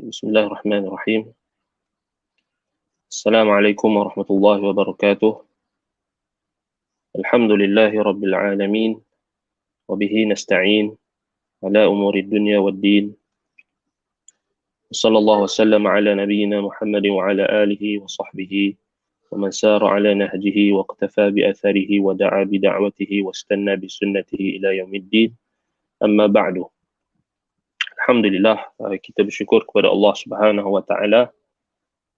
Bismillahirrahmanirrahim. Assalamualaikum warahmatullahi wabarakatuh. Alhamdulillahi rabbil alamin. Wabihi nasta'in ala umuri dunya waddin. Sallallahu wasallam ala nabiyyina Muhammadin wa ala alihi wa sahbihi wa man sara ala nahjihi wa iqtafa bi atharihi wa da'a bi da'watihi wa istanna bi sunnatihi ila yaumiddin. Amma ba'du. Alhamdulillah, kita bersyukur kepada Allah Subhanahu wa taala.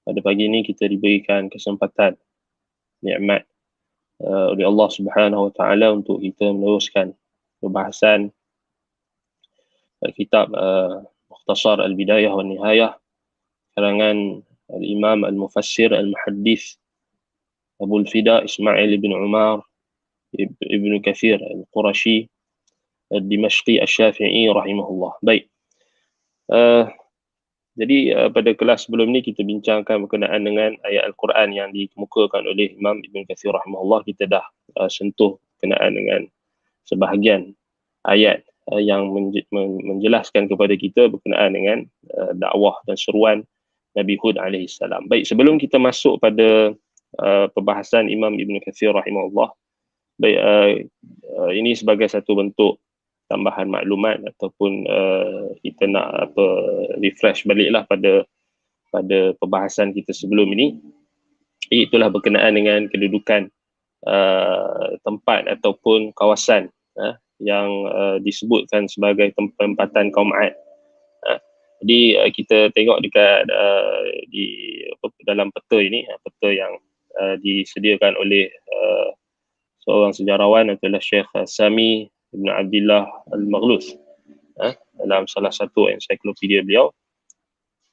Pada pagi ini kita diberikan kesempatan, nikmat oleh Allah Subhanahu wa taala untuk kita meneruskan perbahasan kitab Mukhtasar Al-Bidayah wa Nihayah karangan Al-Imam Al-Mufassir Al-Muhaddith Abul Fida Ismail ibn Umar ibn Kathir Al-Qurashi Al-Dimashqi Al-Syafi'i rahimahullah. Baik. Jadi pada kelas sebelum ni kita bincangkan berkenaan dengan ayat Al-Quran yang dikemukakan oleh Imam Ibn Kathir rahimahullah. Kita dah sentuh berkenaan dengan sebahagian ayat yang menjelaskan kepada kita berkenaan dengan dakwah dan seruan Nabi Hud AS. Baik, sebelum kita masuk pada perbahasan Imam Ibn Kathir rahimahullah, baik, ini sebagai satu bentuk tambahan maklumat ataupun kita nak refresh baliklah pada perbahasan kita sebelum ini. Itulah berkenaan dengan kedudukan tempat ataupun kawasan yang disebutkan sebagai tempatan kaum Ad. Jadi kita tengok dekat dalam peta ini, peta yang disediakan oleh seorang sejarawan adalah Syekh Sami Ibn Abdullah Al-Maghluth dalam salah satu ensiklopedia beliau.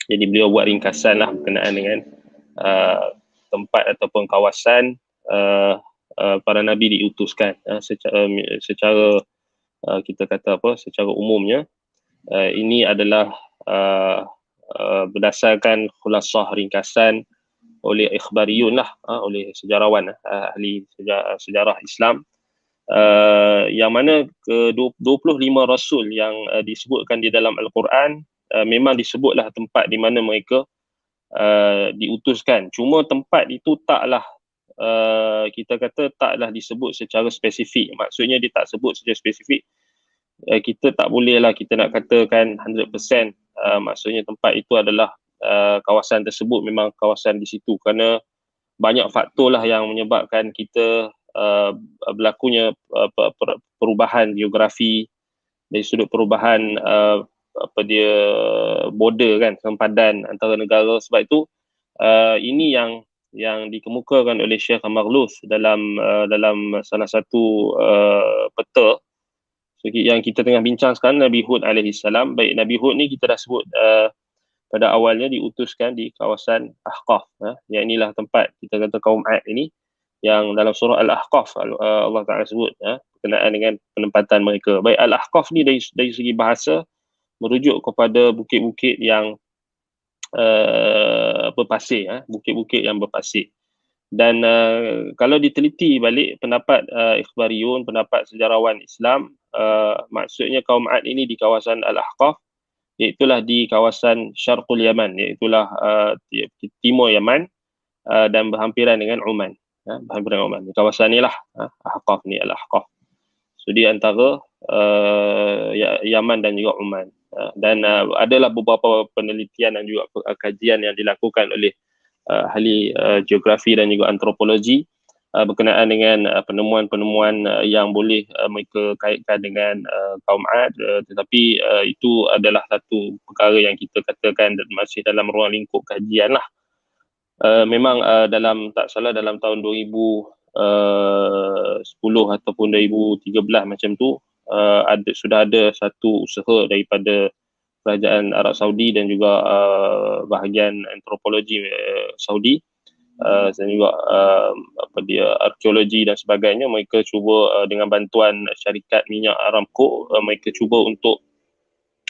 Jadi beliau buat ringkasan lah berkenaan dengan tempat ataupun kawasan para Nabi diutuskan secara kita kata secara umumnya. Ini adalah berdasarkan khulasah ringkasan oleh ikhbariyun lah, oleh sejarawan, ahli sejarah Islam, yang mana ke-25 Rasul yang disebutkan di dalam Al-Quran memang disebutlah tempat di mana mereka diutuskan. Cuma tempat itu taklah kita kata taklah disebut secara spesifik. Maksudnya dia tak sebut secara spesifik. Kita tak bolehlah kita nak katakan 100% maksudnya tempat itu adalah kawasan tersebut memang kawasan di situ, kerana banyak faktor lah yang menyebabkan kita berlakunya perubahan geografi dari sudut perubahan border kan, sempadan antara negara. Sebab itu ini yang dikemukakan oleh Syekh Maghluth dalam salah satu peta yang kita tengah bincang sekarang, Nabi Hud AS. Baik, Nabi Hud ni kita dah sebut pada awalnya diutuskan di kawasan Ahqaf, yang inilah tempat kita kata kaum Ad ini, yang dalam surah Al-Ahqaf Allah Ta'ala sebut berkenaan dengan penempatan mereka. Baik, Al-Ahqaf ni dari segi bahasa merujuk kepada bukit-bukit yang berpasir, bukit-bukit yang berpasir. Dan kalau diteliti balik pendapat ikhbariyun, pendapat sejarawan Islam, maksudnya kaum Ad ini di kawasan Al-Ahqaf, iaitulah di kawasan Syarqul Yaman, iaitulah timur Yaman, dan berhampiran dengan Oman. Berhampiran Oman. Di kawasan ni lah, Ahqaf ni, Al-Ahqaf. So di antara Yaman dan juga Oman. Dan adalah beberapa penelitian dan juga kajian yang dilakukan oleh ahli geografi dan juga antropologi berkenaan dengan penemuan-penemuan yang boleh mereka kaitkan dengan kaum Ad, tetapi itu adalah satu perkara yang kita katakan masih dalam ruang lingkup kajian lah. Memang dalam tak salah dalam tahun 2010 ataupun 2013 macam tu, sudah ada satu usaha daripada kerajaan Arab Saudi dan juga bahagian antropologi Saudi dan juga arkeologi dan sebagainya. Mereka cuba dengan bantuan syarikat minyak Aramco, mereka cuba untuk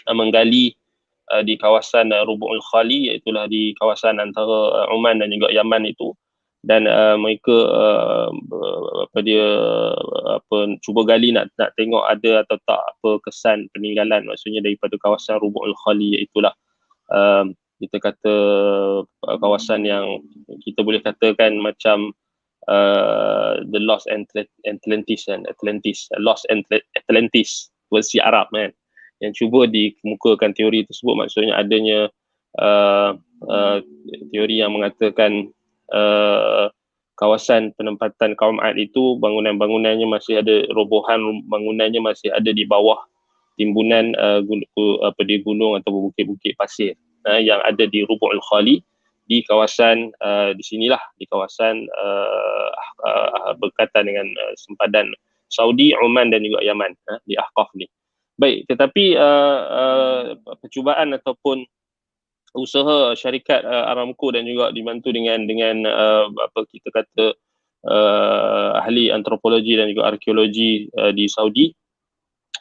menggali di kawasan Rubu'ul Khali, iaitulah di kawasan antara Oman dan juga Yaman itu. Dan mereka cuba gali nak tengok ada atau tak apa kesan peninggalan, maksudnya daripada kawasan Rubu'ul Khali, iaitulah kita kata kawasan yang kita boleh katakan macam the Lost Atlantis kan, Lost Atlantis versi Arab kan, yang cuba dikemukakan teori tersebut. Maksudnya adanya teori yang mengatakan kawasan penempatan kaum Ad itu bangunan-bangunannya masih ada, robohan bangunannya masih ada di bawah timbunan di gunung atau bukit-bukit pasir yang ada di Rubu'ul Khali, di kawasan di sinilah, di kawasan berkaitan dengan sempadan Saudi, Oman dan juga Yaman, di Ahqaf ni. Baik, tetapi percubaan ataupun usaha syarikat Aramco dan juga dibantu dengan apa kita kata ahli antropologi dan juga arkeologi di Saudi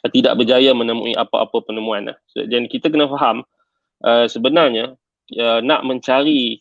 tidak berjaya menemui apa-apa penemuan. Dan kita kena faham sebenarnya nak mencari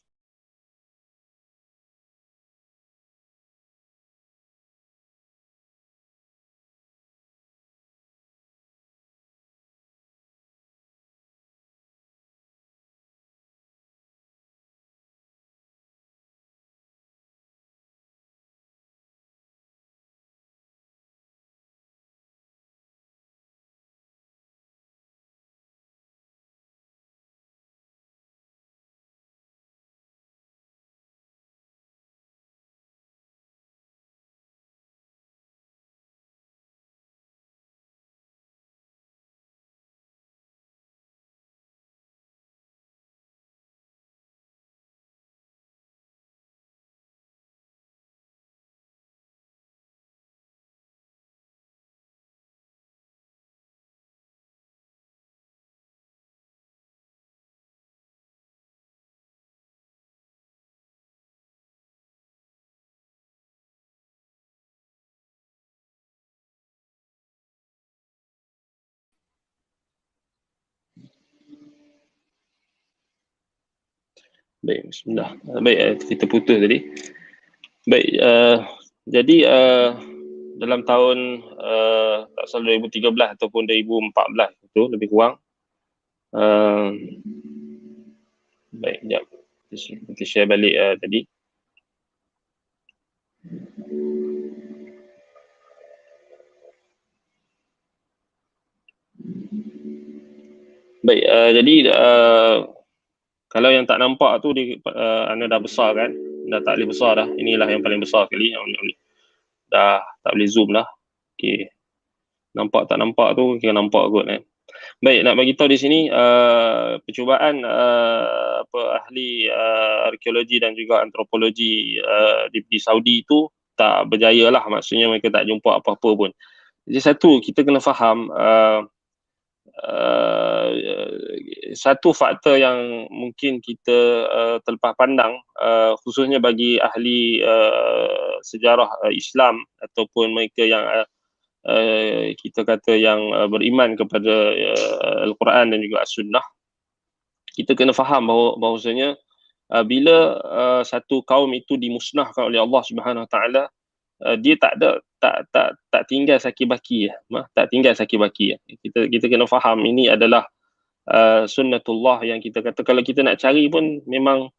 baik, bismillah. Baik, kita putus tadi. Baik, jadi dalam tahun tak salah 2013 ataupun 2014 itu lebih kurang. Baik, sekejap. Kita share balik tadi. Baik, jadi kalau yang tak nampak tu anda dah besar kan, dah tak boleh besar dah. Inilah yang paling besar sekali. Dah tak boleh zoom dah. Okey. Nampak tak nampak tu kira nampak kot kan. Baik, nak bagi tahu di sini percubaan ahli arkeologi dan juga antropologi di Saudi itu tak berjaya lah. Maksudnya mereka tak jumpa apa-apa pun. Jadi satu, kita kena faham satu faktor yang mungkin kita terlepas pandang, khususnya bagi ahli sejarah Islam ataupun mereka yang kita kata yang beriman kepada Al-Quran dan juga As-Sunnah. Kita kena faham bahawasanya bila satu kaum itu dimusnahkan oleh Allah Subhanahu Wa Taala, dia tak tinggal saki-baki, tak tinggal saki-baki. Kita kena faham ini adalah sunnatullah yang kita kata, kalau kita nak cari pun memang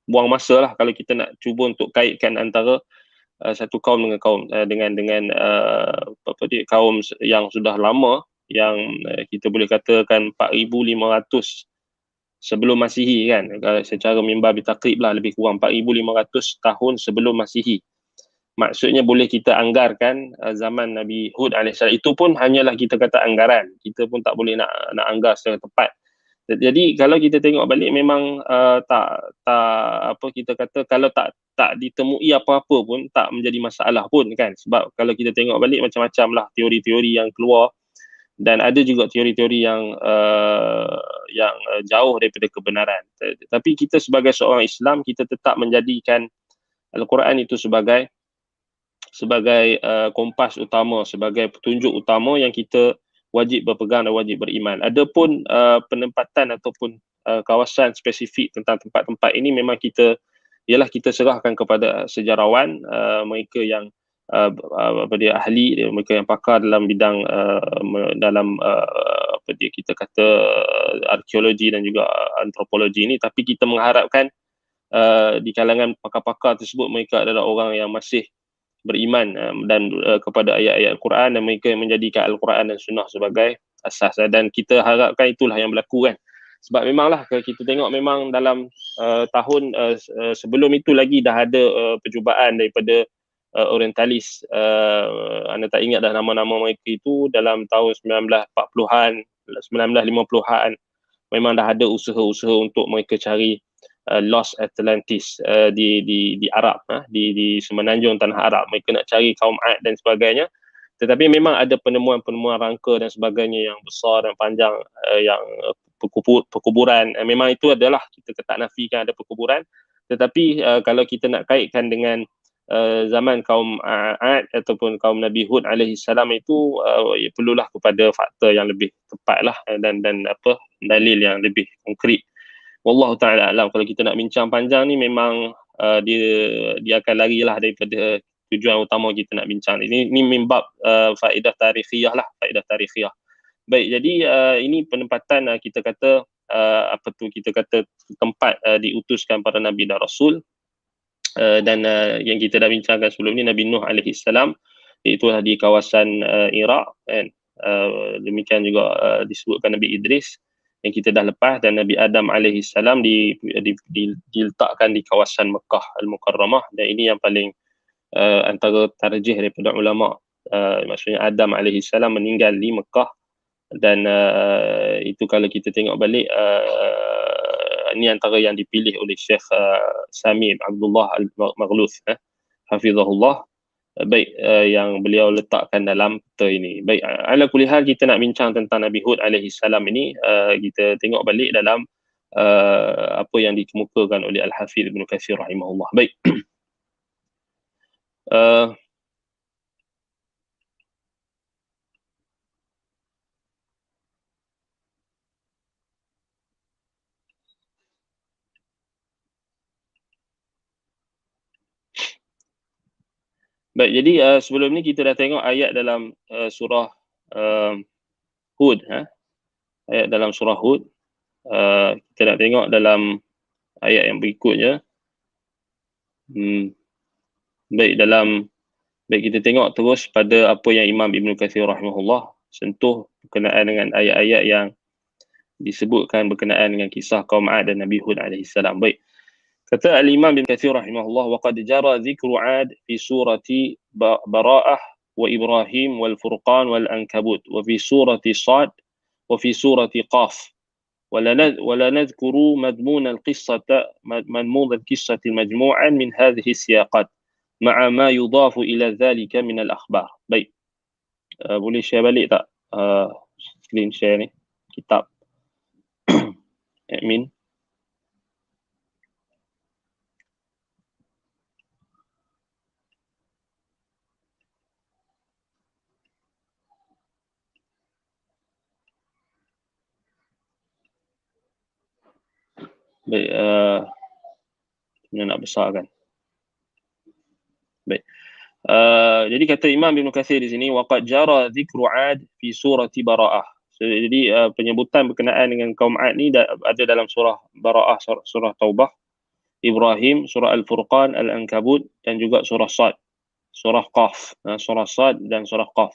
buang masa lah kalau kita nak cuba untuk kaitkan antara satu kaum dengan kaum dengan kaum yang sudah lama, yang kita boleh katakan 4,500 sebelum Masihi kan, secara mimbar bitakrib lah, lebih kurang 4,500 tahun sebelum Masihi. Maksudnya boleh kita anggarkan zaman Nabi Hud AS. Itu pun hanyalah kita kata anggaran, kita pun tak boleh nak anggar secara tepat. Jadi kalau kita tengok balik memang tak apa kita kata, kalau tak ditemui apa-apa pun tak menjadi masalah pun kan. Sebab kalau kita tengok balik macam-macam lah teori-teori yang keluar, dan ada juga teori-teori yang jauh daripada kebenaran. Tapi kita sebagai seorang Islam, kita tetap menjadikan Al-Quran itu sebagai kompas utama, sebagai petunjuk utama yang kita wajib berpegang dan wajib beriman. Adapun penempatan ataupun kawasan spesifik tentang tempat-tempat ini memang kita serahkan kepada sejarawan, mereka yang apa dia ahli, mereka yang pakar dalam bidang dalam apa dia kita kata arkeologi dan juga antropologi ini, tapi kita mengharapkan di kalangan pakar-pakar tersebut mereka adalah orang yang masih beriman dan kepada ayat-ayat Al-Quran, dan mereka yang menjadikan Al-Quran dan Sunnah sebagai asas, dan kita harapkan itulah yang berlaku kan. Sebab memanglah kalau kita tengok memang dalam tahun sebelum itu lagi dah ada percubaan daripada orientalis. Anda tak ingat dah nama-nama mereka itu dalam tahun 1940-an, 1950-an. Memang dah ada usaha-usaha untuk mereka cari Lost Atlantis di Arab, di semenanjung tanah Arab. Mereka nak cari kaum Ad dan sebagainya. Tetapi memang ada penemuan-penemuan rangka dan sebagainya yang besar dan panjang, yang perkuburan. Memang itu adalah, kita tak nafikan ada perkuburan. Tetapi kalau kita nak kaitkan dengan zaman kaum Ad ataupun kaum Nabi Hud alaihi salam itu, perlulah kepada fakta yang lebih tepat lah, dan apa dalil yang lebih konkret. Wallahu ta'ala alam. Kalau kita nak bincang panjang ni memang dia akan larilah daripada tujuan utama kita nak bincang. Ini mimbab faedah tarikhiyah lah, faedah tarikhiyah. Baik, jadi ini penempatan kita kata apa tu, kita kata tempat diutuskan para nabi dan rasul, dan yang kita dah bincangkan sebelum ni, Nabi Nuh alaihi salam, iaitu di kawasan Iraq, kan. Demikian juga disebutkan Nabi Idris yang kita dah lepas, dan Nabi Adam alaihi salam diletakkan di kawasan Mekah Al-Mukarramah, dan ini yang paling antara tarjih daripada ulama. Maksudnya Adam alaihi salam meninggal di Mekah, dan itu kalau kita tengok balik, ini antara yang dipilih oleh Syekh Sami Abdullah Al-Maghluth, hafizahullah. Baik, yang beliau letakkan dalam peta ini. Baik, ala kulli hal kita nak bincang tentang Nabi Hud alaihi salam ini, kita tengok balik dalam apa yang dikemukakan oleh Al-Hafidh Ibn Katsir rahimahullah. Baik. Baik, jadi sebelum ni kita dah tengok ayat dalam surah Hud, ayat dalam surah Hud. Kita nak tengok dalam ayat yang berikutnya. Baik, kita tengok terus pada apa yang Imam Ibn Katsir rahimahullah sentuh berkenaan dengan ayat-ayat yang disebutkan berkenaan dengan kisah kaum Ad dan Nabi Hud alaihi salam. Baik. Kata Al-Imam Ibn Katsir rahimahullah, wa qad jara dhikru 'ad fi surati Bara'ah wa Ibrahim wal Furqan wal Ankabut, wa fi surati Sad wa fi surati Qaf, wa la nadhkuru madmun al-qissata majmu'an min hadhihi siyaqat ma'a ma yudafu ila dhalika min al-akhbar. Baik. Boleh share balik tak screen share ni kitab admin? Baik, nak besarkan. Baik. Jadi kata Imam Ibn Katsir di sini, waqad jara dhikru 'ad fi surati Bara'ah. Jadi penyebutan berkenaan dengan kaum Ad ni ada dalam surah Bara'ah, surah Taubah, Ibrahim, surah Al-Furqan, Al-Ankabut, dan juga surah Sad, surah Qaf, surah Sad dan surah Qaf.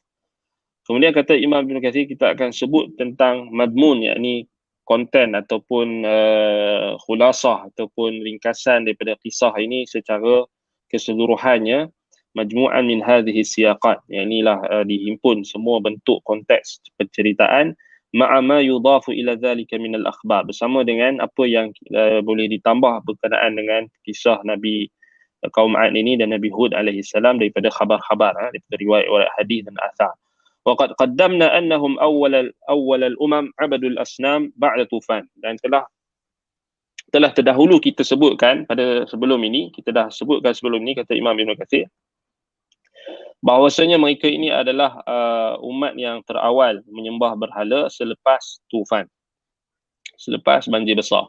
Kemudian kata Imam Ibn Katsir, kita akan sebut tentang madmun, yakni konten ataupun khulasah ataupun ringkasan daripada kisah ini secara keseluruhannya, majmu'an min hadhihi siyaqat, yang inilah dihimpun semua bentuk konteks penceritaan, ma'a ma yudafu ila dhalika min al-akhbar, bersama dengan apa yang boleh ditambah berkenaan dengan kisah Nabi kaum Ad ini dan Nabi Hud alaihi salam daripada khabar-khabar, daripada riwayat hadis dan athar. Waqad qaddamna annahum awwal al-umam abadul asnam ba'da tufan, dan telah terdahulu kita sebutkan pada sebelum ini, kita dah sebutkan sebelum ini, kata Imam Ibn Katsir, bahawasanya mereka ini adalah umat yang terawal menyembah berhala selepas tufan, selepas banjir besar.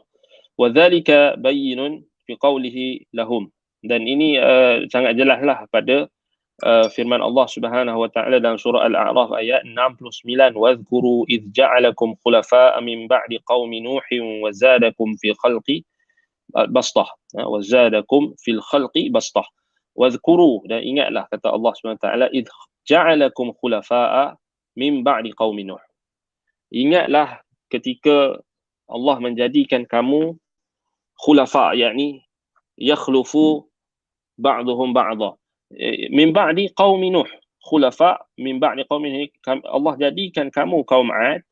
Wa dhalika bayyinun fi qawlihi lahum, dan ini sangat jelaslah pada firman Allah Subhanahu wa taala dalam surah Al-A'raf ayat 69, wadhkuru idh ja'alakum khulafa'a min ba'di qaumi nuhin wa zadakum fi khalqi bastah, wa zadakum fil khalqi bastah. Wadhkuru, dan ingatlah kata Allah Subhanahu wa taala, idh ja'alakum khulafa'a min ba'di qaumi nuh. Ingatlah ketika Allah menjadikan kamu khulafa, yakni yakhlufu ba'duhum ba'dha min ba'di qaumi nuh. Khulafa min ba'di qaumi nuh, Allah jadikan kamu kaum 'Ad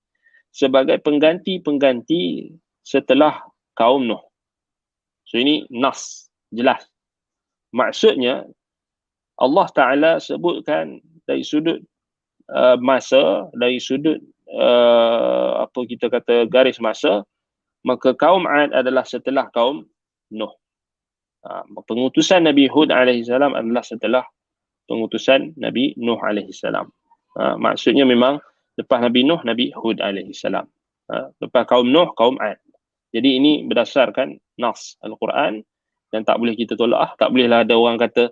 sebagai pengganti-pengganti setelah kaum Nuh. So ini nas jelas. Maksudnya Allah Ta'ala sebutkan dari sudut masa, dari sudut apa kita kata garis masa, maka kaum 'Ad adalah setelah kaum Nuh. Pengutusan Nabi Hud alaihi salam adalah setelah pengutusan Nabi Nuh alaihi salam. Maksudnya memang lepas Nabi Nuh, Nabi Hud alaihi salam. Lepas kaum Nuh, kaum 'Ad. Jadi ini berdasarkan nas Al-Quran, dan tak boleh kita tolak. Tak bolehlah ada orang kata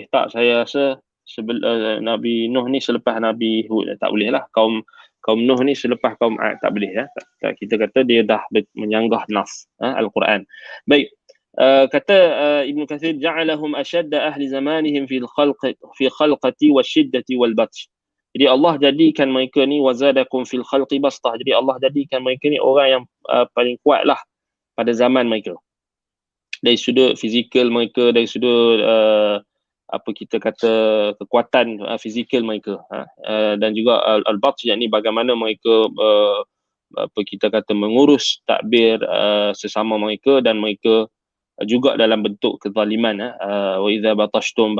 tak, saya rasa Nabi Nuh ni selepas Nabi Hud. Tak bolehlah. Kaum Nuh ni selepas kaum 'Ad. Tak boleh. Kita kata dia dah menyanggah nas Al-Quran. Baik. Kata Ibn Kathir, ja'alahum ashadda ahli zamanihim fi khalqati wa shiddati wal batsh. Jadi Allah jadikan mereka ni wazadakum fil khalqi bastah. Jadi Allah jadikan mereka ni orang yang paling kuat lah pada zaman mereka. Dari sudut fizikal mereka, dari sudut apa kita kata kekuatan fizikal mereka, dan juga al-batsh, yakni bagaimana mereka apa kita kata mengurus takbir sesama mereka, dan mereka juga dalam bentuk kezaliman. Wa idza batashtum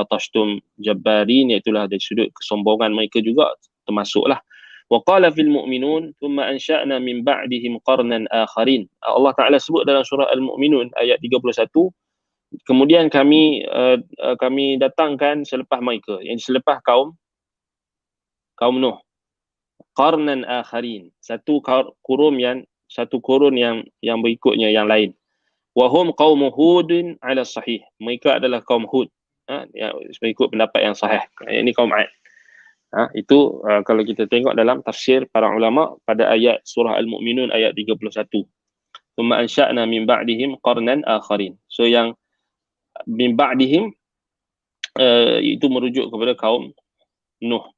jabbarin, iaitulah dari sudut kesombongan mereka juga termasuklah. Wa qala fil mu'minun thumma ansha'na min ba'dihim qarnan akharin. Allah Taala sebut dalam surah Al-Mu'minun ayat 31, kemudian kami datangkan selepas mereka, yang selepas kaum Nuh, qarnan akharin, satu kurun yang berikutnya, yang lain. Wahum qaum Hudin ala sahih, mereka adalah kaum Hud, yang mengikut pendapat yang sahih. Ini kaum 'Ad. Itu kalau kita tengok dalam tafsir para ulama pada ayat surah Al-Mu'minun ayat 31. Thumma ansha'na min ba'dihim qarnan akharin. So yang min ba'dihim itu merujuk kepada kaum Nuh.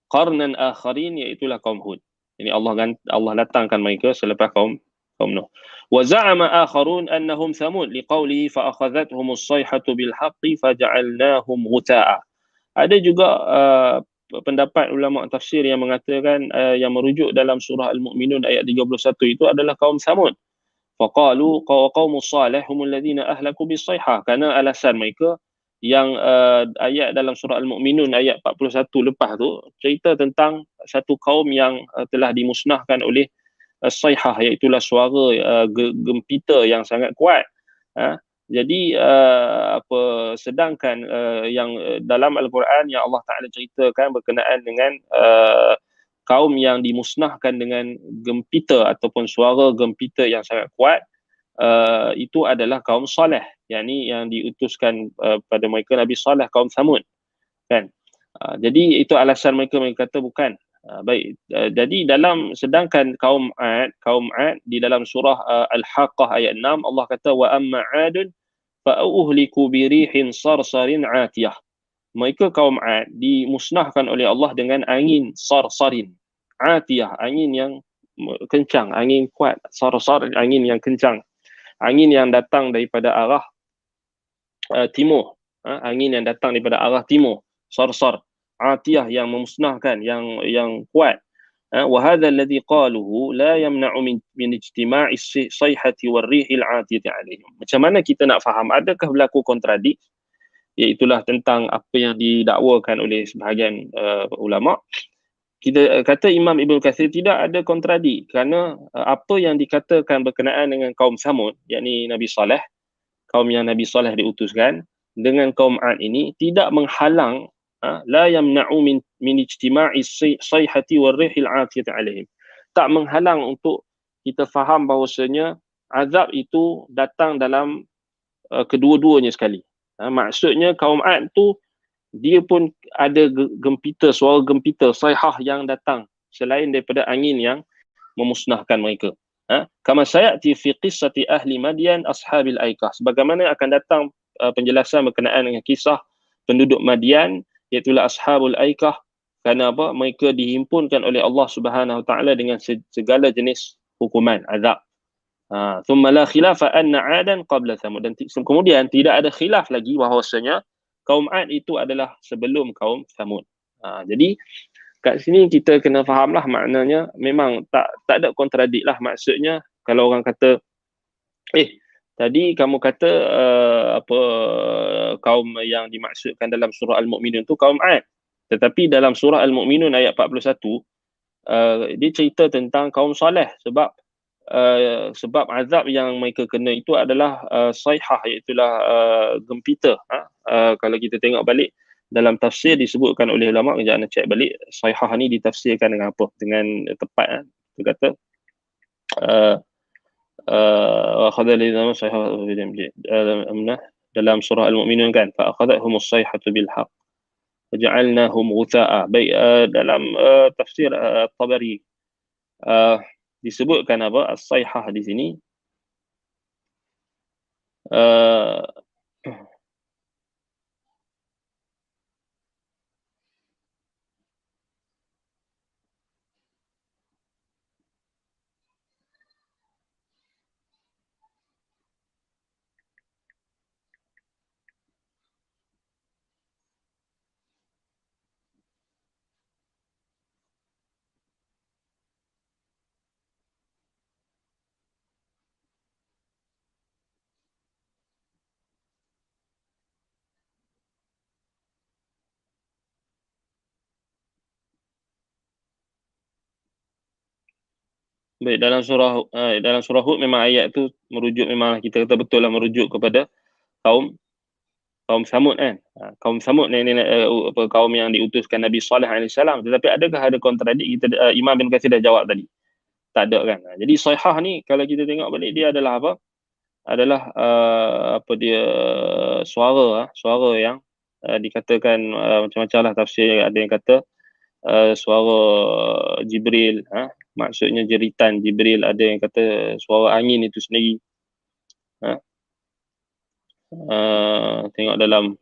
Qarnan akharin, iaitulah kaum Hud. Ini Allah datangkan mereka selepas kaum Nuh. Wa za'ama akharun annahum thamud liqawlihi fa akhadhathum as-sayhatu bil haqqi faja'alnahum ghuta'a. Ada juga pendapat ulama tafsir yang mengatakan yang merujuk dalam surah Al-Mu'minun ayat 31 itu adalah kaum Thamud. Faqalu qaumus salih humul ladzina ahlaku bis-sayhah, kerana alasan mereka yang ayat dalam surah Al-Mu'minun ayat 41 lepas tu cerita tentang satu kaum yang telah dimusnahkan oleh sayhah, iaitulah suara gempita yang sangat kuat. Jadi sedangkan yang dalam Al-Quran yang Allah Ta'ala ceritakan berkenaan dengan kaum yang dimusnahkan dengan gempita ataupun suara gempita yang sangat kuat, itu adalah kaum Saleh, yakni yang diutuskan pada mereka Nabi Saleh, kaum Thamud, kan. Jadi itu alasan mereka kata bukan. Baik, jadi sedangkan kaum 'Ad di dalam surah Al-Haqqah ayat 6, Allah kata wa amma 'adun fa uhliku bi rihin sarsarin 'atiyah. Mereka kaum 'Ad dimusnahkan oleh Allah dengan angin sarsarin 'atiyah, angin yang kencang, angin kuat. Sarsar, angin yang kencang, angin yang datang daripada arah timur, angin yang datang daripada arah timur. Sarsar 'atiyah, yang memusnahkan, yang kuat. Wa hadha alladhi qaluhu la yamna'u min ijtima'i sayhati war rihil 'atiyati 'alaihim. Macam mana kita nak faham? Adakah berlaku kontradik? Iaitulah tentang apa yang didakwakan oleh sebahagian ulama. Kita kata Imam Ibn Kathir tidak ada kontradik, kerana apa yang dikatakan berkenaan dengan kaum Thamud, yakni Nabi Saleh, kaum yang Nabi Saleh diutuskan, dengan kaum 'Ad ini tidak menghalang, la yamna'u min ijtima'i sayhati war rihil 'atiyati 'alaihim. Tak menghalang untuk kita faham bahawasanya azab itu datang dalam kedua-duanya sekali. Maksudnya kaum 'Ad tu dia pun ada gempita, suara gempita, sayhah yang datang selain daripada angin yang memusnahkan mereka. Kama sayati fi qissati ahli Madian ashabil aikah. Sebagaimana akan datang penjelasan berkenaan dengan kisah penduduk Madian, iaitu ashabul aikah. Kerana apa? Mereka dihimpunkan oleh Allah Subhanahu Wa Taala dengan segala jenis hukuman, azab. Thumma la khilafa anna 'adan qabla Thamud. Dan kemudian tidak ada khilaf lagi bahawasanya kaum 'Ad itu adalah sebelum kaum Thamud. Jadi kat sini kita kena fahamlah maknanya, memang tak ada kontradik lah. Maksudnya kalau orang kata tadi kamu kata apa kaum yang dimaksudkan dalam surah Al-Mu'minun tu kaum 'Ad, tetapi dalam surah Al-Mu'minun ayat 41 dia cerita tentang kaum Saleh, sebab azab yang mereka kena itu adalah sayhah, iaitu gempita. Kalau kita tengok balik dalam tafsir disebutkan oleh ulama, jangan cek balik sayhah ni ditafsirkan dengan apa, dengan tepat. Dia kata dalam surah Al-Mu'minun kan, fa akhadhahumus sayhatu bil haqq waja'alnahum ghutha'a. Baik, dalam tafsir Tabari disebutkan apa as-sayhah di sini, baik, dalam surah Hud memang ayat tu merujuk, memang kita kata betul lah merujuk kepada kaum Samud kan. Kaum Samud ni kaum yang diutuskan Nabi Saleh alaihissalam. Tetapi adakah ada kontradik? Imam bin Katsir dah jawab tadi. Tak ada kan. Jadi sayhah ni kalau kita tengok balik dia adalah apa? Adalah suara yang dikatakan macam-macam lah tafsir. Ada yang kata suara Jibril, maksudnya jeritan Jibril. Ada yang kata suara angin itu sendiri. Tengok dalam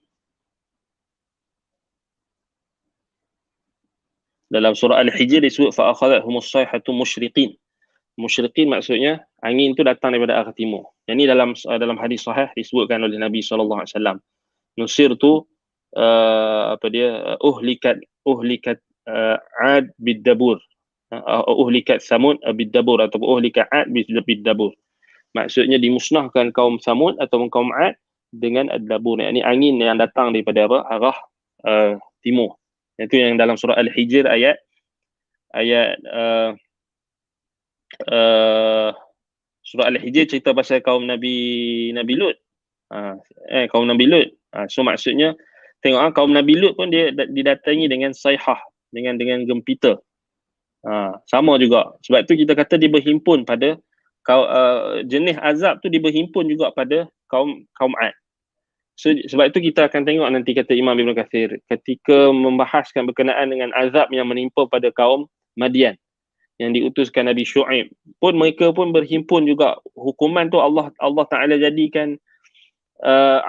surah Al-Hijr disebut fa akhadhathumus sayhatu musyriqin. Musyriqin maksudnya angin tu datang daripada arah timur. Yang ni dalam hadis sahih disebutkan oleh Nabi SAW. Nusirtu uhlikat Ad bid-dabur. Uhlikat Samud bid-dabur ataupun uhlikat Ad bid-dabur. Maksudnya dimusnahkan kaum Samud ataupun kaum Ad dengan ad-dabur. Ini angin yang datang daripada arah timur. Itu yang dalam surah Al-Hijr ayat surah Al-Hijr cerita pasal kaum Nabi Lut. Kaum Nabi Lut. So maksudnya tengok kaum Nabi Lut pun dia didatangi dengan sayhah, dengan gempita. Sama juga. Sebab tu kita kata dia berhimpun pada jenis azab tu, dia berhimpun juga pada kaum 'Ad. So, sebab itu kita akan tengok nanti kata Imam Ibn Katsir ketika membahaskan berkenaan dengan azab yang menimpa pada kaum Madian yang diutuskan Nabi Syu'aib pun, mereka pun berhimpun juga. Hukuman tu Allah Ta'ala jadikan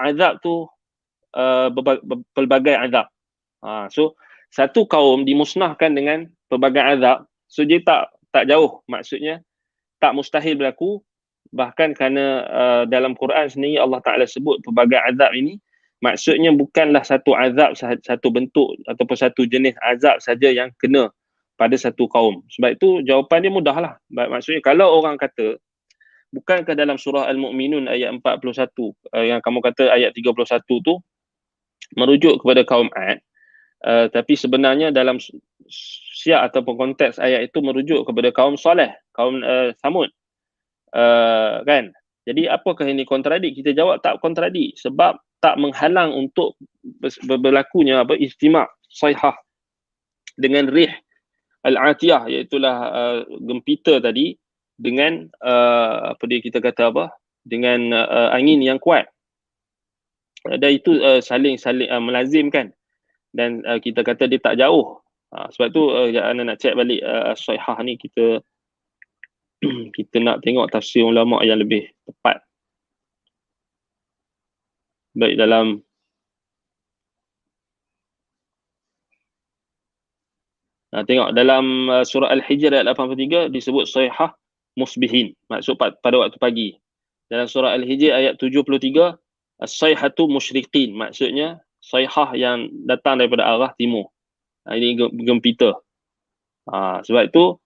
azab tu pelbagai azab. So satu kaum dimusnahkan dengan pelbagai azab. So dia tak jauh, maksudnya tak mustahil berlaku. Bahkan kerana dalam Quran sendiri Allah Ta'ala sebut pelbagai azab ini, maksudnya bukanlah satu azab, satu bentuk ataupun satu jenis azab saja yang kena pada satu kaum. Sebab itu jawapan dia mudahlah. Maksudnya kalau orang kata, bukankah dalam surah Al-Mu'minun ayat 41 yang kamu kata ayat 31 tu merujuk kepada kaum 'Ad, tapi sebenarnya dalam siap ataupun konteks ayat itu merujuk kepada kaum Saleh, kaum Samud. Kan? Jadi apakah ini kontradik? Kita jawab tak kontradik, sebab tak menghalang untuk berlakunya ijtima' sayhah dengan rih al-atiyah, iaitu gempita tadi, dengan kita kata dengan angin yang kuat. Dan itu saling melazimkan dan kita kata dia tak jauh. Sebab tu Ana nak check balik As-Sahihah ni, kita kita nak tengok tafsir ulama yang lebih tepat. Baik, dalam tengok dalam surah Al-Hijr ayat 83 disebut Sahihah musbihin, maksud pada waktu pagi. Dalam surah Al-Hijr ayat 73 As-Sayhatu musyriqin, maksudnya Sayhah yang datang daripada arah timur. Ini gempita. Sebab itu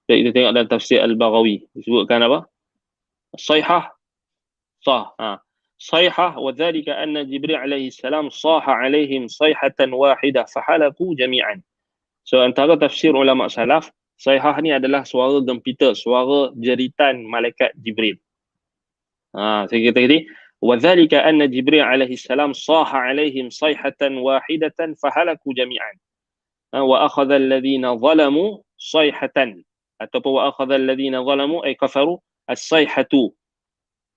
kita tengok dalam tafsir Al-Baghawi disebutkan apa? Sayhah صيحة وذلك أن جبريل عليه السلام صاح عليهم صيحة واحدة فحلقوا جميعا. So antara tafsir ulama salaf, sayhah ni adalah suara gempita, suara jeritan malaikat Jibril. Saya kata tadi, وذلك أن جبريل عليه السلام صاح عليهم صيحة واحدة فحلقوا جميعا. وأخذ الذين ظلموا صيحة ataupun وأخذ الذين ظلموا أي كفروا الصيحة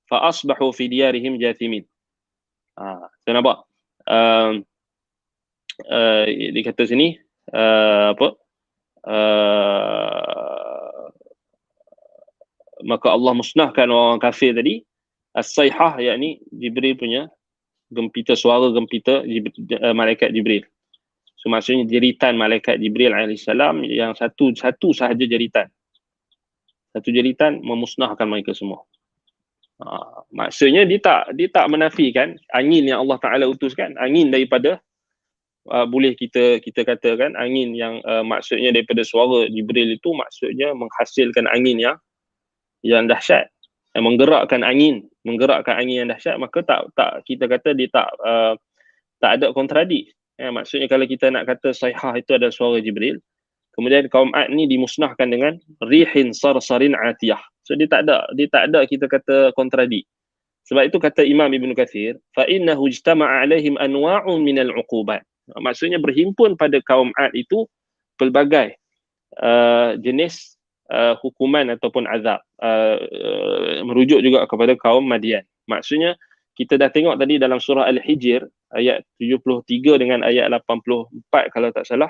فأصبحوا في ديارهم جاثمين. Saya nampak dia kata sini maka Allah musnahkan orang kafir tadi. As-Sayhah yakni Jibril punya gempita, suara gempita malaikat Jibril. So maksudnya jeritan malaikat Jibril alaihissalam yang satu sahaja jeritan. Satu jeritan memusnahkan mereka semua. Maksudnya dia tak menafikan angin yang Allah Ta'ala utuskan, angin daripada boleh kita katakan angin yang maksudnya daripada suara Jibril itu maksudnya menghasilkan angin yang dahsyat, menggerakkan angin yang dahsyat, maka tak kita kata dia tak ada kontradik. Maksudnya kalau kita nak kata Sayhah itu adalah suara Jibril, kemudian kaum Ad ni dimusnahkan dengan rihin sarsarin atiyah. So dia tak ada kita kata kontradik. Sebab itu kata Imam Ibn Kathir, fa innahu ijtama'a alaihim anwa'un minal 'uqubat. Maksudnya berhimpun pada kaum Ad itu pelbagai jenis hukuman ataupun azab. Merujuk juga kepada kaum Madian. Maksudnya kita dah tengok tadi dalam surah Al-Hijr ayat 73 dengan ayat 84 kalau tak salah.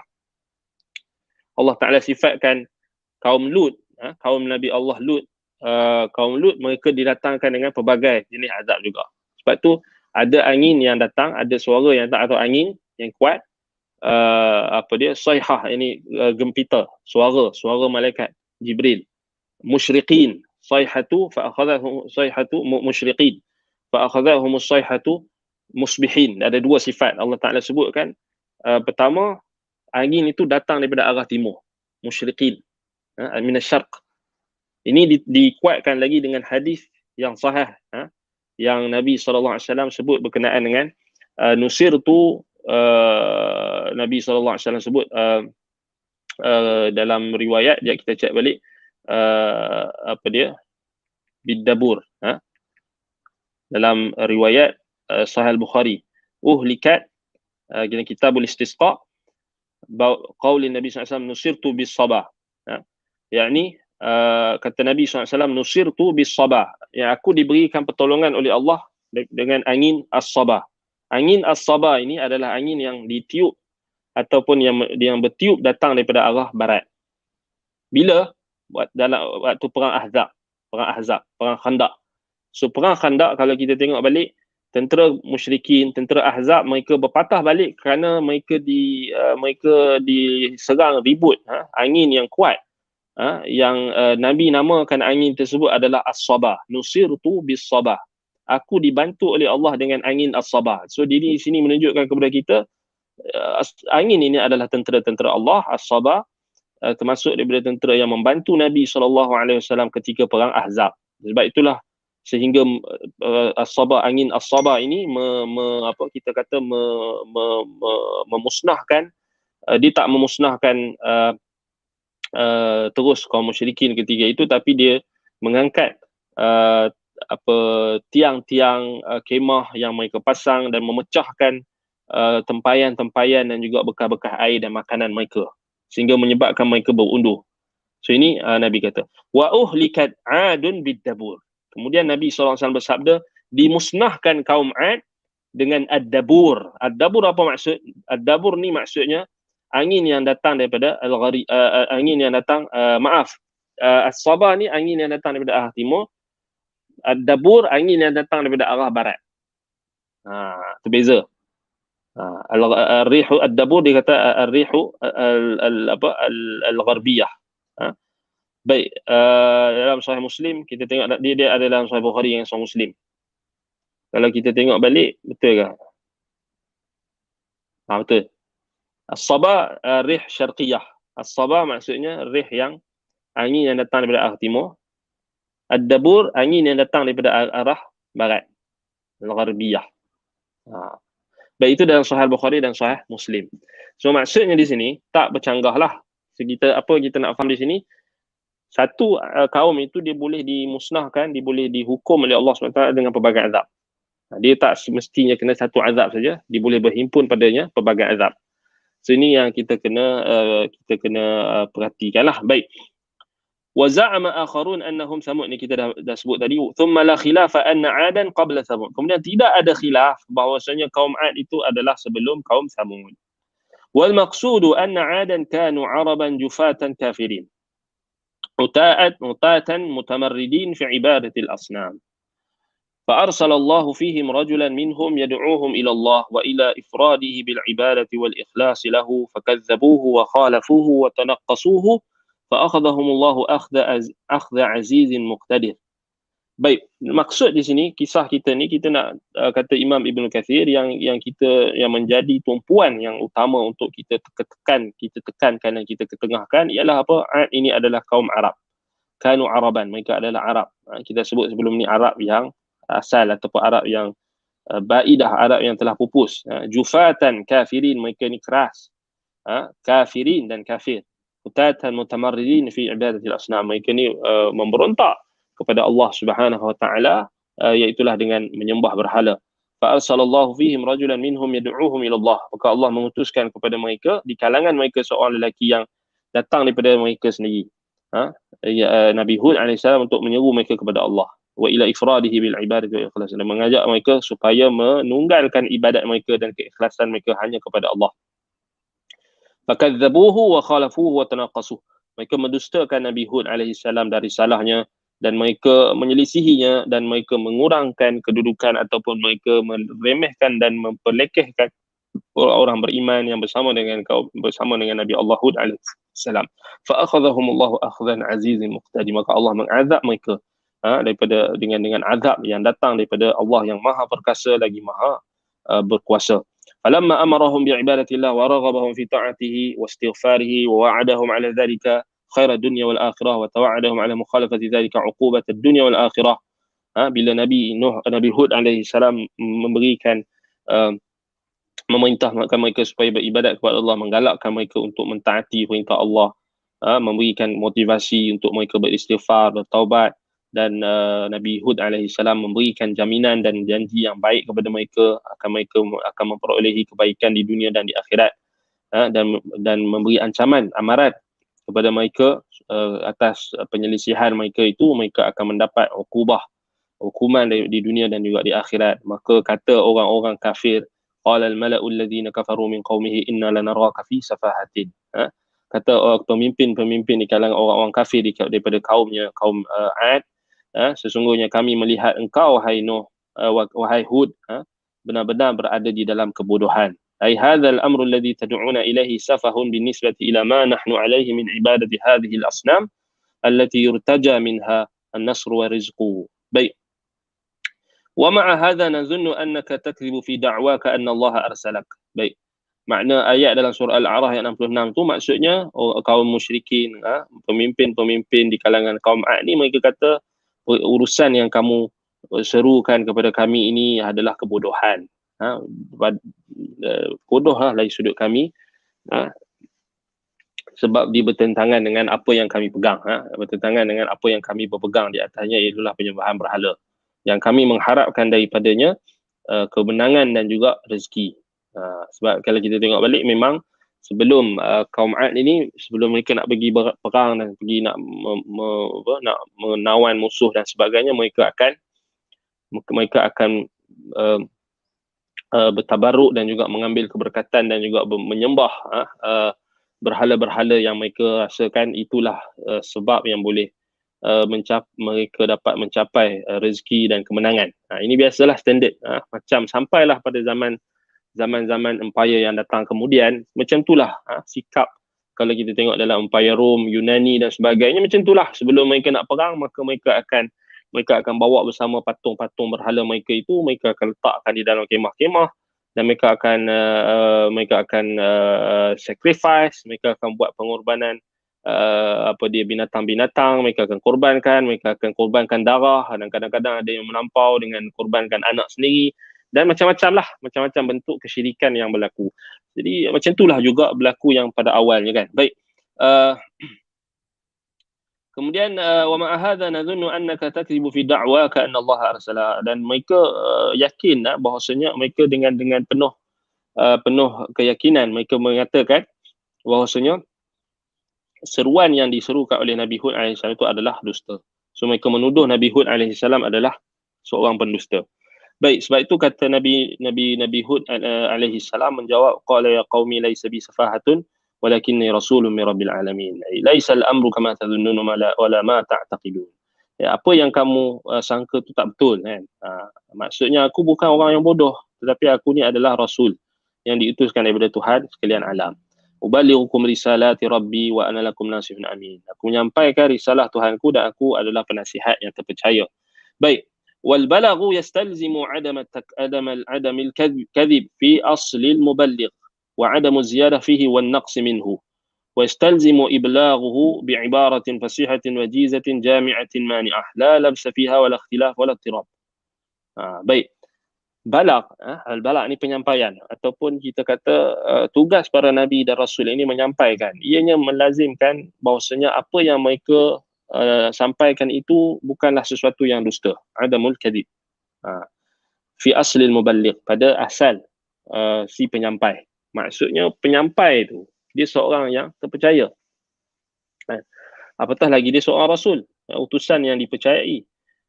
Allah Ta'ala sifatkan kaum Lut, kaum Nabi Allah Lut, kaum Lut mereka didatangkan dengan pelbagai jenis azab juga. Sebab tu ada angin yang datang, ada suara yang datang atau angin yang kuat, sayhah, ini gempita, suara malaikat Jibril. Musyriqin, sayhatu fa akhadhahum sayhatu musyriqin fa akhadhahum sayhatu musbihin. Ada dua sifat Allah Ta'ala sebutkan. Pertama, angin itu datang daripada arah timur, musyriqin, minasyarq. Ini dikuatkan lagi dengan hadis yang sahih yang Nabi SAW sebut berkenaan dengan nusirtu. Nabi SAW sebut dalam riwayat, kita cek balik bidabur, dalam riwayat Sahih Bukhari, uhlikat dalam kitabul istisqa qaulin Nabi SAW nusirtu bis sabah, yakni kata Nabi SAW nusirtu bis sabah, yang aku diberikan pertolongan oleh Allah dengan angin as-sabah. Angin as-sabah ini adalah angin yang ditiup ataupun yang bertiup datang daripada arah barat. Bila? Dalam waktu perang Ahzab, perang Khandaq. So perang Khandaq kalau kita tengok balik, tentera musyrikin, tentera Ahzab, mereka berpatah balik kerana mereka diserang ribut, angin yang kuat. Yang Nabi namakan angin tersebut adalah as-sabah. Nusirtu bis sabah. Aku dibantu oleh Allah dengan angin as-sabah. So di sini menunjukkan kepada kita angin ini adalah tentera-tentera Allah, as-sabah, termasuk daripada tentera yang membantu Nabi SAW ketika perang Ahzab. Sebab itulah sehingga as-sabah, angin as-sabah ini memusnahkan, dia tak memusnahkan terus kaum musyrikin ketika itu, tapi dia mengangkat tiang-tiang kemah yang mereka pasang dan memecahkan tempayan-tempayan dan juga bekas-bekas air dan makanan mereka, sehingga menyebabkan mereka berundur. So ini Nabi kata, wa uhlikat 'adun bid-dabur. Kemudian Nabi SAW bersabda, dimusnahkan kaum 'Ad dengan ad-dabur. Ad-dabur apa maksud? Ad-dabur ni maksudnya angin yang datang daripada angin yang datang as-sabah ni angin yang datang daripada arah timur, ad-dabur angin yang datang daripada arah barat. Terbeza. Al-rihu ad-dabur dia kata al-rihu al-gharbiyah. Baik, dalam Sahih Muslim kita tengok dia ada dalam Sahih Bukhari yang Sahih Muslim. Kalau kita tengok balik, betul ke? Betul. As-sabah rih syarqiyah. As-sabah maksudnya rih yang angin yang datang daripada arah timur. Ad-dabur angin yang datang daripada arah barat. Al-gharbiyah. Baik, itu dalam Sahih Bukhari dan Sahih Muslim. So maksudnya di sini tak bercanggahlah. Apa kita nak faham di sini? Satu kaum itu dia boleh dimusnahkan, dia boleh dihukum oleh Allah SWT dengan pelbagai azab. Dia tak semestinya kena satu azab saja, dia boleh berhimpun padanya pelbagai azab. So ini yang kita kena perhatikanlah. Baik. Wa za'ama akharun annahum samud, ni kita dah sebut tadi. Thumma la khilafa anna 'adan qabla samud. Kemudian tidak ada khilaf bahawasanya kaum 'Ad itu adalah sebelum kaum Samud. Wal maqsudu anna 'adan kanu 'araban jufatan kafirin. متاتا متمردين في عبادة الأصنام فأرسل الله فيهم رجلا منهم يدعوهم إلى الله وإلى إفراده بالعبادة والإخلاص له فكذبوه وخالفوه وتنقصوه فأخذهم الله أخذ عزيز مقتدر. Baik, maksud di sini kisah kita ni, kita nak kata Imam Ibn Kathir yang menjadi tumpuan yang utama untuk kita tekankan dan kita ketengahkan ialah apa? Ini adalah kaum Arab. Kanu Araban, mereka adalah Arab. Kita sebut sebelum ni Arab yang asal ataupun Arab yang baidah, Arab yang telah pupus. Jufatan kafirin, mereka ni keras. Kafirin dan kafir. Utatan mutamarridin fi ibadatil asnam, mereka ni memberontak kepada Allah Subhanahu wa taala, iaitulah dengan menyembah berhala. Fa arsalallahu fihim rajulan minhum yad'uuhum ila Allah. Maka Allah mengutuskan kepada mereka, di kalangan mereka seorang lelaki yang datang daripada mereka sendiri. Nabi Hud AS untuk menyeru mereka kepada Allah. Wa ila ifradihi bil ibadati wa ikhlas, dan mengajak mereka supaya menunggalkan ibadat mereka dan keikhlasan mereka hanya kepada Allah. Fakadzabuhu wa khalafuhu wa tanaqasuh. Mereka mendustakan Nabi Hud AS dari salahnya, dan mereka menyelisihinya, dan mereka mengurangkan kedudukan ataupun mereka meremehkan dan memperlekehkan orang-orang beriman yang bersama dengan Nabi Allah Hud alaihissalam. Fa akhadhahumullahu akhzan azizin muqtadi, maka Allah mengazab mereka dengan azab yang datang daripada Allah yang Maha Perkasa lagi Maha berkuasa. Falamma amarahum bi'ibadatillah wa raghabahum fi ta'atihi wa istighfarihi wa wa'adahum 'ala dhalika khair dunya wal akhirah wa tawa'adahum 'ala mukhalafati dhalika 'uqubat ad-dunya wal akhirah. Bila Nabi Hud alaihi salam memerintahkan mereka supaya beribadat kepada Allah, menggalakkan mereka untuk mentaati perintah Allah, memberikan motivasi untuk mereka beristighfar, bertaubat, dan Nabi Hud alaihi salam memberikan jaminan dan janji yang baik kepada mereka akan memperolehi kebaikan di dunia dan di akhirat, dan memberi ancaman, amaran kepada mereka atas penyelisihan mereka itu, mereka akan mendapat hukuman di dunia dan juga di akhirat. Maka kata orang-orang kafir, qala al-mala'u alladhina kafaru min qaumihi inna lanaraka fi safahatin. Kata pemimpin di kalangan orang-orang kafir daripada kaum 'Ad, sesungguhnya kami melihat engkau wahai Nuh, wahai Hud, benar-benar berada di dalam kebodohan. Ai hadzal amru alladhi tad'una ilayhi safahun binisbati ila ma nahnu alayhi min ibadati hadhihi al-asnam allati yurtaja minha an-nasr wa rizqu. Baik. Wa ma'a hadha nazunnu annaka takdhibu fi da'waka anna Allah arsalak. Baik. Makna ayat dalam surah Al-A'raf ayat 66 tu maksudnya kaum musyrikin, pemimpin-pemimpin di kalangan kaum 'Ad ni, mereka kata urusan yang kamu serukan kepada kami ini adalah kebodohan. Bodohlah dari sudut kami, sebab dia bertentangan dengan apa yang kami pegang, bertentangan dengan apa yang kami berpegang di atasnya, ialah penyembahan berhala yang kami mengharapkan daripadanya kemenangan dan juga rezeki. Sebab kalau kita tengok balik, memang sebelum kaum Ad ini, sebelum mereka nak pergi perang dan pergi nak nak menawan musuh dan sebagainya, mereka akan bertabaruk dan juga mengambil keberkatan dan juga menyembah berhala-berhala yang mereka rasakan itulah sebab yang boleh mereka dapat mencapai rezeki dan kemenangan. Ini biasalah standard. Macam sampailah pada zaman empire yang datang kemudian, macam itulah sikap. Kalau kita tengok dalam empire Rom, Yunani dan sebagainya, macam itulah. Sebelum mereka nak perang, maka mereka akan bawa bersama patung-patung berhala mereka itu, mereka akan letakkan di dalam kemah-kemah dan mereka akan sacrifice, mereka akan buat pengorbanan binatang-binatang, mereka akan korbankan darah, dan kadang-kadang ada yang melampau dengan korbankan anak sendiri, dan macam-macam bentuk kesyirikan yang berlaku. Jadi macam itulah juga berlaku yang pada awalnya kan. Baik. Kemudian wa ma hadza nadhunnu annaka takdzibu fi da'waka anna Allah arsala, dan mereka yakin bahawasanya mereka dengan penuh keyakinan mereka mengatakan bahawasanya seruan yang diserukan oleh Nabi Hud AS itu adalah dusta. So mereka menuduh Nabi Hud AS adalah seorang pendusta. Baik, sebab itu kata Nabi Hud AS menjawab, qala ya qaumi laysa bi safahatun walakinni rasulun min rabbil alamin. Laisa al-amru kama tadhunnun wala ma ta'taqidun. Ya, apa yang kamu sangka itu tak betul kan. Maksudnya aku bukan orang yang bodoh, tetapi aku ni adalah rasul yang diutuskan daripada Tuhan sekalian alam. Ubalighukum risalati rabbi wa ana lakum nasihun amin. Aku menyampaikan risalah Tuhanku dan aku adalah penasihat yang terpercaya. Baik. Wal balaghu yastalzimu adam al-kadhib fi asl al-muballigh wa adam az-ziyadah fihi wan naqs minhu. Wa yastalzimu iblaghuhu bi'ibaratin fasihatin wajizatin jami'atin mani'ah la labsa fiha wala ikhtilaf wala ittirab. Baik. Balagh, al-balagh ni penyampaian ataupun kita kata tugas para nabi dan rasul ini menyampaikan. Ianya melazimkan bahawasanya apa yang mereka sampaikan itu bukanlah sesuatu yang dusta. Adamul kadhib. Fi aslil muballigh, pada asal si penyampai. Maksudnya penyampai itu dia seorang yang terpercaya. Apatah lagi dia seorang rasul, utusan yang dipercayai.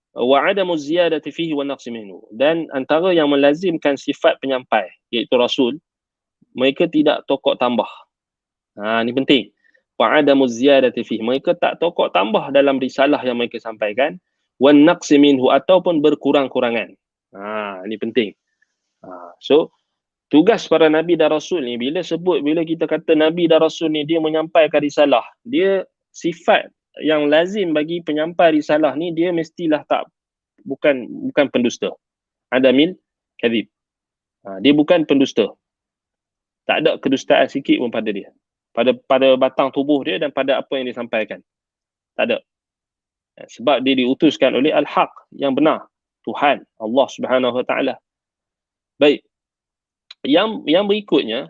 Wa adamu ziyadati fihi wa naqsi minhu, dan antara yang melazimkan sifat penyampai iaitu rasul, mereka tidak tokok tambah. Ni penting. Wa adamu ziyadati fihi, mereka tak tokok tambah dalam risalah yang mereka sampaikan, wa naqsi minhu, ataupun berkurang-kurangan. Ni penting. So tugas para nabi dan rasul ni, bila kita kata nabi dan rasul ni dia menyampaikan risalah, dia sifat yang lazim bagi penyampai risalah ni, dia mestilah bukan pendusta. Adamil kadhib. Dia bukan pendusta. Tak ada kedustaan sikit pun pada dia. Pada batang tubuh dia dan pada apa yang disampaikan. Tak ada. Sebab dia diutuskan oleh al-haq, yang benar, Tuhan Allah Subhanahu Wa Taala. Baik. Yang berikutnya,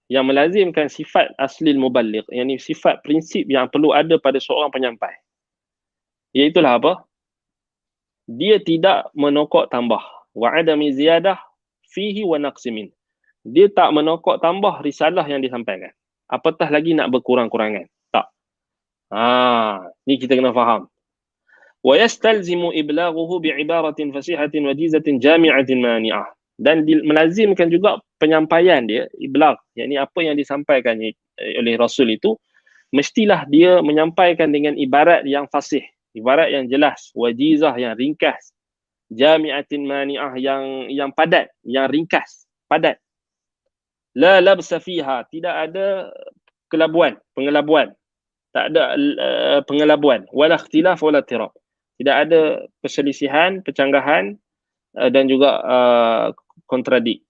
yang melazimkan sifat aslil muballigh, yakni sifat prinsip yang perlu ada pada seorang penyampai, iaitulah apa? Dia tidak menokok tambah. Wa adami ziyadah fihi wa naqsi min. Dia tak menokok tambah risalah yang disampaikan. Apatah lagi nak berkurang-kurangan. Tak. Ni kita kena faham. Wa yastalzimu iblaghuhu bi'ibaratin fasihatin wajizatin jami'atin mani'ah. Dan melazimkan juga penyampaian dia, iblagh, yakni apa yang disampaikan oleh Rasul itu, mestilah dia menyampaikan dengan ibarat yang fasih, ibarat yang jelas, wajizah yang ringkas, jami'atin mani'ah yang padat, yang ringkas, padat. La labsa fiha, tidak ada pengelabuan. Tak ada pengelabuan. Wala ikhtilaf wala tirab. Tidak ada perselisihan, pecanggahan dan juga kontradik.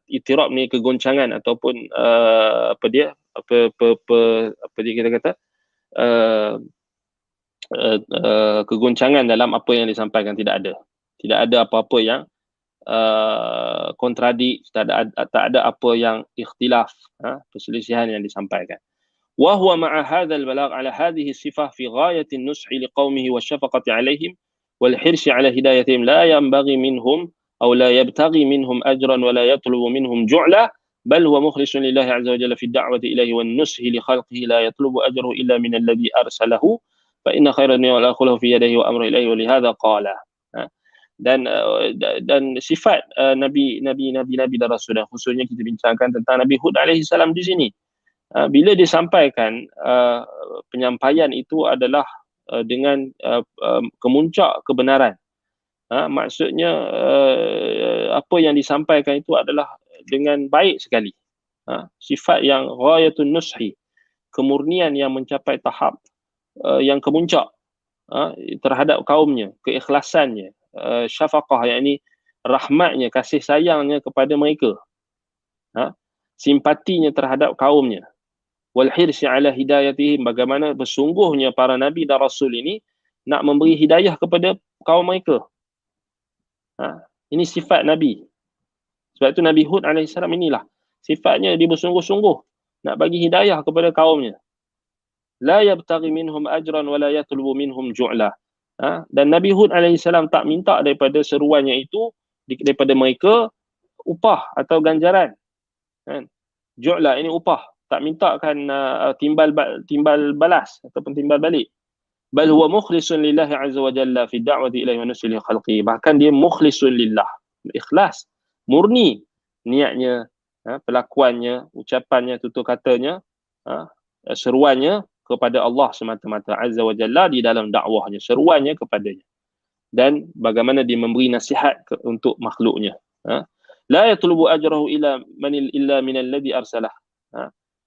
Itirab ni kegoncangan ataupun apa dia kita kata kegoncangan dalam apa yang disampaikan. Tidak ada apa-apa yang kontradik, tak ada apa yang ikhtilaf, perselisihan yang disampaikan. Wa huwa ma'a hadzal balagh ala hadhihi sifah fi ghayati an-nushi liqaumihi wasyafaqati 'alaihim wal hirsi 'ala hidayatihim la yanbaghi minhum أو لا يبتغي منهم أجرا ولا يطلب منهم جعلا bal huwa mukhlisun lillahi azza wa jalla fi ad-da'wati ilayhi wan nushi li khalqihi la yatlubu ajrahu illa min alladhi arsalahu fa inna khairan wa la fi yadihi wa amru ilayhi wa lihadha qala. Dan sifat nabi dan rasul, dan khususnya kita bincangkan tentang Nabi Hud alaihi salam di sini. Bila disampaikan, penyampaian itu adalah dengan kemuncak kebenaran. Maksudnya apa yang disampaikan itu adalah dengan baik sekali. Sifat yang ghayatun nushi, kemurnian yang mencapai tahap yang kemuncak terhadap kaumnya, keikhlasannya, syafaqah, yakni rahmatnya, kasih sayangnya kepada mereka, simpatinya terhadap kaumnya, wal hirsi ala hidayatihim, bagaimana bersungguhnya para nabi dan rasul ini nak memberi hidayah kepada kaum mereka. Ini sifat nabi. Sebab itu Nabi Hud alaihissalam inilah sifatnya, dia bersungguh-sungguh nak bagi hidayah kepada kaumnya. La yabtaghi minhum ajran wa la yatlubu minhum ju'la. Dan Nabi Hud alaihissalam tak minta daripada seruannya itu, daripada mereka, upah atau ganjaran. Ju'la ini upah, tak mintakan timbal balas ataupun timbal balik. Bal huwa mukhlisun lillahi azza wa jalla fi da'wati ilaihi wa nusli khalqi. Bahkan dia mukhlisun lillah, ikhlas, murni niatnya, pelakuannya, ucapannya, tutur katanya, seruannya kepada Allah semata-mata azza wa jalla di dalam dakwahnya, seruannya kepadanya. Dan bagaimana dia memberi nasihat untuk makhluknya. La yatlubu ajrahu illa min alladhi arsalah.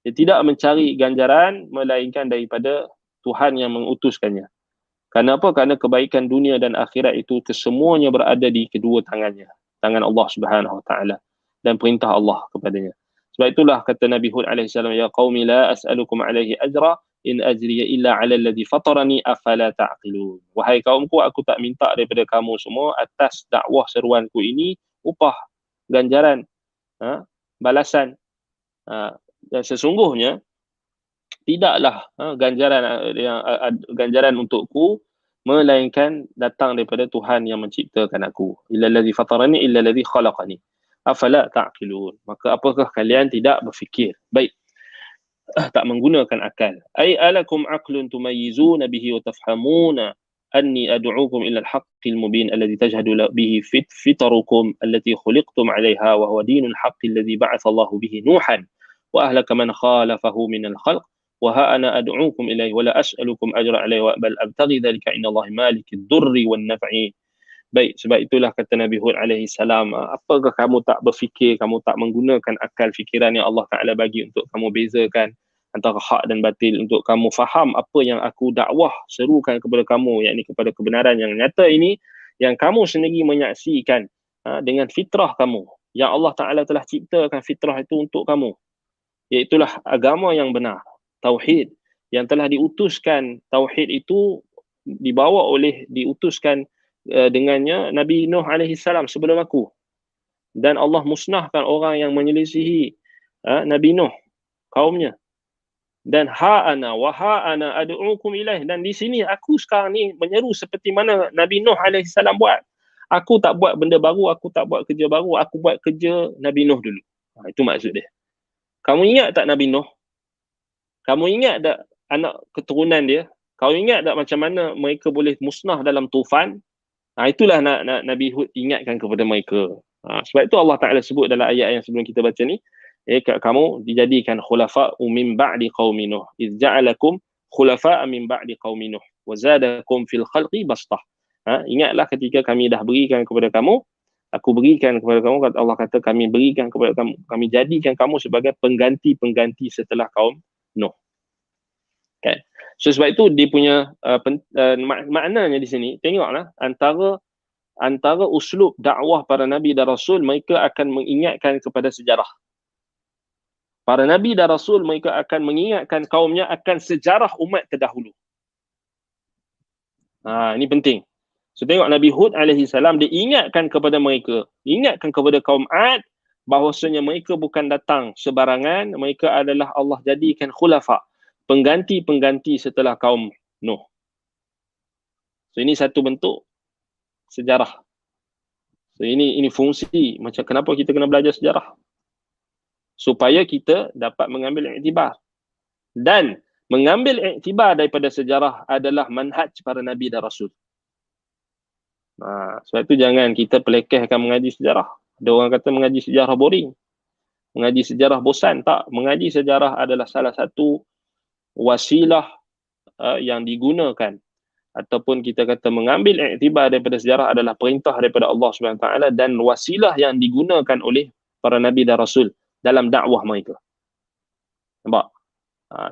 Dia tidak mencari ganjaran melainkan daripada Tuhan yang mengutuskannya. Kenapa? Kerana kebaikan dunia dan akhirat itu kesemuanya berada di kedua tangannya, tangan Allah Subhanahu wa taala, dan perintah Allah kepadanya. Sebab itulah kata Nabi Hud alaihi salam, ya qaumi la as'alukum alaihi ajra in ajriya illa 'ala alladhi fatarani afala ta'qilun. Wahai kaumku, aku tak minta daripada kamu semua atas dakwah seruanku ini upah, ganjaran, balasan. Dan sesungguhnya tidaklah ganjaran untukku melainkan datang daripada Tuhan yang menciptakan aku. Illa allazi fatarani illa allazi khalaqani afala ta'qilun. Maka apakah kalian tidak berfikir? Baik, tak menggunakan akal. Ay alakum aqlun tumayyizuna bihi wa tafhamuna anni ad'uukum ila al-haqqil mubin alladhi tajhadu bihi fitarukum allati khuliqtum 'alayha wa huwa dinul haqqi alladhi ba'atha Allahu bihi Nuhan wa ahlaka man khalafahu min al-khalq wa ha ana ad'uukum ilayhi wa la as'alukum ajran 'alayhi wa bal abtaghi dhalika 'inda Allahi malikid durri wan naf'i. Baik, sebab itulah kata Nabi Hud alaihi salam, apakah kamu tak berfikir, kamu tak menggunakan akal fikiran yang Allah Taala bagi untuk kamu bezakan antara hak dan batil, untuk kamu faham apa yang aku dakwah serukan kepada kamu, yakni kepada kebenaran yang nyata ini, yang kamu sendiri menyaksikan dengan fitrah kamu, yang Allah Taala telah ciptakan fitrah itu untuk kamu, iaitulah agama yang benar, tauhid, yang telah diutuskan. Tauhid itu diutuskan dengannya Nabi Nuh alaihi salam sebelum aku, dan Allah musnahkan orang yang menyelisihi Nabi Nuh, kaumnya. Dan ha ana ad'ukum ilaih, dan di sini aku sekarang ni menyeru seperti mana Nabi Nuh alaihi salam buat. Aku tak buat benda baru, aku tak buat kerja baru, aku buat kerja Nabi Nuh dulu. Itu maksud dia. Kamu ingat tak Nabi Nuh? Kamu ingat tak anak keturunan dia? Kamu ingat tak macam mana mereka boleh musnah dalam tufan? Itulah Nabi Hud ingatkan kepada mereka. Sebab itu Allah Ta'ala sebut dalam ayat yang sebelum kita baca ni, kamu dijadikan khulafa' min ba'di qaumi Nuh, iz ja'alakum khulafa' min ba'di qaumi Nuh wa zadakum fil khalqi bastah. Ingatlah ketika kami dah berikan kepada kamu, aku berikan kepada kamu, kata Allah kata kami berikan kepada kamu, kami jadikan kamu sebagai pengganti-pengganti setelah kaum Nuh. Kan? So sebab itu dia punya maknanya di sini, tengoklah antara uslub dakwah para nabi dan rasul, mereka akan mengingatkan kepada sejarah. Para nabi dan rasul mereka akan mengingatkan kaumnya akan sejarah umat terdahulu. Ini penting. So tengok Nabi Hud alaihi salam, dia ingatkan kepada mereka, ingatkan kepada kaum Ad, bahawasanya mereka bukan datang sebarangan, mereka adalah Allah jadikan khulafa, pengganti-pengganti setelah kaum Nuh. So ini satu bentuk sejarah. So ini fungsi macam kenapa kita kena belajar sejarah. supaya kita dapat mengambil iktibar. Dan mengambil iktibar daripada sejarah adalah manhaj para Nabi dan Rasul. Sebab itu jangan kita pelekehkan mengaji sejarah. Ada orang kata mengaji sejarah boring. Mengaji sejarah bosan. Tak. Mengaji sejarah adalah salah satu wasilah yang digunakan, ataupun kita kata mengambil iktibar daripada sejarah adalah perintah daripada Allah SWT dan wasilah yang digunakan oleh para Nabi dan Rasul dalam dakwah mereka. Nampak?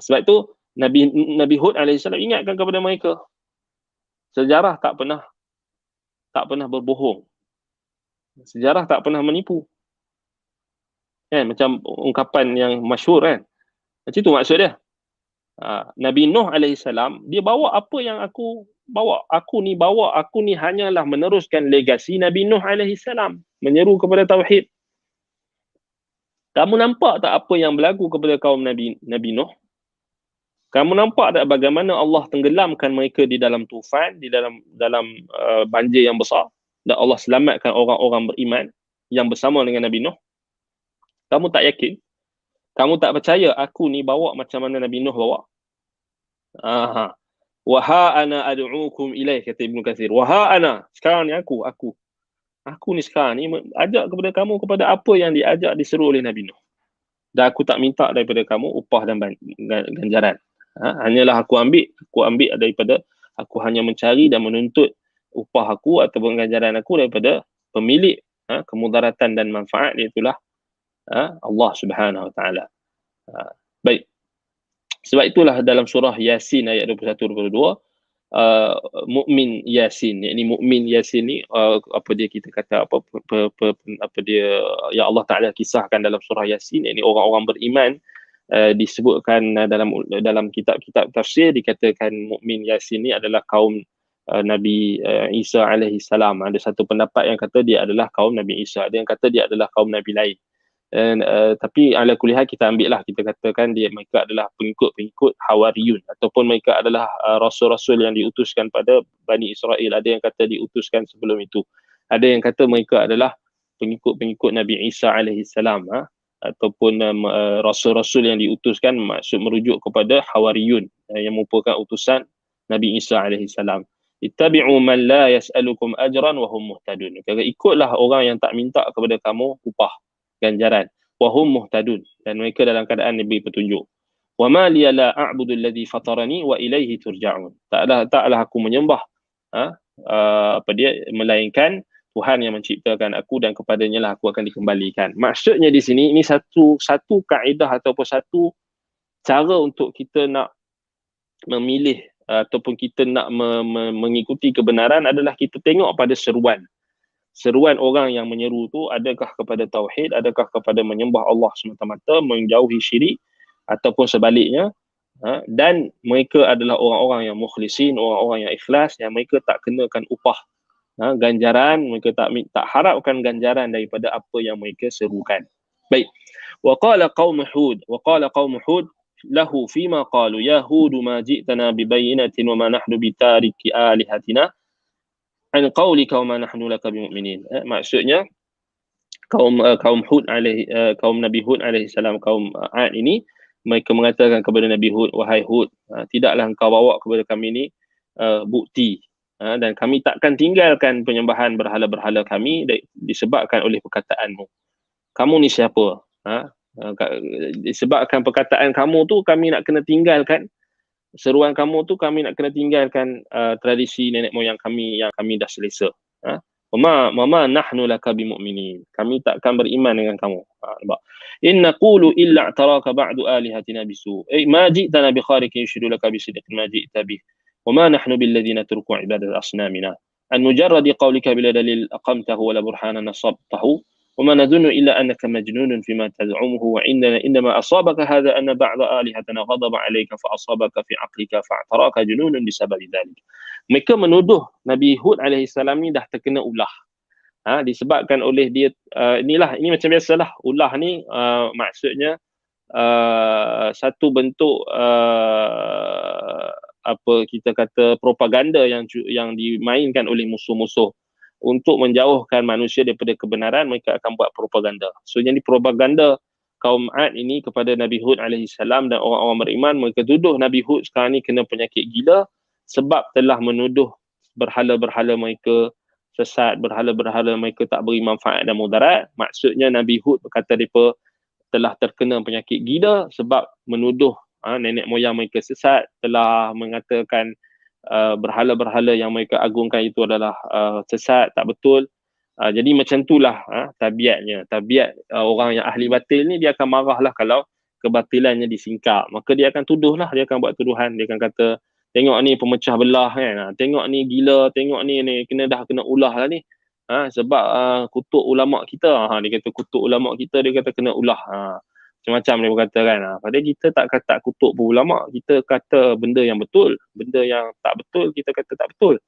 Sebab itu Nabi Hud AS ingatkan kepada mereka, sejarah tak pernah berbohong. Sejarah tak pernah menipu. Macam ungkapan yang masyhur kan. Macam itu maksud dia. Nabi Nuh AS, dia bawa apa yang aku bawa. Aku ni hanyalah meneruskan legasi Nabi Nuh AS, menyeru kepada tauhid. Kamu nampak tak apa yang berlaku kepada kaum Nabi Nuh? Kamu nampak tak bagaimana Allah tenggelamkan mereka di dalam tufan, di dalam banjir yang besar, dan Allah selamatkan orang-orang beriman yang bersama dengan Nabi Nuh? Kamu tak yakin? Kamu tak percaya aku ni bawa macam mana Nabi Nuh bawa? Wa ha ana ad'ukum ilaih, kata Ibnu Katsir. Wa ha ana, sekarang ni aku ni sekarang ni ajak kepada kamu kepada apa yang diajak diseru oleh Nabi Nuh. Dan aku tak minta daripada kamu upah dan ganjaran. Hanyalah aku ambil daripada, aku hanya mencari dan menuntut upah aku ataupun ganjaran aku daripada pemilik kemudaratan dan manfaat, iaitulah Allah Subhanahu Wa Taala. Baik. Sebab itulah dalam surah Yasin ayat 21-22, mukmin Yasin, yakni mukmin Yasin ni apa dia kita kata apa dia yang Allah Taala kisahkan dalam surah Yasin, yakni orang-orang beriman, disebutkan dalam kitab-kitab tafsir, dikatakan mukmin Yasin ni adalah kaum Nabi Isa alaihi salam. Ada satu pendapat yang kata dia adalah kaum Nabi Isa, ada yang kata dia adalah kaum Nabi lain. Tapi ala kulli hal kita ambil lah, kita katakan mereka adalah pengikut Hawariyun, ataupun mereka adalah rasul-rasul yang diutuskan pada Bani Israel. Ada yang kata diutuskan sebelum itu. Ada yang kata mereka adalah pengikut Nabi Isa alaihi salam, ataupun rasul-rasul yang diutuskan maksud merujuk kepada Hawariyun, yang merupakan utusan Nabi Isa alaihi salam. Ittabi'u man la yas'alukum ajran wa hum muhtadun. Ikutlah orang yang tak minta kepada kamu upah, ganjaran, wahum muhtadun, dan mereka dalam keadaan lebih petunjuk. Wa ma liya la a'budu alladhi fatarani wa ilaihi turja'un. Taklah aku menyembah melainkan Tuhan yang menciptakan aku dan kepadanya lah aku akan dikembalikan. Maksudnya di sini ini satu kaedah ataupun satu cara untuk kita nak memilih ataupun kita nak mengikuti kebenaran adalah kita tengok pada seruan orang yang menyeru tu, adakah kepada tauhid, adakah kepada menyembah Allah semata-mata, menjauhi syirik, ataupun sebaliknya. Dan mereka adalah orang-orang yang mukhlisin, orang-orang yang ikhlas, yang mereka tak kenakan upah, ganjaran, mereka tak harapkan ganjaran daripada apa yang mereka serukan. Baik. Wa qala qaum Hud lahu fima qalu ya Hud ma ji'tana bi bayyinatin wa ma nahnu bi tariki alihatina an qaulika wa ma nahnu laka bimu'minin. Maksudnya kaum Nabi Hud alaihi salam, kaum Ad ini, mereka mengatakan kepada Nabi Hud, wahai Hud, tidaklah engkau bawa kepada kami ni bukti, dan kami takkan tinggalkan penyembahan berhala-berhala kami disebabkan oleh perkataanmu. Kamu ni siapa? Disebabkan perkataan kamu tu kami nak kena tinggalkan, seruan kamu tu kami nak kena tinggalkan tradisi nenek moyang kami yang kami dah selesa. Mama nahnu laka bimu'minin. Kami takkan beriman dengan kamu. Nampak? In naqulu illa taraka ba'du alihatina bisu. Ma ji'tana bi khariqin yushhidu laka bi sidqin ma ji'ta bih. Wa ma nahnu bil ladzina turku ibadat asnamina. An mujarradi qawlika bila dalil aqamtahu wa la burhana nasabtahu. وما نظن إلا أنك مجنون فيما تزعمه إنما أصابك هذا أن بعض آلهتنا غضب عليك فأصابك في عقلك فاعتراك جنون بسبب ذلك. Mereka menuduh Nabi Hud AS ni dah terkena ulah. Disebabkan oleh dia, ini macam biasalah, ulah ni maksudnya satu bentuk apa kita kata propaganda yang dimainkan oleh musuh-musuh. Untuk menjauhkan manusia daripada kebenaran, mereka akan buat propaganda. So, jadi propaganda kaum Ad ini kepada Nabi Hud alaihi salam dan orang-orang beriman, mereka tuduh Nabi Hud sekarang ni kena penyakit gila sebab telah menuduh berhala-berhala mereka sesat, berhala-berhala mereka tak beri manfaat dan mudarat. Maksudnya Nabi Hud berkata mereka telah terkena penyakit gila sebab menuduh nenek moyang mereka sesat, telah mengatakan berhala-berhala yang mereka agungkan itu adalah sesat, tak betul. Jadi macam itulah tabiatnya. Tabiat orang yang ahli batil ni, dia akan marahlah kalau kebatilannya disingkap. Maka dia akan tuduhlah, dia akan buat tuduhan, dia akan kata, tengok ni pemecah belah kan, tengok ni gila, tengok ni dah kena ulah lah ni. Sebab kutuk ulama kita. Dia kata kutuk ulama kita, dia kata kena ulah. Macam-macam dia berkata kan. Padahal kita tak kata kutuk pun ulama, kita kata benda yang betul, benda yang tak betul kita kata tak betul.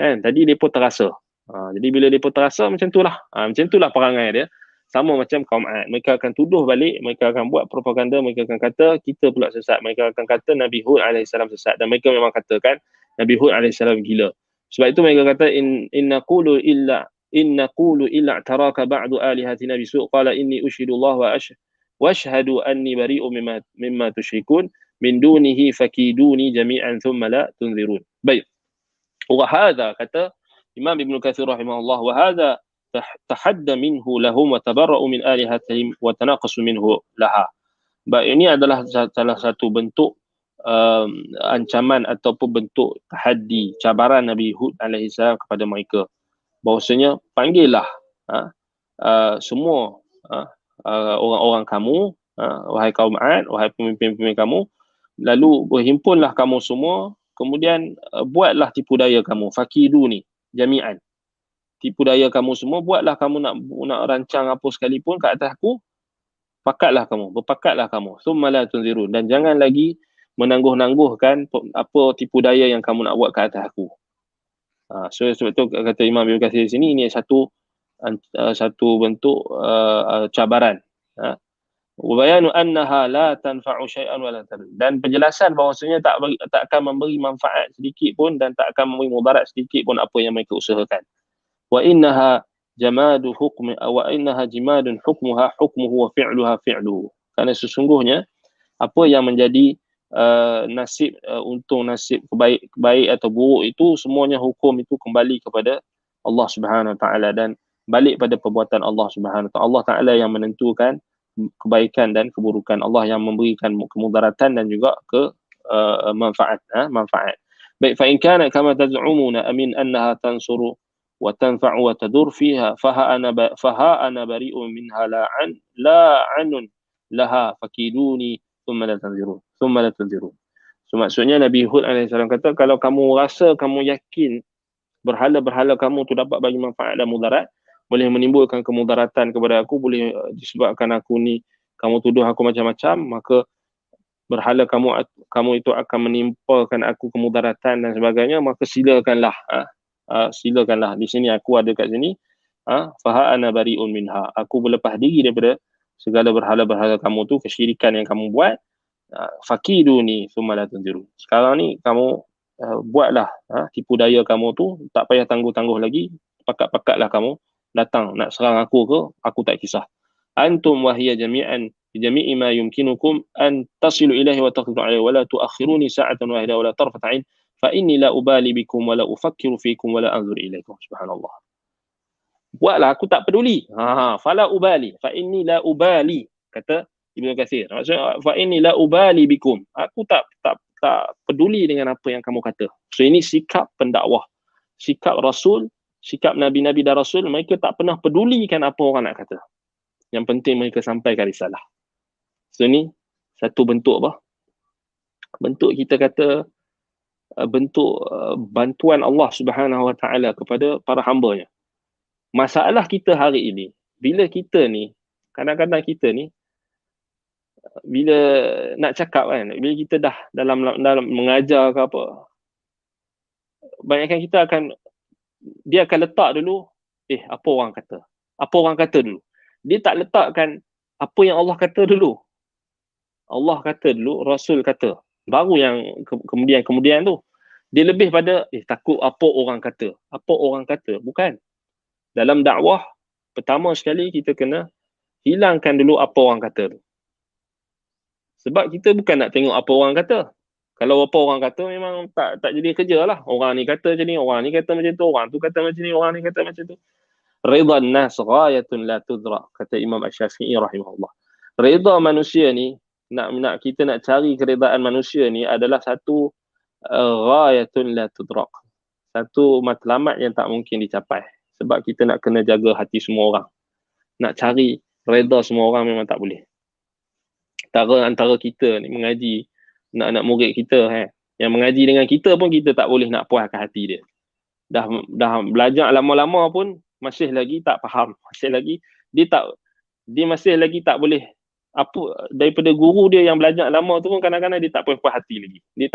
Kan? Tadi dia pun terasa. Jadi bila dia pun terasa macam itulah. Macam itulah perangai dia. Sama macam kaum Ad. Mereka akan tuduh balik, mereka akan buat propaganda, mereka akan kata kita pula sesat. Mereka akan kata Nabi Hud AS sesat. Dan mereka memang katakan Nabi Hud AS gila. Sebab itu mereka kata inna qulu illa taraka ba'du alihatina bisu' qala inni ushhidullah wa ashhadu anni bari'u mimma tusyrikun min dunihi fakiduni jami'an thumma la tunzirun. Baik. Wa hadha, kata Imam Ibn Kathir rahimahullah, wa hadha tahadda minhu lahum wa tabarra'u min alihatihim wa tanaqasu minhu laha. Baik, ini adalah salah satu bentuk ancaman ataupun bentuk tahaddi, cabaran Nabi Hud alaihi salam kepada mereka. Bahawasanya panggillah semua orang-orang kamu, wahai kaum Ad, wahai pemimpin-pemimpin kamu, lalu berhimpunlah kamu semua, kemudian buatlah tipu daya kamu, fakiduni jami'an, tipu daya kamu semua, buatlah kamu nak rancang apa sekalipun kat atas aku, berpakatlah kamu, thumma la tunzirun, dan jangan lagi menangguh-nangguhkan apa tipu daya yang kamu nak buat kat atas aku. So sebab tu kata Imam Ibn Kathir di sini, ini satu bentuk cabaran. Bayanu annaha la tanfa'u syai'an wa la tadur. Dan penjelasan bahawasanya tak akan memberi manfaat sedikit pun dan tak akan memberi mudarat sedikit pun apa yang mereka usahakan. Wa innaha jamadun hukmuha hukmuhu wa fi'luha fi'luhu. Kerana sesungguhnya apa yang menjadi nasib untung, nasib baik atau buruk itu, semuanya hukum itu kembali kepada Allah Subhanahu Wa Taala dan balik pada perbuatan Allah Subhanahu Wa Taala. Allah Taala yang menentukan kebaikan dan keburukan, Allah yang memberikan kemudaratan dan juga manfaat. Baik, fa in kana kama taz'umuna amin annaha tansuru wa tanfa'u wa tadur fiha faha ana bari'un minha la anun laha fakiduni thumma la tanzirun. So maksudnya Nabi Hud AS kata, kalau kamu rasa, kamu yakin berhala-berhala kamu tu dapat bagi manfaat dan mudarat, boleh menimbulkan kemudaratan kepada aku, boleh disebabkan aku ni, kamu tuduh aku macam-macam, maka berhala kamu itu akan menimpakan aku kemudaratan dan sebagainya, maka silakanlah. Silakanlah. Di sini aku ada kat sini. Faha ana bari'un minha. Aku berlepas diri daripada segala berhala-berhala kamu tu, kesyirikan yang kamu buat. Fakiduni thumma la tunzirun. Sekarang ni kamu buatlah tipu daya kamu tu, tak payah tangguh-tangguh lagi, pakat-pakatlah kamu datang nak serang aku ke, aku tak kisah. Antum wa hiya jami'an jami'i ma yumkinukum an tasilu ilaihi wa taqdiru alaihi wa la tuakhiruni sa'atan wahida wa la tarfat 'ain fa inni la ubali bikum wa la ufakkiru fikum wa la anzur ilaikum. Subhanallah. Buatlah, aku tak peduli. Fala ubali, fa inni la ubali, kata Ibn Kathir. Maksudnya fa inni la ubali bikum. Aku tak peduli dengan apa yang kamu kata. So ini sikap pendakwah, sikap Rasul, sikap Nabi-Nabi dan Rasul. Mereka tak pernah pedulikan apa orang nak kata. Yang penting mereka sampaikan risalah. So ni satu bentuk apa? Bentuk kita kata bentuk bantuan Allah Subhanahu Wa Taala kepada para hamba-Nya. Masalah kita hari ini, bila kita ni, kadang-kadang kita ni bila nak cakap kan, bila kita dah dalam mengajar ke apa, banyakkan kita dia akan letak dulu apa orang kata dulu. Dia tak letakkan apa yang Allah kata dulu. Allah kata dulu, Rasul kata, baru yang kemudian tu dia lebih pada takut apa orang kata. Bukan. Dalam dakwah, pertama sekali kita kena hilangkan dulu apa orang kata tu. Sebab kita bukan nak tengok apa orang kata. Kalau apa orang kata memang tak jadi kerja lah. Orang ni kata macam ni, orang ni kata macam tu, orang tu kata macam ni, orang ni kata macam tu. Ridha nas ghayatun la tudra, kata Imam Asy-Syafi'i rahimahullah. Ridha manusia ni, kita nak cari keridaan manusia ni adalah satu ghayatun la tudra. Satu matlamat yang tak mungkin dicapai. Sebab kita nak kena jaga hati semua orang. Nak cari redha semua orang memang tak boleh. Antara kita ni mengaji, nak murid kita yang mengaji dengan kita pun kita tak boleh nak puaskan hati dia. Dah belajar lama-lama pun masih lagi tak faham. Dia masih lagi tak boleh apa daripada guru dia yang belajar lama tu pun kadang-kadang dia tak puas hati lagi. Dia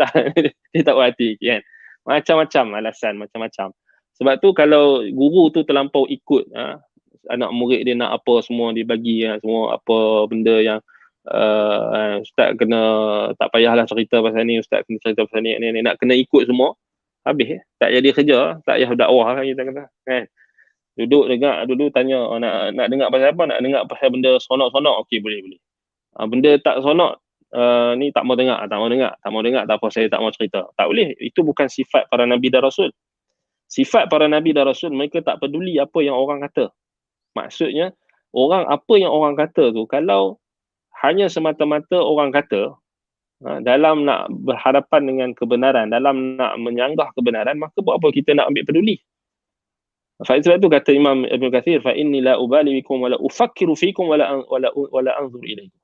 tak puas hati kan. Macam-macam alasan, macam-macam. Sebab tu kalau guru tu terlampau ikut anak murid dia nak apa semua dia bagi semua apa benda yang ustaz kena tak payahlah cerita pasal ni, ustaz kena cerita pasal ni, nak kena ikut semua. Habis tak jadi kerja, tak payah dakwah kan kita kata kan. Duduk tanya nak dengar pasal apa, nak dengar pasal benda seronok-seronok, okey boleh. Benda tak seronok ni tak mau dengar, tak apa, saya tak mau cerita. Tak boleh. Itu bukan sifat para nabi dan rasul. Sifat para nabi dan rasul, mereka tak peduli apa yang orang kata. Maksudnya apa yang orang kata tu, kalau hanya semata-mata orang kata dalam nak berhadapan dengan kebenaran, dalam nak menyanggah kebenaran, maka buat apa kita nak ambil peduli? Sebab tu kata Imam Ibn Kathir, fa inni la ubali bikum wala ufakkiru fikum wala anzur ilaikum.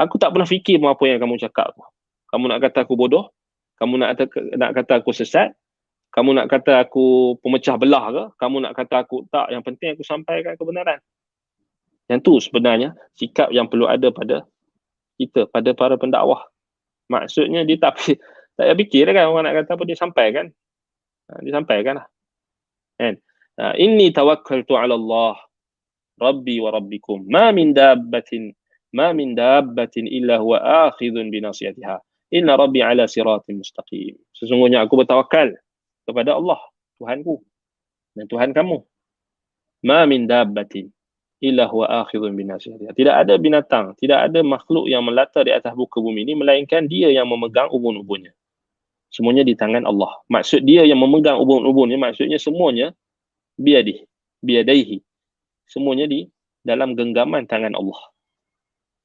Aku tak pernah fikir apa yang kamu cakap. Kamu nak kata aku bodoh, kamu nak kata aku sesat, kamu nak kata aku pemecah belah ke, kamu nak kata aku tak, yang penting aku sampaikan kebenaran. Yang tu sebenarnya sikap yang perlu ada pada kita, pada para pendakwah. Maksudnya dia tak payah fikir kan orang nak kata apa, dia sampaikan. Dia sampaikan lah. Kan? Inni tawakkaltu ala Allah Rabbi wa Rabbikum ma min dabbatin illa huwa akhidhun binasiyatiha inna Rabbi ala siratin mustaqim. Sesungguhnya aku bertawakal kepada Allah, Tuhanku dan Tuhan kamu. Ma min dabbatin illa huwa akhidhun binasiyatiha. Tidak ada binatang, tidak ada makhluk yang melata di atas muka bumi ini melainkan dia yang memegang ubun-ubunnya. Semuanya di tangan Allah. Maksud dia yang memegang ubun-ubunnya, maksudnya semuanya biadaihi. Semuanya di dalam genggaman tangan Allah.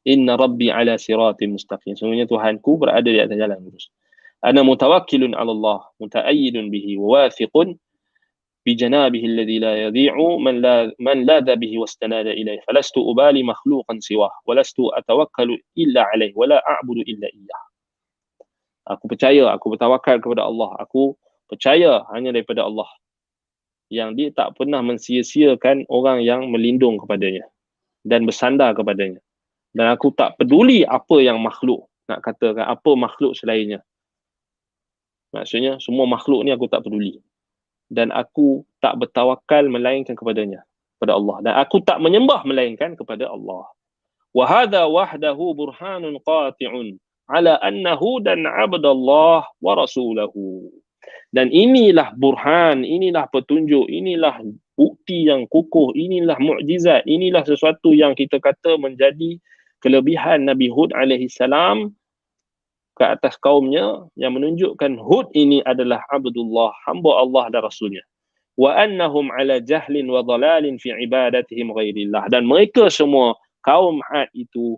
Inna Rabbi ala siratin mustaqim. Semuanya Tuhanku berada di atas jalan lurus. Ana mutawakkilun ala Allah, muta'ayyidun bihi, wathiqun bijanabihi alladhi la yadhi'u man ladha bihi wastanada ilayh. Falastu ubali makhluqan siwah, walastu atawakkalu illa alayh, wala a'budu illa iyyah. Aku percaya, aku bertawakal kepada Allah. Aku percaya hanya daripada Allah. Yang dia tak pernah mensia-siakan orang yang melindung kepadanya dan bersandar kepadanya. Dan aku tak peduli apa yang makhluk nak katakan, apa makhluk selainnya. Maksudnya semua makhluk ni aku tak peduli. Dan aku tak bertawakal melainkan kepadanya, kepada Allah. Dan aku tak menyembah melainkan kepada Allah. Wa hadha wahdahu burhanun qati'un ala annahu dan abdallah wa rasulahu. Dan inilah burhan, inilah petunjuk, inilah bukti yang kukuh, inilah mukjizat, inilah sesuatu yang kita kata menjadi kelebihan Nabi Hud alaihi salam ke atas kaumnya, yang menunjukkan Hud ini adalah Abdullah, hamba Allah dan Rasulnya. Wa annahum ala jahlin wa dhalalin fi ibadatihim ghairillah. Dan mereka semua, kaum Ad itu,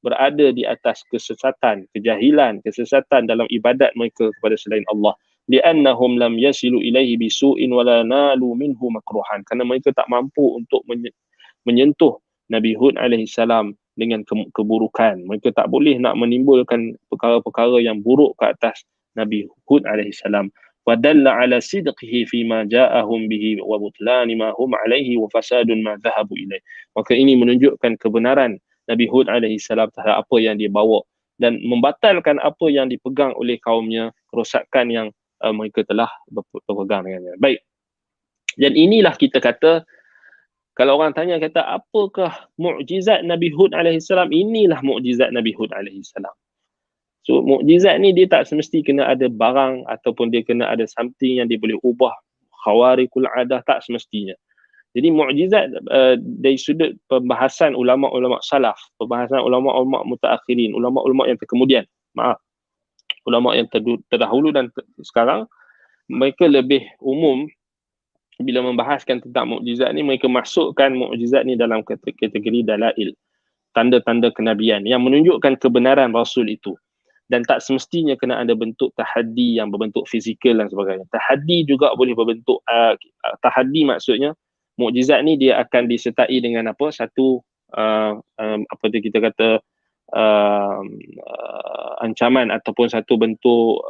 berada di atas kesesatan, kejahilan, kesesatan dalam ibadat mereka kepada selain Allah. Li'annahum lam yasilu ilaihi bisu'in wala nalu minhu makruhan. Kerana mereka tak mampu untuk menyentuh Nabi Hud alaihi salam dengan keburukan. Mereka tak boleh nak menimbulkan perkara-perkara yang buruk ke atas Nabi Hud alaihi salam. Wa dalla ala sidqihi fima ja'ahum bihi wa butlani ma hum alaihi wa fasadun ma dhahabu ilaih. Maka ini menunjukkan kebenaran Nabi Hud alaihi salam terhadap apa yang dia bawa dan membatalkan apa yang dipegang oleh kaumnya, kerosakan yang mereka telah berpegang dengannya. Baik. Dan inilah kita kata, kalau orang tanya kata apakah mukjizat Nabi Hud alaihi salam, inilah mukjizat Nabi Hud alaihi salam. So mukjizat ni dia tak semesti kena ada barang ataupun dia kena ada something yang dia boleh ubah khawarikul adah, tak semestinya. Jadi mukjizat dari sudut pembahasan ulama-ulama salaf, pembahasan ulama-ulama mutaakhirin, ulama-ulama yang terkemudian, ulama yang terdahulu dan sekarang, mereka lebih umum bila membahaskan tentang mukjizat ni, mereka masukkan mukjizat ni dalam kategori dalail, tanda-tanda kenabian yang menunjukkan kebenaran Rasul itu. Dan tak semestinya kena ada bentuk tahaddi yang berbentuk fizikal dan sebagainya. Tahaddi juga boleh berbentuk, tahaddi maksudnya, mukjizat ni dia akan disertai dengan apa? Satu, apa tu kita kata, ancaman ataupun satu bentuk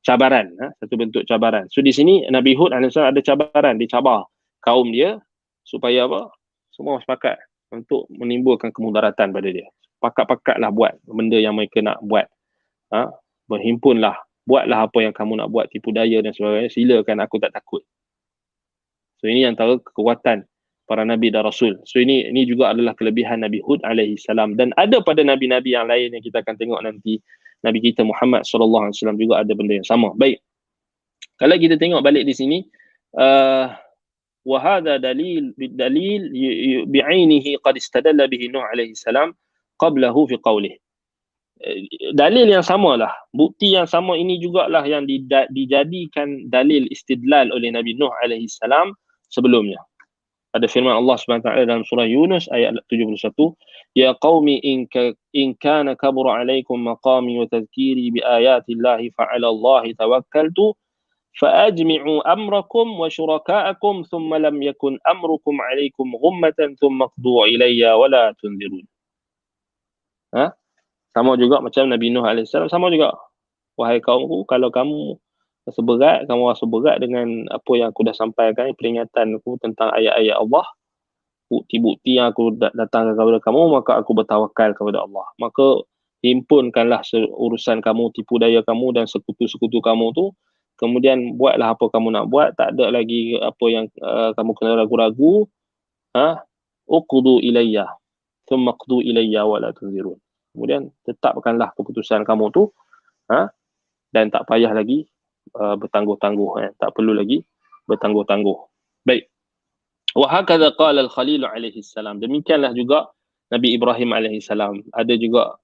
cabaran, satu bentuk cabaran. So di sini Nabi Hud AS ada cabaran, dicabar kaum dia supaya apa? Semua sepakat untuk menimbulkan kemudaratan pada dia. Pakat-pakatlah buat benda yang mereka nak buat. Berhimpunlah, buatlah apa yang kamu nak buat, tipu daya dan sebagainya, silakan, aku tak takut. So ini antara kekuatan para Nabi dan Rasul. So ini juga adalah kelebihan Nabi Hud AS. Dan ada pada Nabi-Nabi yang lain yang kita akan tengok nanti. Nabi kita Muhammad SAW juga ada benda yang sama. Baik, kalau kita tengok balik di sini, وهذا دليل بعينه قد استدل به نوح عليه السلام قبله في قوله. Dalil yang samalah, bukti yang sama ini jugalah yang dijadikan dalil istidlal oleh Nabi Nuh alaihi salam sebelumnya. Ada firman Allah Subhanahu wa taala dalam surah Yunus ayat 71, ya qaumi in kana kabura alaikum maqami wa tadhkiri bi ayati Allahi fa 'ala Allahi tawakkaltu فأجمعوا أمركم وشركاءكم ثم لم يكن أمركم عليكم غمة ثم اقضوا إلي ولا تنذرون. Sama juga macam Nabi Nuh AS, sama juga. Wahai kaumku, kalau kamu rasa berat dengan apa yang aku dah sampaikan, peringatan aku tentang ayat-ayat Allah, bukti-bukti yang aku datangkan kepada kamu, maka aku bertawakal kepada Allah. Maka himpunkanlah urusan kamu, tipu daya kamu dan sekutu-sekutu kamu tu, kemudian buatlah apa kamu nak buat, tak ada lagi apa yang kamu kena ragu-ragu. Uqdu ilayya thumma qdu ilayya wa la tunzirun. Kemudian tetapkanlah keputusan kamu tu, dan tak payah lagi bertangguh-tangguh, tak perlu lagi bertangguh-tangguh. Baik. Wa hakadha qala al-Khalil alaihi salam. Demikianlah juga Nabi Ibrahim alaihi salam. Ada juga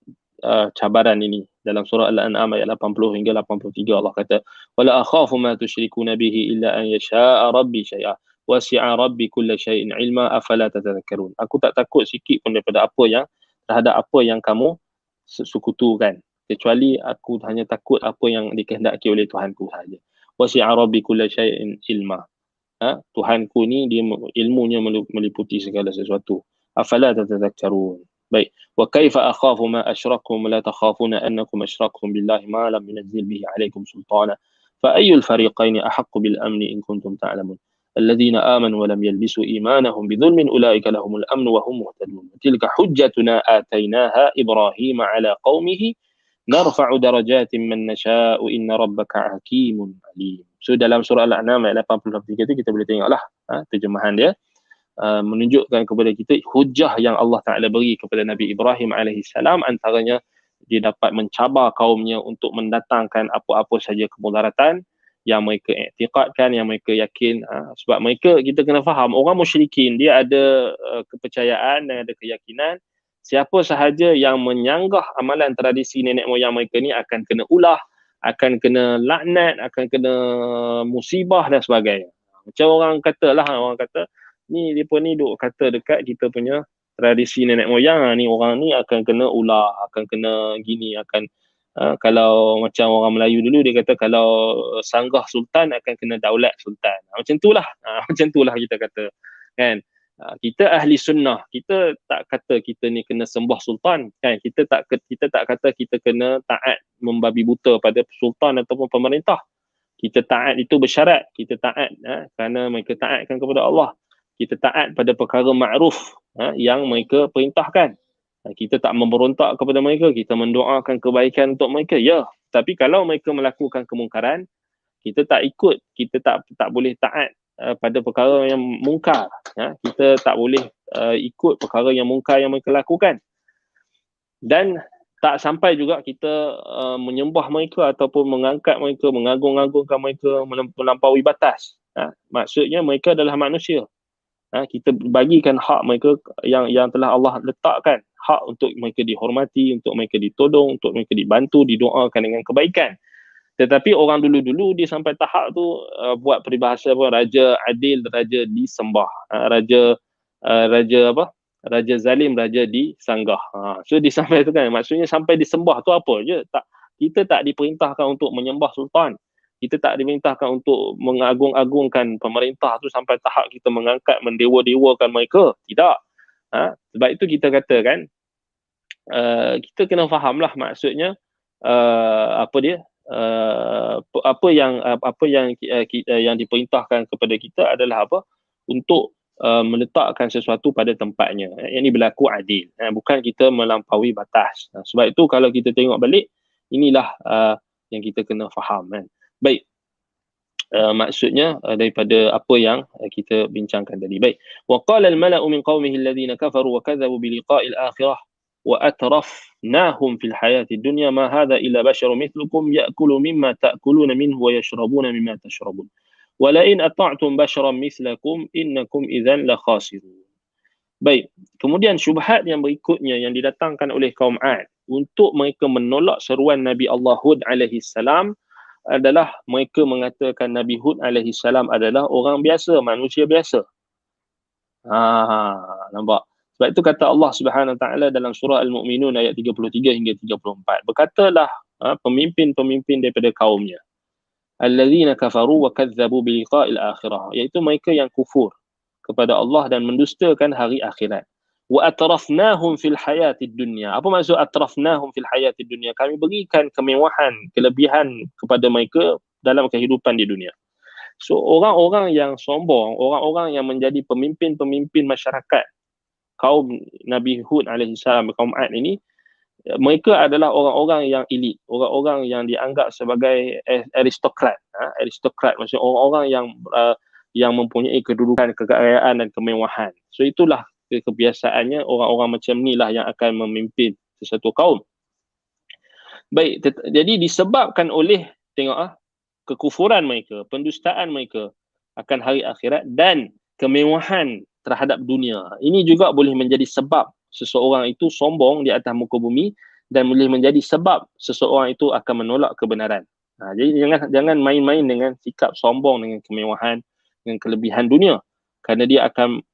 cabaran ini dalam surah Al-An'am ayat 80 hingga 83. Allah kata, wala akhafu ma tusyrikuna bihi illa an yasha'a rabbi syai'a wasi'a rabbi kulla syai'in ilma afala tatadhakkarun. Aku tak takut sikit pun daripada terhadap apa yang kamu sekutukan, kecuali aku hanya takut apa yang dikehendaki oleh Tuhanku saja. Wasi'a rabbi kulla syai'in ilma. Tuhanku ni dia ilmunya meliputi segala sesuatu. Afala tatadhakkarun. Baik. Wa kaifa akhafu ma asyrakum la takhafuna annakum asyraktum billahi ma lam yunzil bihi alaykum sultana fa ayyul fariqaini ahaqqu bil amni in kuntum ta'lamun. Alladhina amanu wa lam yalbisu imanahum bidhulmin ulaika lahumul amnu wa hum muhtadun. Tilka hujjatuna atainaha Ibrahim ala qaumihi narfa'u darajatin man nasha'u inna rabbaka hakimun alim. So dalam surah Al-An'am ayat 83 tu kita boleh tengoklah terjemahan dia. Menunjukkan kepada kita hujah yang Allah Ta'ala beri kepada Nabi Ibrahim AS, antaranya dia dapat mencabar kaumnya untuk mendatangkan apa-apa saja kemudaratan yang mereka iktikadkan, yang mereka yakin. Sebab mereka, kita kena faham, orang musyrikin dia ada kepercayaan dan ada keyakinan siapa sahaja yang menyanggah amalan tradisi nenek moyang mereka ni akan kena ulah, akan kena laknat, akan kena musibah dan sebagainya. Macam orang kata, ni depa ni duk kata dekat kita punya tradisi nenek moyang, ni orang ni akan kena ulah, akan kena gini, akan kalau macam orang Melayu dulu dia kata kalau sanggah sultan akan kena daulat sultan. Macam itulah kita kata, kan. Kita ahli sunnah, kita tak kata kita ni kena sembah sultan, kan. Kita tak kata kita kena taat membabi buta pada sultan ataupun pemerintah. Kita taat itu bersyarat, kita taat kerana mereka taatkan kepada Allah. Kita taat pada perkara ma'ruf yang mereka perintahkan. Kita tak memberontak kepada mereka, kita mendoakan kebaikan untuk mereka, ya. Tapi kalau mereka melakukan kemungkaran, kita tak ikut, kita tak boleh taat pada perkara yang mungkar. Kita tak boleh ikut perkara yang mungkar yang mereka lakukan. Dan tak sampai juga kita menyembah mereka ataupun mengangkat mereka, mengagung-agungkan mereka melampaui batas. Maksudnya mereka adalah manusia. Kita bagikan hak mereka yang telah Allah letakkan, hak untuk mereka dihormati, untuk mereka ditolong, untuk mereka dibantu, didoakan dengan kebaikan. Tetapi orang dulu-dulu dia sampai tahap tu buat peribahasa apa, raja adil, raja disembah, raja apa, raja zalim, raja disanggah. So disampai tu kan, maksudnya sampai disembah tu apa je, kita tak diperintahkan untuk menyembah sultan, kita tak diperintahkan untuk mengagung-agungkan pemerintah tu sampai tahap kita mengangkat, mendewa-dewakan mereka. Tidak. Sebab itu kita katakan kita kena fahamlah maksudnya apa dia, apa yang diperintahkan kepada kita adalah apa, untuk meletakkan sesuatu pada tempatnya. Yang ini berlaku adil, bukan kita melampaui batas. Sebab itu kalau kita tengok balik, inilah yang kita kena faham kan. Baik, maksudnya daripada apa yang kita bincangkan tadi. Baik, wa qala al mala'u min qaumihi alladhina kafaru wa kadzabu bi liqa'il akhirah wa atrafnahum fil hayati dunya ma hadha illa basharun mithlukum ya'kulu mimma ta'kuluna minhu wa yashrabuna mimma tashrabun wa la in ata'tum basharan mithlakum innakum idzan la khasirun. Baik, kemudian syubhat yang berikutnya yang didatangkan oleh kaum 'Ad untuk mereka menolak seruan Nabi Allah Hud alaihi salam adalah mereka mengatakan Nabi Hud alaihi salam adalah orang biasa, manusia biasa. Nampak? Sebab itu kata Allah Subhanahu Wa Taala dalam surah Al-Mu'minun ayat 33 hingga 34. Berkatalah pemimpin-pemimpin daripada kaumnya, allazina kafaru wa kadzabu bi liqa'il akhirah, iaitu mereka yang kufur kepada Allah dan mendustakan hari akhirat. Wa atrafnahum fil hayatid dunya. Apa maksud atrafnahum fil hayatid dunya? Kami berikan kemewahan, kelebihan kepada mereka dalam kehidupan di dunia. So orang-orang yang sombong, orang-orang yang menjadi pemimpin-pemimpin masyarakat kaum Nabi Hud alaihi salam, kaum 'Ad ini, mereka adalah orang-orang yang elit, orang-orang yang dianggap sebagai aristokrat. Aristokrat maksudnya orang-orang yang mempunyai kedudukan, kekayaan dan kemewahan. So itulah kebiasaannya orang-orang macam ni lah yang akan memimpin sesuatu kaum. Baik, jadi disebabkan oleh kekufuran mereka, pendustaan mereka akan hari akhirat dan kemewahan terhadap dunia. Ini juga boleh menjadi sebab seseorang itu sombong di atas muka bumi dan boleh menjadi sebab seseorang itu akan menolak kebenaran. Jadi jangan main-main dengan sikap sombong, dengan kemewahan, dengan kelebihan dunia, kerana dia akan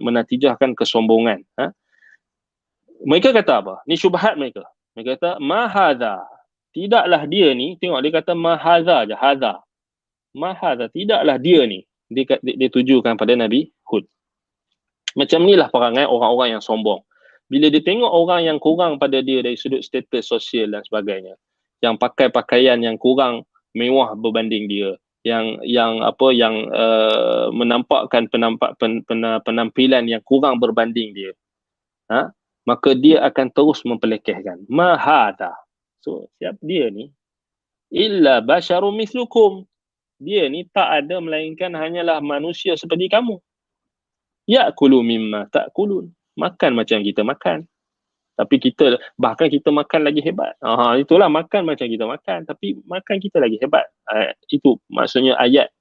menatijahkan kesombongan. Mereka kata apa? Ni syubhat mereka. Mereka kata, ma hadha. Tidaklah dia ni, tengok dia kata ma hadha je, hadha. Ma hadha, tidaklah dia ni. Dia tujukan pada Nabi Hud. Macam inilah perangai orang-orang yang sombong. Bila dia tengok orang yang kurang pada dia dari sudut status sosial dan sebagainya, yang pakai pakaian yang kurang mewah berbanding dia, yang menampakkan penampilan yang kurang berbanding dia, maka dia akan terus mempelekehkan. Ma hadha. So siapa dia ni? Illa basyarum mithlukum. Dia ni tak ada melainkan hanyalah manusia seperti kamu. Ya'kulu mimma ta'kulun. Makan macam kita makan. Tapi bahkan kita makan lagi hebat. Itulah, makan macam kita makan, tapi makan kita lagi hebat. Itu maksudnya ayat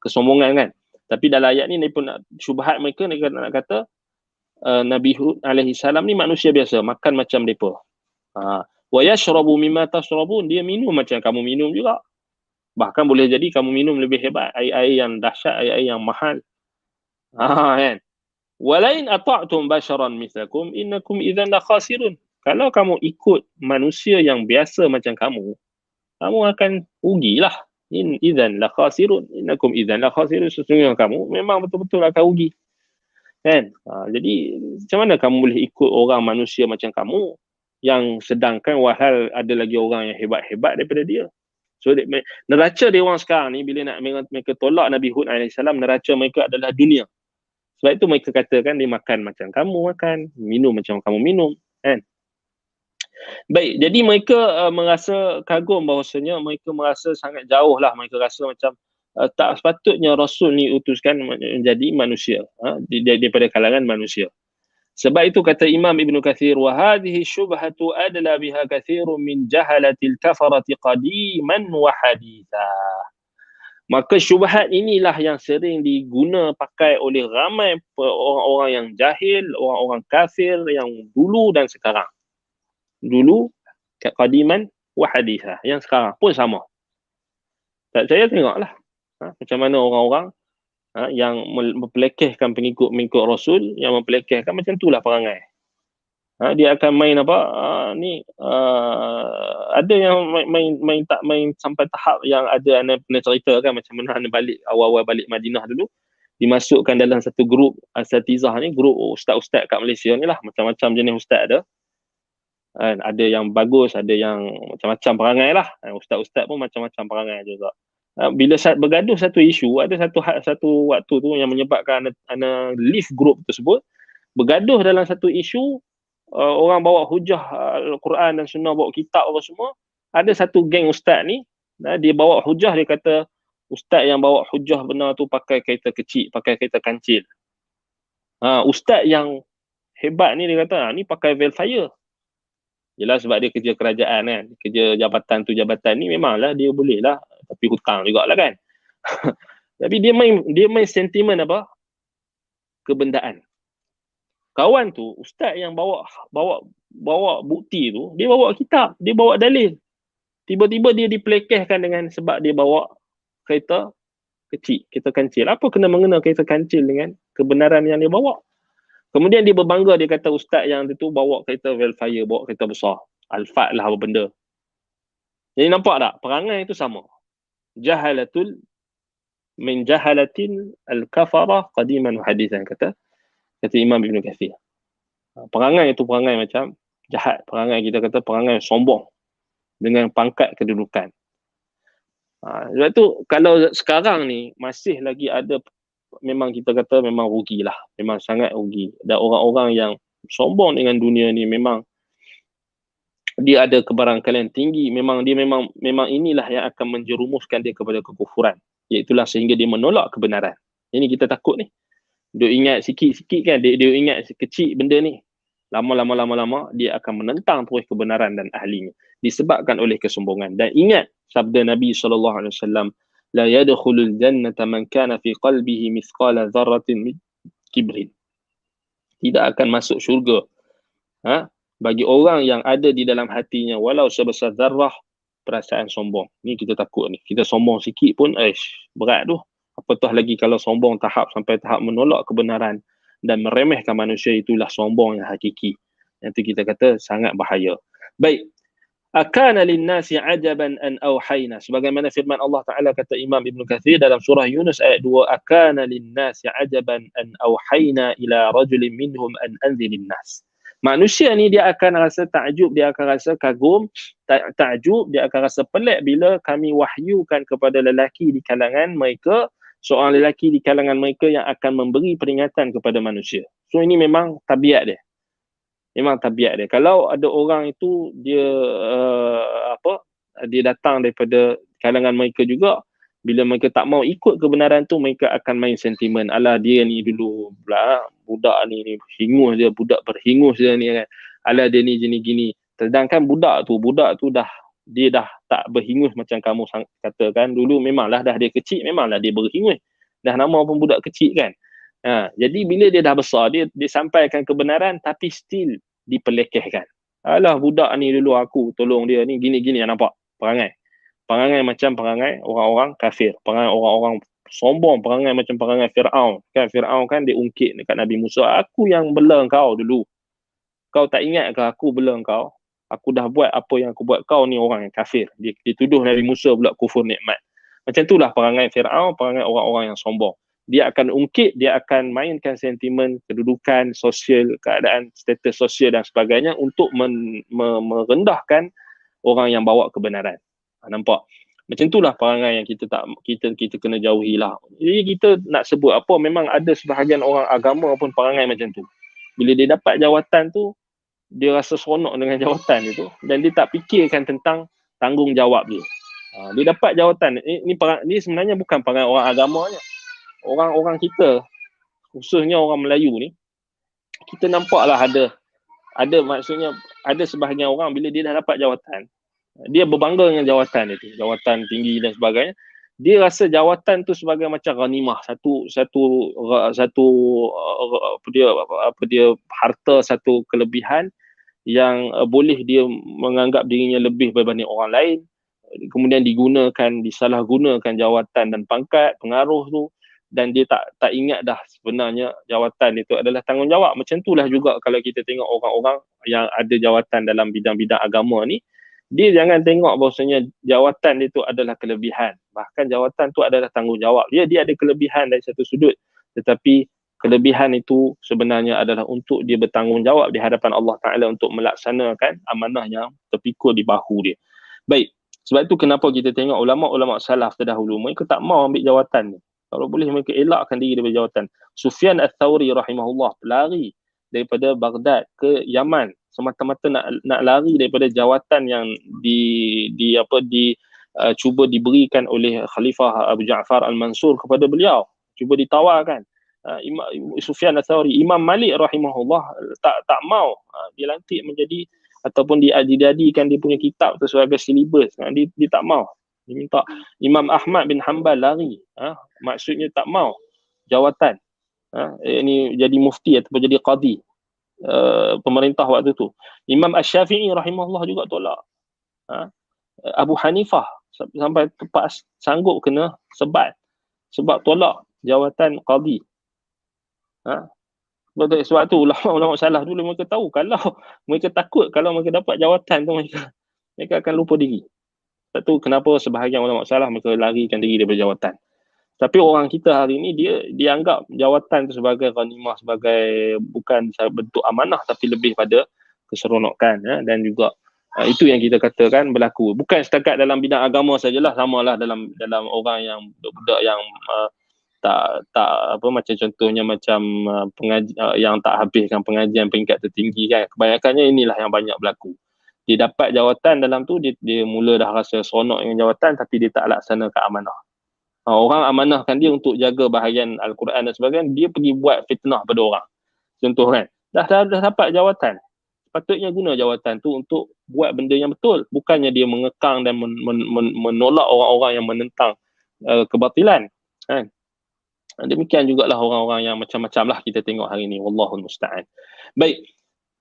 kesombongan kan. Tapi dalam ayat ni pun syubhat mereka nak kata Nabi Hud alaihi salam ni manusia biasa, makan macam depa. Wa yashrabu mimma tashrabun, dia minum macam kamu minum juga. Bahkan boleh jadi kamu minum lebih hebat, air-air yang dahsyat, air-air yang mahal. Kan? Walain ata'tum basharan mithlakum innakum idzan la khasirun. Kalau kamu ikut manusia yang biasa macam kamu akan rugilah. Idzan la khasirun, innakum idzan la khasirun. Sesungguhnya kamu memang betul-betul akan rugi. Kan? Jadi macam mana kamu boleh ikut orang manusia macam kamu, yang sedangkan walhal ada lagi orang yang hebat-hebat daripada dia. So neraca dia orang sekarang ni, bila nak mereka tolak Nabi Hud AS, neraca mereka adalah dunia. Sebab itu mereka katakan dia makan macam kamu makan, minum macam kamu minum, kan? Baik, jadi mereka merasa kagum bahawasanya mereka merasa sangat jauh lah, mereka rasa macam tak sepatutnya Rasul ni utuskan menjadi manusia, daripada kalangan manusia. Sebab itu kata Imam Ibn Kathir, wa hadhihi syubhatu adla biha kathirun min jahalatil kafarati qadiman wa haditha. Maka syubhat inilah yang sering diguna pakai oleh ramai orang-orang yang jahil, orang-orang kafir yang dulu dan sekarang. Dulu, qadiman wa haditha. Yang sekarang pun sama. Saya tengoklah macam mana orang-orang yang mempelekehkan pengikut-pengikut Rasul, yang mempelekehkan macam itulah perangai. Dia akan main apa ada yang main sampai tahap yang ada anda pernah cerita kan macam mana anda balik awal-awal balik Madinah dulu, dimasukkan dalam satu grup asatizah ni, grup ustaz-ustaz kat Malaysia ni lah, macam-macam jenis ustaz ada. Ada yang bagus, ada yang macam-macam perangai lah. Ustaz-ustaz pun macam-macam perangai juga. Bila bergaduh satu isu, ada satu waktu tu yang menyebabkan ana leave group tersebut, bergaduh dalam satu isu, orang bawa hujah Al-Quran dan Sunnah, bawa kitab apa semua. Ada satu geng ustaz ni, dia bawa hujah, dia kata ustaz yang bawa hujah benar tu pakai kereta kecil, pakai kereta kancil. Ustaz yang hebat ni dia kata, ni pakai Velfire. Yelah sebab dia kerja kerajaan kan, kerja jabatan tu jabatan ni memanglah dia boleh lah, tapi hutang juga lah kan. Tapi dia main sentimen apa? Kebendaan. Kawan tu, ustaz yang bawa bukti tu, dia bawa kitab, dia bawa dalil. Tiba-tiba dia dipelekehkan dengan sebab dia bawa kereta kecil, kereta kancil. Apa kena mengena kereta kancil dengan kebenaran yang dia bawa? Kemudian dia berbangga, dia kata ustaz yang itu bawa kereta Velfire, bawa kereta besar. Alphard lah apa benda. Jadi nampak tak? Perangai itu sama. Jahalatul min jahalatin al-kafarah qadiman hadithan, kata Imam Ibn Kathir. Perangai itu perangai macam jahat. Perangai kita kata perangai sombong dengan pangkat kedudukan. Sebab tu kalau sekarang ni masih lagi ada, memang kita kata memang rugilah. Memang sangat rugi. Dan orang-orang yang sombong dengan dunia ni memang dia ada kebarangkalian tinggi. Memang inilah yang akan menjerumuskan dia kepada kekufuran. Iaitulah sehingga dia menolak kebenaran. Ini kita takut ni. Dia ingat sikit-sikit kan, dia ingat kecil benda ni. Lama-lama dia akan menentang terus kebenaran dan ahlinya. Disebabkan oleh kesombongan. Dan ingat sabda Nabi SAW, la yadkhulul jannata man kana fi qalbihi mithqala dzarratin min kibrin. Tidak akan masuk syurga bagi orang yang ada di dalam hatinya walau sebesar zarrah perasaan sombong. Ni kita takut ni. Kita sombong sikit pun berat tu. Apatah lagi kalau sombong sampai tahap menolak kebenaran dan meremehkan manusia, itulah sombong yang hakiki. Nanti kita kata sangat bahaya. Baik. Akana linnasi ajaban an auhayna. Sebagaimana firman Allah Ta'ala, kata Imam Ibn Kathir dalam surah Yunus ayat 2, akana linnasi ajaban an auhayna ila rajulin minhum an anzirin nas. Manusia ni dia akan rasa takjub, dia akan rasa kagum, takjub, dia akan rasa pelik bila kami wahyukan kepada lelaki di kalangan mereka, seorang lelaki di kalangan mereka yang akan memberi peringatan kepada manusia. So ini memang tabiat dia. Memang tabiat dia. Kalau ada orang itu dia dia datang daripada kalangan mereka juga, bila mereka tak mau ikut kebenaran tu, mereka akan main sentimen. Alah dia ni dulu budak ni hingus dia, budak berhingus dia ni kan. Alah dia ni gini-gini. Sedangkan budak tu dia dah tak berhingus macam kamu katakan. Dulu memanglah dah dia kecil, memanglah dia berhingus. Dah nama pun budak kecil kan. Jadi bila dia dah besar, dia sampaikan kebenaran tapi still dipelekehkan. Alah budak ni dulu aku tolong dia ni gini-gini, nampak perangai macam perangai orang-orang kafir, perangai orang-orang sombong, perangai macam perangai Fir'aun. Kan Fir'aun kan dia ungkit dekat Nabi Musa, aku yang bela kau dulu. Kau tak ingat ke aku bela kau? Aku dah buat apa yang aku buat, kau ni orang yang kafir. Dia tuduh Nabi Musa pula kufur nikmat. Macam itulah perangai Fir'aun, perangai orang-orang yang sombong. Dia akan ungkit, dia akan mainkan sentimen kedudukan sosial, keadaan status sosial dan sebagainya untuk merendahkan orang yang bawa kebenaran. Nampak? Macam itulah perangai yang kita kena jauhilah. Jadi kita nak sebut apa, memang ada sebahagian orang agama pun perangai macam tu. Bila dia dapat jawatan tu, dia rasa seronok dengan jawatan itu dan dia tak fikirkan tentang tanggungjawab dia. Dia dapat jawatan. Ini sebenarnya bukan perangai orang agamanya. Orang-orang kita, khususnya orang Melayu ni, kita nampaklah ada maksudnya ada sebahagian orang bila dia dah dapat jawatan, dia berbangga dengan jawatan itu, jawatan tinggi dan sebagainya. Dia rasa jawatan tu sebagai macam ghanimah, satu apa dia harta, satu kelebihan yang boleh dia menganggap dirinya lebih berbanding orang lain, kemudian disalahgunakan jawatan dan pangkat pengaruh tu, dan dia tak ingat dah sebenarnya jawatan itu adalah tanggungjawab. Macam itulah juga kalau kita tengok orang-orang yang ada jawatan dalam bidang-bidang agama ni, dia jangan tengok bahawasanya jawatan itu adalah kelebihan, bahkan jawatan tu adalah tanggungjawab. Dia ada kelebihan dari satu sudut, tetapi kelebihan itu sebenarnya adalah untuk dia bertanggungjawab di hadapan Allah Ta'ala untuk melaksanakan amanah yang terpikul di bahu dia. Baik, sebab itu kenapa kita tengok ulama-ulama salaf terdahulu, mereka tak mau ambil jawatan ni. Kalau boleh mereka elakkan diri daripada jawatan. Sufyan Ats-Tsauri rahimahullah lari daripada Baghdad ke Yaman semata-mata nak lari daripada jawatan yang cuba diberikan oleh Khalifah Abu Ja'far Al-Mansur kepada beliau. Cuba ditawarkan. Sufyan Ats-Tsauri, Imam Malik rahimahullah tak mau dilantik menjadi ataupun dijadikan dia punya kitab tu sebagai silibus. Dia tak mau. Dia minta. Imam Ahmad bin Hanbal lari. Maksudnya tak mau jawatan. Ini jadi mufti ataupun jadi qadi pemerintah waktu tu. Imam Asy-Syafi'i rahimahullah juga tolak. Abu Hanifah sampai tepat sanggup kena sebat sebab tolak jawatan qadi. Sebab tu ulama salah dulu mereka tahu kalau mereka takut kalau mereka dapat jawatan tu mereka akan lupa diri. Sebab tu kenapa sebahagian ulama salah mereka larikan diri daripada jawatan. Tapi orang kita hari ni dia anggap jawatan tu sebagai ghanimah, sebagai bukan bentuk amanah tapi lebih pada keseronokan, dan juga itu yang kita katakan berlaku. Bukan setakat dalam bidang agama sajalah, samalah dalam orang yang budak yang tak apa, macam contohnya macam yang tak habiskan pengajian peringkat tertinggi kan. Kebanyakannya inilah yang banyak berlaku. Dia dapat jawatan dalam tu, dia mula dah rasa seronok dengan jawatan tapi dia tak laksanakan amanah. Orang amanahkan dia untuk jaga bahagian Al-Quran dan sebagainya, dia pergi buat fitnah pada orang. Contoh kan, dah dapat jawatan, patutnya guna jawatan tu untuk buat benda yang betul, bukannya dia mengekang dan menolak orang-orang yang menentang kebatilan kan. Demikian jugalah orang-orang yang macam-macam lah kita tengok hari ni. Wallahul musta'an. Baik,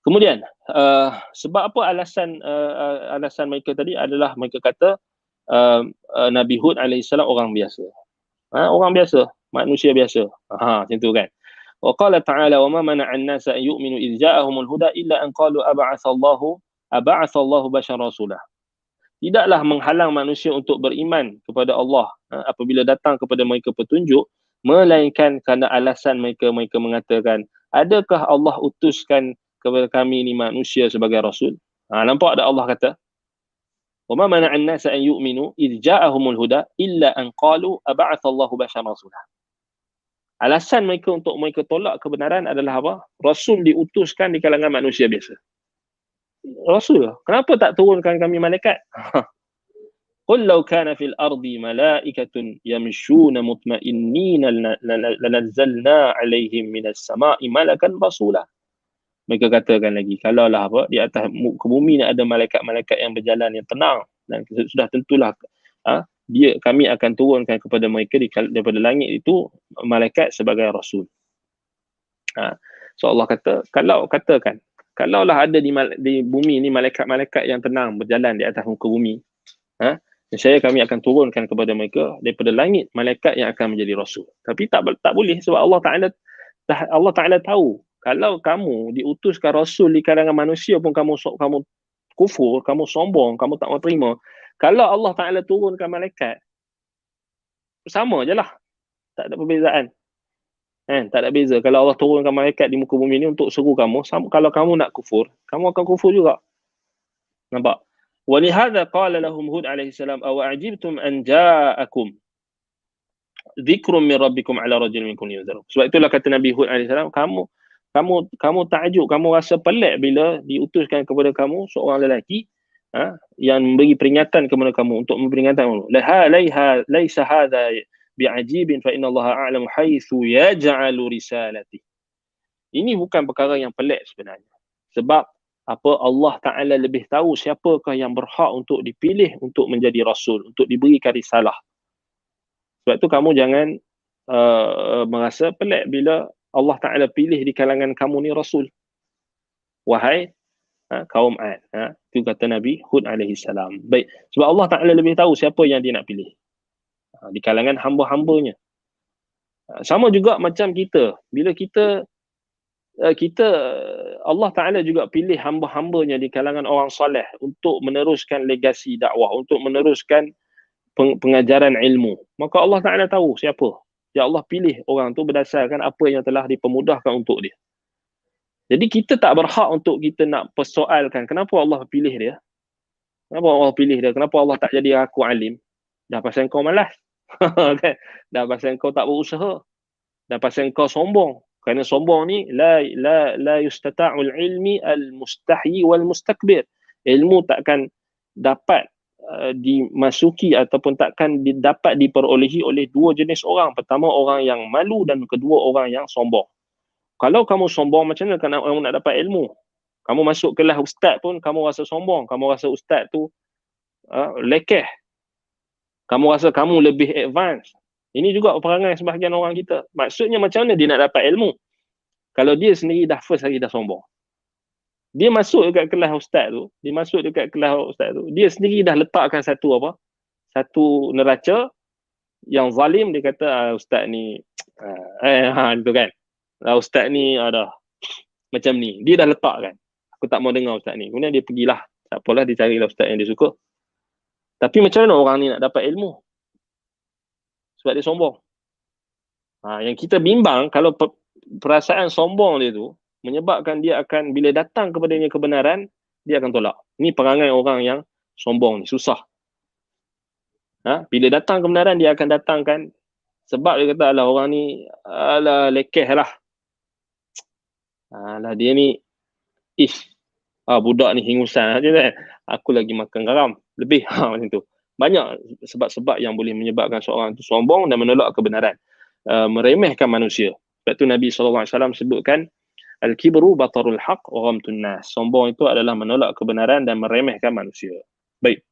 kemudian sebab apa alasan mereka tadi adalah mereka kata Nabi Hud alaihissalam orang biasa. Orang biasa, manusia biasa. Macam tu kan. Wa qala ta'ala wa ma mana'an nasa an yu'minu idh ja'ahumul huda illa an qalu aba'athallahu basyaran rasulah. Tidaklah menghalang manusia untuk beriman kepada Allah apabila datang kepada mereka petunjuk, melainkan kerana alasan mereka mengatakan, adakah Allah utuskan kepada kami ni manusia sebagai rasul? Nampak tak Allah kata? وَمَا مَنَعَ النَّاسَ أَنْ يُؤْمِنُوا إِذْ جَاءَهُمُ الْهُدَى إِلَّا أَنْ قَالُوا أَبَعَثَ اللَّهُ بَشَرًا رَسُولًا. Alasan mereka untuk mereka tolak kebenaran adalah apa? Rasul diutuskan di kalangan manusia biasa. Rasul, kenapa tak turunkan kami malaikat? قُلْ لَوْ كَانَ فِي الْأَرْضِ مَلَائِكَةٌ يَمْشُونَ مُطْمَئِنِّينَ لَنَزَّلْنَا عَلَيْهِمْ مِنَ السَّمَاءِ مَلَكًا رَسُولًا. Mereka katakan lagi, kalaulah di atas muka bumi ni ada malaikat-malaikat yang berjalan yang tenang, dan sudah tentulah kami akan turunkan kepada mereka daripada langit itu malaikat sebagai rasul. So Allah kata, kalaulah ada di bumi ni malaikat-malaikat yang tenang berjalan di atas muka bumi, saya kami akan turunkan kepada mereka daripada langit malaikat yang akan menjadi rasul. Tapi tak boleh, sebab Allah Ta'ala tahu, kalau kamu diutuskan rasul di kalangan manusia pun kamu kufur, kamu sombong, kamu tak mau terima. Kalau Allah Ta'ala turunkan malaikat, sama je lah, tak ada perbezaan. Tak ada beza. Kalau Allah turunkan malaikat di muka bumi ni untuk seru kamu, kalau kamu nak kufur, kamu akan kufur juga. Nampak? وَلِهَذَا قَالَ لَهُمْ هُودٌ عَلَيْهِ السَّلَامُ أَوَعَجِبْتُمْ أَنْ جَاءَكُمْ ذِكْرٌ مِّن رَبِّكُمْ عَلَى رَجُلٍ مِّنكُمْ لِيُنذِرَكُمْ. Sebab itulah kata Nabi Hud alaihi salam, kamu takjub, kamu rasa pelik bila diutuskan kepada kamu seorang lelaki yang memberi peringatan kepada kamu, untuk memperingatkan kamu. Laisa hadza bi'ajibin fa inna Allah a'lamu haitsu yaj'alu risalati. Ini bukan perkara yang pelik sebenarnya. Sebab apa, Allah Ta'ala lebih tahu siapakah yang berhak untuk dipilih untuk menjadi rasul, untuk diberikan risalah. Sebab tu kamu jangan merasa pelik bila Allah Ta'ala pilih di kalangan kamu ni Rasul. Wahai kaum Ad. Itu kata Nabi Hud alaihi salam. Baik. Sebab Allah Ta'ala lebih tahu siapa yang dia nak pilih. Di kalangan hamba-hambanya. Sama juga macam kita. Bila kita Allah Ta'ala juga pilih hamba-hambanya di kalangan orang soleh untuk meneruskan legasi dakwah, untuk meneruskan pengajaran ilmu. Maka Allah Ta'ala tahu siapa. Ya Allah pilih orang tu berdasarkan apa yang telah dipermudahkan untuk dia. Jadi kita tak berhak untuk kita nak persoalkan kenapa Allah pilih dia. Kenapa Allah pilih dia? Kenapa Allah tak jadi aku alim? Dah pasal kau malas. Kan? Dah pasal kau tak berusaha. Dah pasal kau sombong. Kerana sombong ni la yustata'ul ilmi al-mustahyi wal-mustakbir. Ilmu takkan dapat dimasuki ataupun takkan dapat diperolehi oleh dua jenis orang. Pertama, orang yang malu, dan kedua, orang yang sombong. Kalau kamu sombong, macam mana kamu nak dapat ilmu? Kamu masuk kelas ustaz pun kamu rasa sombong. Kamu rasa ustaz tu lekeh. Kamu rasa kamu lebih advance. Ini juga perangai sebahagian orang kita. Maksudnya macam mana dia nak dapat ilmu? Kalau dia sendiri dah first hari dah sombong. Dia masuk dekat kelas ustaz tu, dia sendiri dah letakkan satu apa? Satu neraca yang zalim. Dia kata ustaz ni itu kan. Ustaz ni ada macam ni. Dia dah letakkan. Aku tak mau dengar ustaz ni. Kemudian dia pergilah. Tak apalah, dia carilah ustaz yang dia suka. Tapi macam mana orang ni nak dapat ilmu? Sebab dia sombong. Yang kita bimbang kalau perasaan sombong dia tu menyebabkan dia akan, bila datang kepadanya kebenaran, dia akan tolak. Ini perangai orang yang sombong ni, susah. Bila datang kebenaran, dia akan datangkan sebab dia kata, alah orang ni lekeh lah. Dia ni budak ni hingusan aja kan. Aku lagi makan garam lebih macam tu. Banyak sebab-sebab yang boleh menyebabkan seorang itu sombong dan menolak kebenaran, meremehkan manusia. Sebab tu Nabi SAW sebutkan al-kibru batarul haq wa ghamtun nas. Sombong itu adalah menolak kebenaran dan meremehkan manusia. Baik.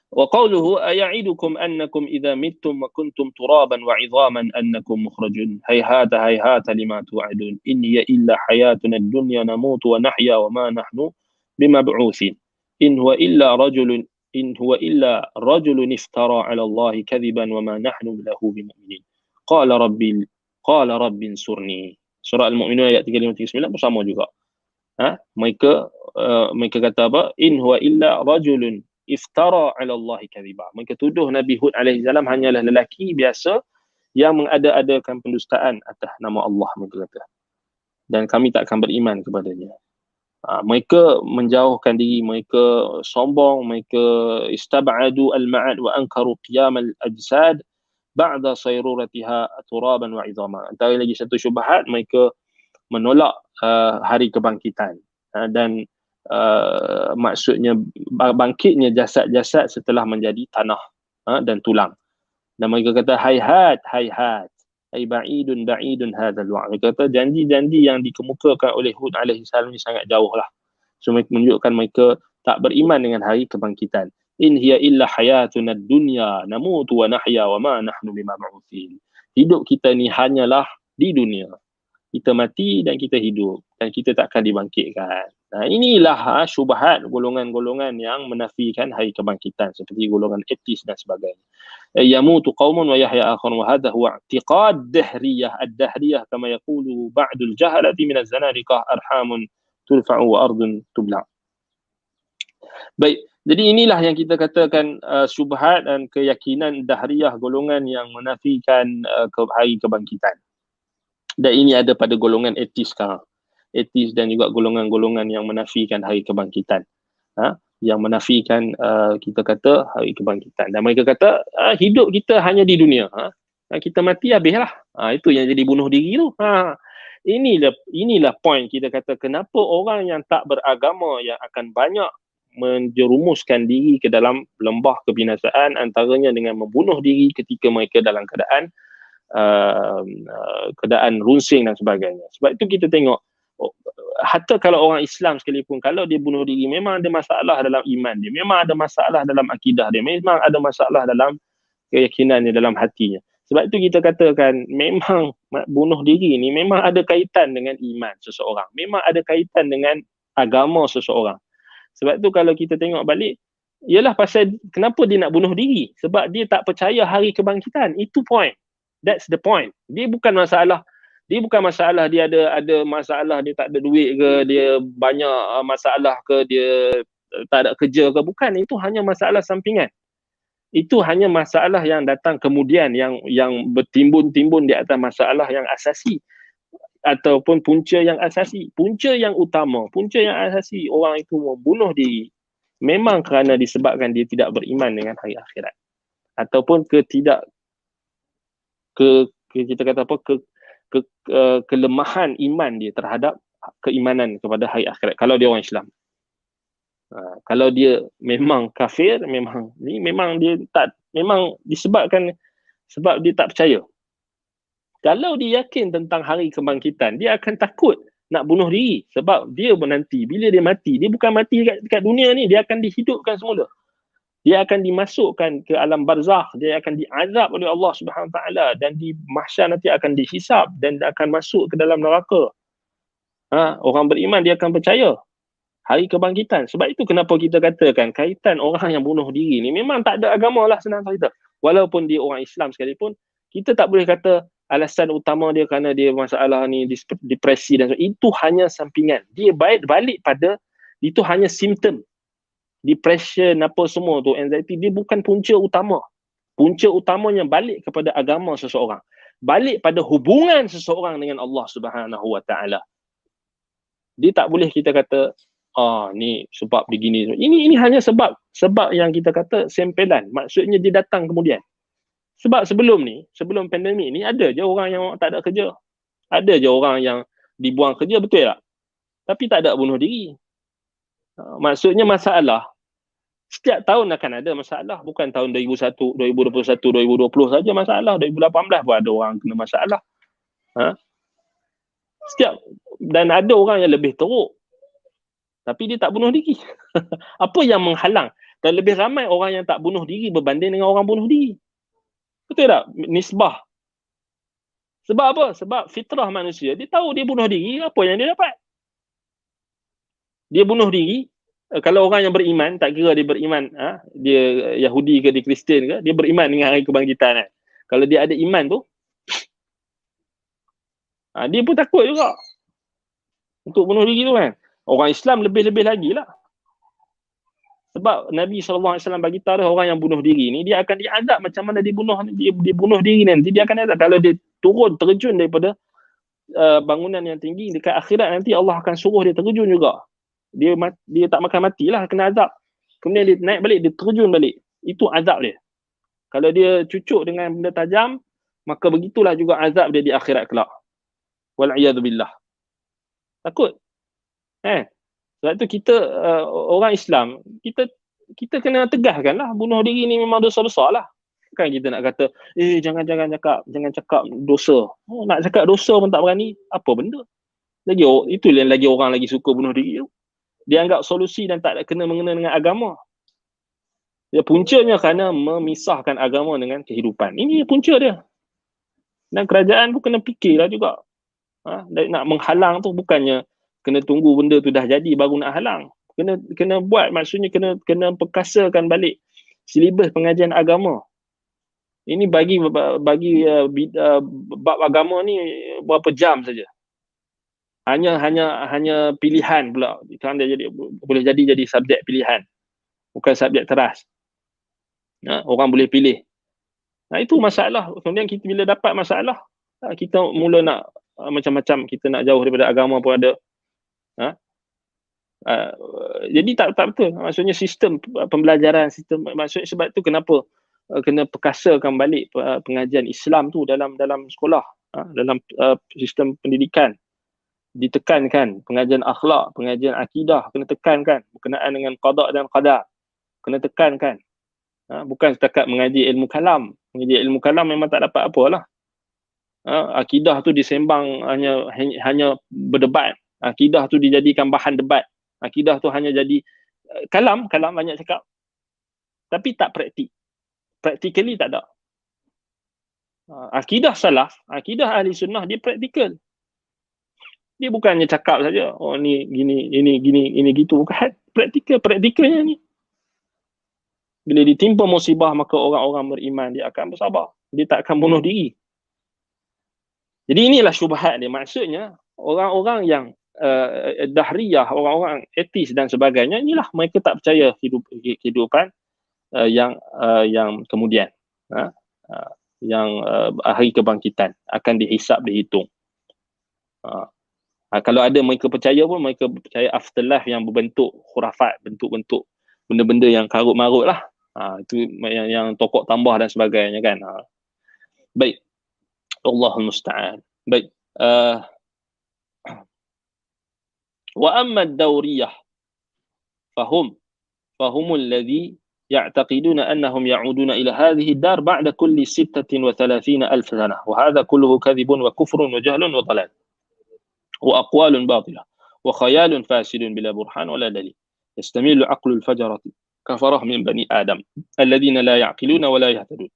وقوله أيعدكم أنكم إذا متم وكنتم ترابا وعظاما أنكم مخرجون هيهات هيهات لما توعدون إن هي إلا حياتنا الدنيا نموت ونحيا وما نحن بمبعوثين إن هو إلا رجل افترى على الله كذبا وما نحن له بمؤمنين قال رب انصرني. Surah Al-Mu'minun ayat 35-39 bersama juga. Mereka kata apa? In huwa illa rajulun iftara 'ala Allah kadhiba. Mereka tuduh Nabi Hud alaihi salam hanyalah lelaki biasa yang mengada-adakan pendustaan atas nama Allah, mereka kata. Dan kami tak akan beriman kepadanya. Mereka menjauhkan diri, mereka sombong, mereka istab'adu al-ma'ad wa ankaru qiyam al-ajsad ba'da sayruratiha turaban wa 'idhama. Antara lagi satu syubhat, mereka menolak hari kebangkitan, dan maksudnya bangkitnya jasad-jasad setelah menjadi tanah dan tulang. Dan mereka kata hayhat ay ba'idun hadzal wa'd. Mereka kata janji-janji yang dikemukakan oleh Hud alaihi salam ni sangat jauh lah. So mereka menunjukkan mereka tak beriman dengan hari kebangkitan. In hiya illa hayatuna dunya namutu wa nahya wa ma nahnu bimab'utsin. Hidup kita ni hanyalah di dunia. Kita mati dan kita hidup, dan kita takkan dibangkitkan. Inilah syubhat golongan-golongan yang menafikan hari kebangkitan, seperti golongan etis dan sebagainya. Yamutu qaumun wa yahya akharun, wa hadha huwa i'tiqad dahriyah. Ad-dahriyah kama yaqulu ba'dul jahalati min az-zanadiqah arhamun turfa'u wa ardun tubla. Baik, jadi inilah yang kita katakan syubhat dan keyakinan dahriyah, golongan yang menafikan hari kebangkitan. Dan ini ada pada golongan etis sekarang. Etis dan juga golongan-golongan yang menafikan hari kebangkitan. Yang menafikan kita kata hari kebangkitan. Dan mereka kata hidup kita hanya di dunia. Kita mati habislah. Itu yang jadi bunuh diri tu. Inilah point kita kata kenapa orang yang tak beragama yang akan banyak menjerumuskan diri ke dalam lembah kebinasaan, antaranya dengan membunuh diri ketika mereka dalam keadaan runsing dan sebagainya. Sebab itu kita tengok, hatta kalau orang Islam sekalipun, kalau dia bunuh diri, memang ada masalah dalam iman dia, memang ada masalah dalam akidah dia, memang ada masalah dalam keyakinannya dalam hatinya. Sebab itu kita katakan memang bunuh diri ni memang ada kaitan dengan iman seseorang. Memang ada kaitan dengan agama seseorang. Sebab tu kalau kita tengok balik, ialah pasal kenapa dia nak bunuh diri? Sebab dia tak percaya hari kebangkitan. Itu point. That's the point. Dia bukan masalah dia ada masalah, dia tak ada duit ke, dia banyak masalah ke, dia tak ada kerja ke. Bukan, itu hanya masalah sampingan. Itu hanya masalah yang datang kemudian, yang bertimbun-timbun di atas masalah yang asasi ataupun punca yang asasi. Punca yang utama, punca yang asasi orang itu membunuh diri memang kerana disebabkan dia tidak beriman dengan hari akhirat, ataupun kita kata apa, kelemahan iman dia terhadap keimanan kepada hari akhirat kalau dia orang Islam. Kalau dia memang kafir, memang dia tak, memang disebabkan sebab dia tak percaya. Kalau dia yakin tentang hari kebangkitan, dia akan takut nak bunuh diri. Sebab dia nanti, bila dia mati, dia bukan mati dekat dunia ni, dia akan dihidupkan semula. Dia akan dimasukkan ke alam barzakh, dia akan diazab oleh Allah Subhanahu Taala, dan di mahsyar nanti akan dihisap dan akan masuk ke dalam neraka. Orang beriman dia akan percaya hari kebangkitan. Sebab itu kenapa kita katakan kaitan orang yang bunuh diri ni memang tak ada agama lah, senang cerita. Walaupun dia orang Islam sekalipun, kita tak boleh kata alasan utama dia kerana dia masalah ni depresi dan sebagainya. Itu hanya sampingan. Dia balik pada itu hanya simptom. Depression apa semua tu, anxiety, dia bukan punca utama. Punca utamanya balik kepada agama seseorang. Balik pada hubungan seseorang dengan Allah Subhanahu Wa Taala. Dia tak boleh kita kata ni sebab begini. Ini hanya sebab yang kita kata sempelan. Maksudnya dia datang kemudian. Sebab sebelum pandemik ni ada je orang yang tak ada kerja. Ada je orang yang dibuang kerja, betul tak? Tapi tak ada bunuh diri. Maksudnya masalah setiap tahun akan ada masalah. Bukan tahun 2001, 2021, 2020 saja masalah. 2018 pun ada orang kena masalah. Dan ada orang yang lebih teruk, tapi dia tak bunuh diri. Apa yang menghalang? Dan lebih ramai orang yang tak bunuh diri berbanding dengan orang bunuh diri. Betul tak? Nisbah. Sebab apa? Sebab fitrah manusia, dia tahu dia bunuh diri, apa yang dia dapat? Dia bunuh diri. Kalau orang yang beriman, tak kira dia beriman, dia Yahudi ke, dia Kristian ke, dia beriman dengan hari kebangkitan. Kalau dia ada iman tu, dia pun takut juga untuk bunuh diri tu kan. Orang Islam lebih-lebih lagi lah. Sebab Nabi SAW bagi tahu orang yang bunuh diri ni, dia akan diazab macam mana dia bunuh diri nanti. Dia akan azab. Kalau dia terjun daripada bangunan yang tinggi, dekat akhirat nanti Allah akan suruh dia terjun juga. Dia tak makan matilah, kena azab. Kemudian dia naik balik, dia terjun balik. Itu azab dia. Kalau dia cucuk dengan benda tajam, maka begitulah juga azab dia di akhirat kelak. Wal'iyadzubillah. Takut. Sebab tu kita orang Islam, kita kena tegaskan lah, bunuh diri ni memang dosa besar lah. Kan kita nak kata, jangan cakap dosa. Nak cakap dosa pun tak berani, apa benda? Itu yang lagi orang lagi suka bunuh diri tu. Dia anggap solusi dan tak kena mengena dengan agama. Dia puncanya kerana memisahkan agama dengan kehidupan. Ini punca dia. Dan kerajaan pun kena fikirlah juga. Nak menghalang tu bukannya kena tunggu benda tu dah jadi baru nak halang. Kena buat, maksudnya kena perkasakan balik silibus pengajian agama. Ini bagi bab agama ni berapa jam saja. Hanya pilihan pula. Kan dia boleh jadi subjek pilihan. Bukan subjek teras. Orang boleh pilih. Itu masalah. Kemudian kita bila dapat masalah, kita mula nak macam-macam, kita nak jauh daripada agama pun ada. Jadi tak betul. Maksudnya sistem pembelajaran, maksudnya sebab tu kenapa kena perkasakan balik pengajian Islam tu dalam sekolah, dalam sistem pendidikan. Ditekankan pengajian akhlak, pengajian akidah, kena tekankan berkenaan dengan qada dan qadar, kena tekankan. Bukan setakat mengaji ilmu kalam. Mengaji ilmu kalam memang tak dapat apalah. Akidah tu disembang hanya berdebat. Akidah tu dijadikan bahan debat. Akidah tu hanya jadi kalam banyak cakap. Tapi tak praktik. Practically tak ada. Akidah salaf, akidah ahli sunnah, dia praktikal. Dia bukannya cakap saja, oh ni gini, ini gitu. Bukan, praktikalnya ni. Bila ditimpa musibah, maka orang-orang beriman dia akan bersabar. Dia tak akan bunuh diri. Jadi inilah syubhat dia. Maksudnya, orang-orang yang dahriyah, orang-orang etis dan sebagainya, inilah mereka tak percaya kehidupan yang kemudian. Yang hari kebangkitan akan dihisap, dihitung. Kalau ada mereka percaya pun, mereka percaya afterlife yang berbentuk khurafat, bentuk-bentuk benda-benda yang karut-marut lah. Itu yang tokok tambah dan sebagainya kan. Baik. Allahul musta'an. Baik. Wa amma ad-dawriyah fahum alladhi يعتقدون أنهم يعودون إلى هذه الدار بعد كل 36,000 سنة وهذا كله كذب وكفر وجهل وضلال وأقوال باطلة وخيال فاسد بلا برهان ولا دليل يستميل عقل الفجرة كفره من بني آدم الذين لا يعقلون ولا يهتدون.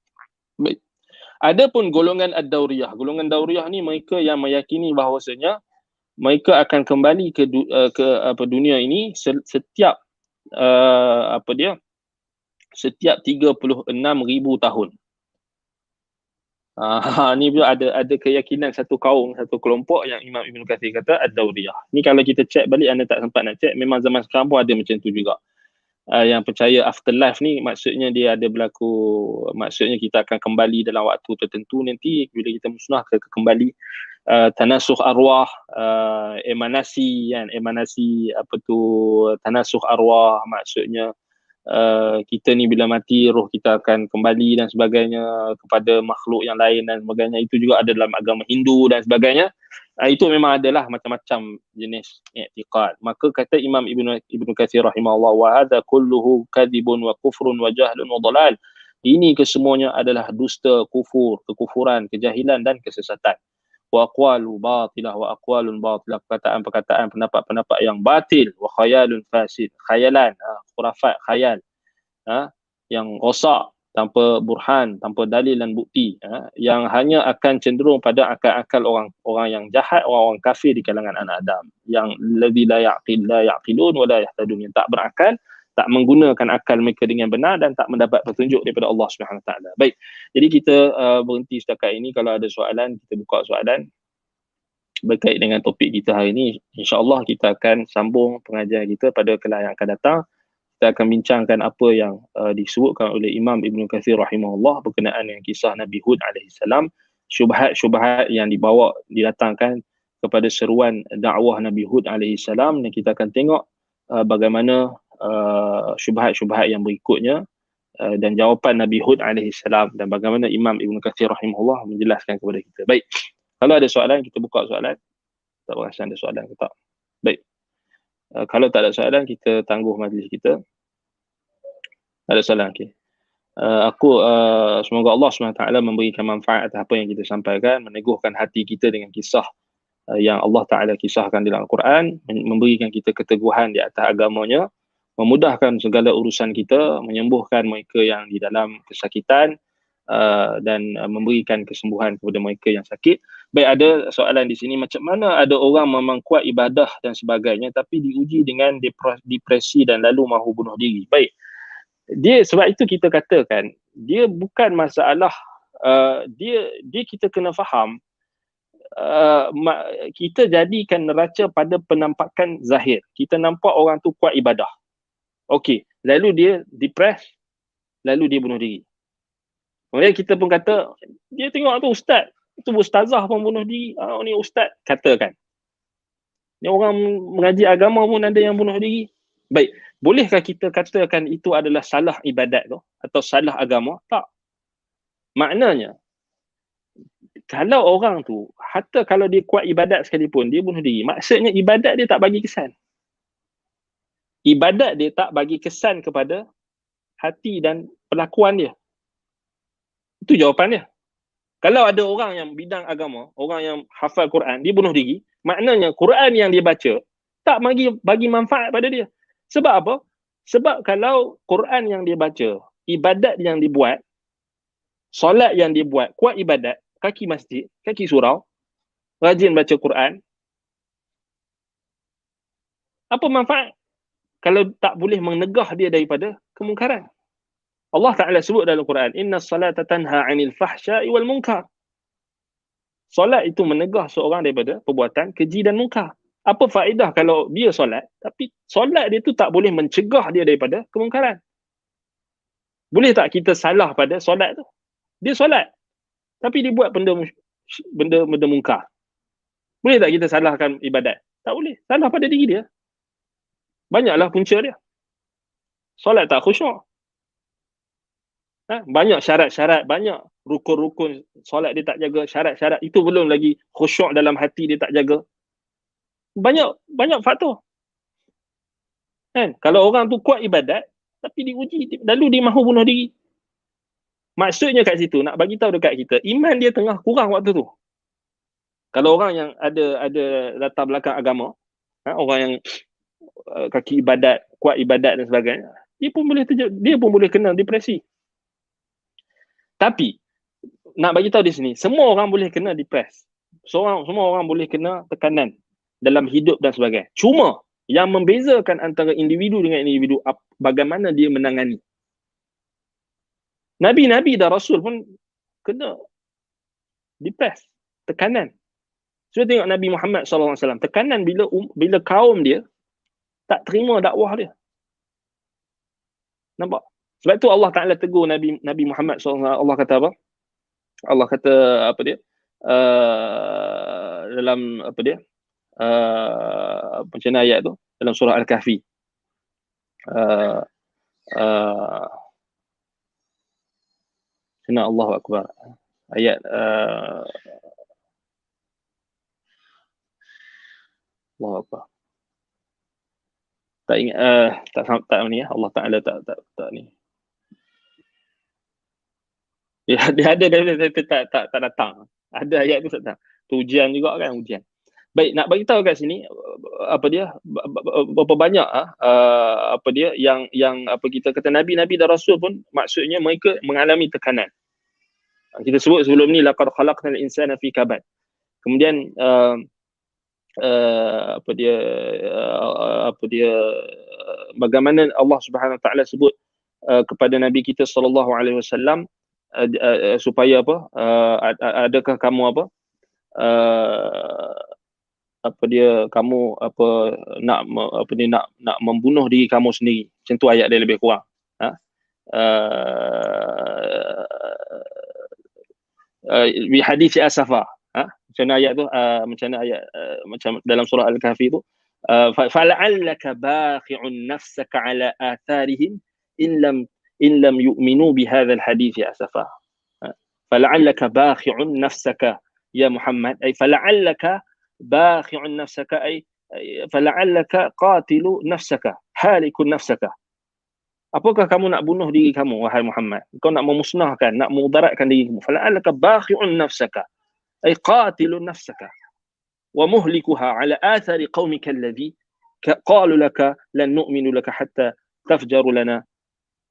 Baik. Adapun golongan ad-dauriyah, golongan dauriyah ni mereka yang meyakini bahawasanya mereka akan kembali ke dunia ini setiap setiap 36,000 tahun. Ni pula ada keyakinan satu kaum, satu kelompok yang Imam Ibn Kathir kata ad-dauriyah. Ni kalau kita cek balik, anda tak sempat nak cek, memang zaman sekarang pun ada macam tu juga. Yang percaya afterlife ni maksudnya dia ada berlaku, maksudnya kita akan kembali dalam waktu tertentu nanti bila kita musnah kembali tanasuh arwah, emanasi kan, emanasi tanasuh arwah, maksudnya kita ni bila mati roh kita akan kembali dan sebagainya kepada makhluk yang lain dan sebagainya. Itu juga ada dalam agama Hindu dan sebagainya. Itu memang adalah macam-macam jenis i'tiqad. Maka kata Imam Ibn Kathir rahimahullah, wa hadha kulluhu kadhibun wa kufrun wa jahlun wa dhalal. Ini kesemuanya adalah dusta, kufur, kekufuran, kejahilan dan kesesatan. Wa aqwalu batilah wa aqwalun batilah, perkataan-perkataan, pendapat-pendapat yang batil, wa khayalun fasid, khayalan, khurafat, khayal, yang rosak tanpa burhan, tanpa dalil dan bukti, yang hanya akan cenderung pada akal-akal orang yang jahat, orang-orang kafir di kalangan anak Adam, yang ladzi la yaqilun wa la yahtadun, yang tak berakal, tak menggunakan akal mereka dengan benar dan tak mendapat petunjuk daripada Allah Subhanahu Wa Taala. Baik. Jadi kita berhenti setakat ini. Kalau ada soalan, kita buka soalan berkait dengan topik kita hari ini. InsyaAllah kita akan sambung pengajian kita pada kelas yang akan datang. Kita akan bincangkan apa yang disebutkan oleh Imam Ibn Kathir rahimahullah berkenaan dengan kisah Nabi Hud alaihissalam, syubhat-syubhat yang didatangkan kepada seruan dakwah Nabi Hud alaihissalam, dan kita akan tengok bagaimana syubhat-syubhat yang berikutnya dan jawapan Nabi Hud alaihissalam, dan bagaimana Imam Ibn Kathir rahimahullah menjelaskan kepada kita. Baik. Kalau ada soalan, kita buka soalan. Tak perasan ada soalan ke tak? Baik. Kalau tak ada soalan, kita tangguh majlis kita. Ada soalan, okey. Semoga Allah SWT memberikan manfaat atas apa yang kita sampaikan, meneguhkan hati kita dengan kisah yang Allah Ta'ala kisahkan dalam Al-Quran, memberikan kita keteguhan di atas agamanya, memudahkan segala urusan kita, menyembuhkan mereka yang di dalam kesakitan, dan memberikan kesembuhan kepada mereka yang sakit. Baik, ada soalan di sini, macam mana ada orang memang kuat ibadah dan sebagainya tapi diuji dengan depresi dan lalu mahu bunuh diri? Baik, sebab itu kita katakan dia bukan masalah, dia kita kena faham, kita jadikan neraca pada penampakan zahir. Kita nampak orang tu kuat ibadah, okey, lalu dia depres, lalu dia bunuh diri. Kemudian kita pun kata, dia tengok tu ustaz, itu ustazah pun bunuh diri, ni ustaz, katakan. Ni orang mengaji agama pun ada yang bunuh diri. Baik, bolehkah kita katakan itu adalah salah ibadat tu atau salah agama? Tak. Maknanya, kalau orang tu, hatta kalau dia kuat ibadat sekalipun, dia bunuh diri, maksudnya ibadat dia tak bagi kesan. Ibadat dia tak bagi kesan kepada hati dan perlakuan dia. Itu jawapannya. Kalau ada orang yang bidang agama, orang yang hafal Quran, dia bunuh diri, maknanya Quran yang dia baca tak bagi manfaat pada dia. Sebab apa? Sebab kalau Quran yang dia baca, ibadat yang dibuat, solat yang dia buat, kuat ibadat, kaki masjid, kaki surau, rajin baca Quran, apa manfaat kalau tak boleh menegah dia daripada kemungkaran? Allah Ta'ala sebut dalam Quran, Inna salata tanha 'anil fahsya'i wal munkar. Solat itu menegah seorang daripada perbuatan keji dan munkar. Apa faedah kalau dia solat, tapi solat dia tu tak boleh mencegah dia daripada kemungkaran? Boleh tak kita salah pada solat tu? Dia solat, tapi dia buat benda mungkar. Boleh tak kita salahkan ibadat? Tak boleh. Salah pada diri dia. Banyaklah punca dia. Solat tak khusyuk. Banyak syarat-syarat, banyak rukun-rukun solat dia tak jaga, syarat-syarat itu belum lagi khusyuk dalam hati dia tak jaga. Banyak faktor. Kan? Kalau orang tu kuat ibadat tapi diuji, lalu dia mahu bunuh diri. Maksudnya kat situ nak bagi tahu dekat kita, iman dia tengah kurang waktu tu. Kalau orang yang ada latar belakang agama, orang yang kaki ibadat, kuat ibadat dan sebagainya, dia pun boleh kena depresi. Tapi nak bagi tahu di sini, semua orang boleh kena depres. Semua orang boleh kena tekanan dalam hidup dan sebagainya. Cuma yang membezakan antara individu dengan individu, bagaimana dia menangani. Nabi-nabi dan Rasul pun kena depres, tekanan. Sudah tengok Nabi Muhammad SAW, tekanan bila kaum dia tak terima dakwah dia. Nampak? Sebab tu Allah Ta'ala tegur Nabi Muhammad SAW. Allah kata apa? Allah kata apa dia? Dalam apa dia? Macam mana ayat tu? Dalam surah Al-Kahfi. Kena Allahu Akbar. Ayat Allahu Akbar. Tak ingat tak ni ya. Allah Taala tak ni. Dia ada tak datang. Ada ayat tu tak datang. Tu ujian juga kan, ujian. Baik, nak bagi tahu kat sini apa dia berapa banyak apa dia yang apa kita kata nabi-nabi dan rasul pun maksudnya mereka mengalami tekanan. Kita sebut sebelum ni laqad khalaqnal insana fi kabad. Kemudian bagaimana Allah Subhanahu Wa Taala sebut kepada nabi kita sallallahu alaihi wasallam supaya apa adakah kamu apa kamu nak membunuh diri kamu sendiri. Macam tu ayat dia lebih kurang. Bi hadis asafa. Macam mana ayat tu? Macam mana ayat macam dalam surah Al-Kahfi tu? Fala'allaka bakhi'un nafsaka ala atharihim in lam yu'minu bihadha al-hadith asafa. Fala'allaka bakhi'un nafsaka ya Muhammad, ay fala'allaka bakhi'un nafsaka, ay fala'allaka qatilu nafsaka, halikun nafsaka. Apakah kamu nak bunuh diri kamu, wahai Muhammad? Kau nak memusnahkan, nak memudaratkan diri kamu. Fala'allaka bakhi'un nafsaka, ay qatilun nafsaka wa muhlikuha ala athari qaumika alladhi qalu laka lan nu'minu laka hatta tafjaru lana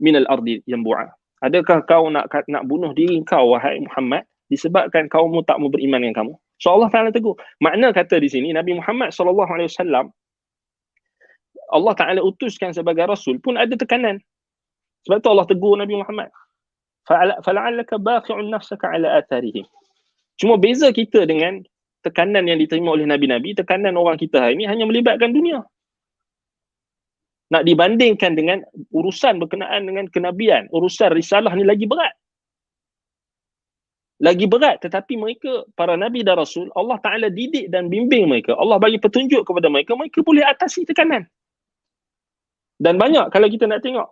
min al-ardi yanbu'a. Adakah kau nak bunuh diri kau, wahai Muhammad, disebabkan kaummu tak mau beriman dengan kamu? So Allah Ta'ala tegur. Makna kata di sini Nabi Muhammad SAW Allah Ta'ala utuskan sebagai Rasul pun ada tekanan. Sebab tu Allah tegur Nabi Muhammad. Fala'allaka bakhi'un nafsaka ala atharihim. Cuma beza kita dengan tekanan yang diterima oleh Nabi-Nabi, tekanan orang kita hari ini hanya melibatkan dunia. Nak dibandingkan dengan urusan berkenaan dengan kenabian, urusan risalah ni lagi berat. Lagi berat, tetapi mereka, para Nabi dan Rasul, Allah Ta'ala didik dan bimbing mereka. Allah bagi petunjuk kepada mereka, mereka boleh atasi tekanan. Dan banyak kalau kita nak tengok.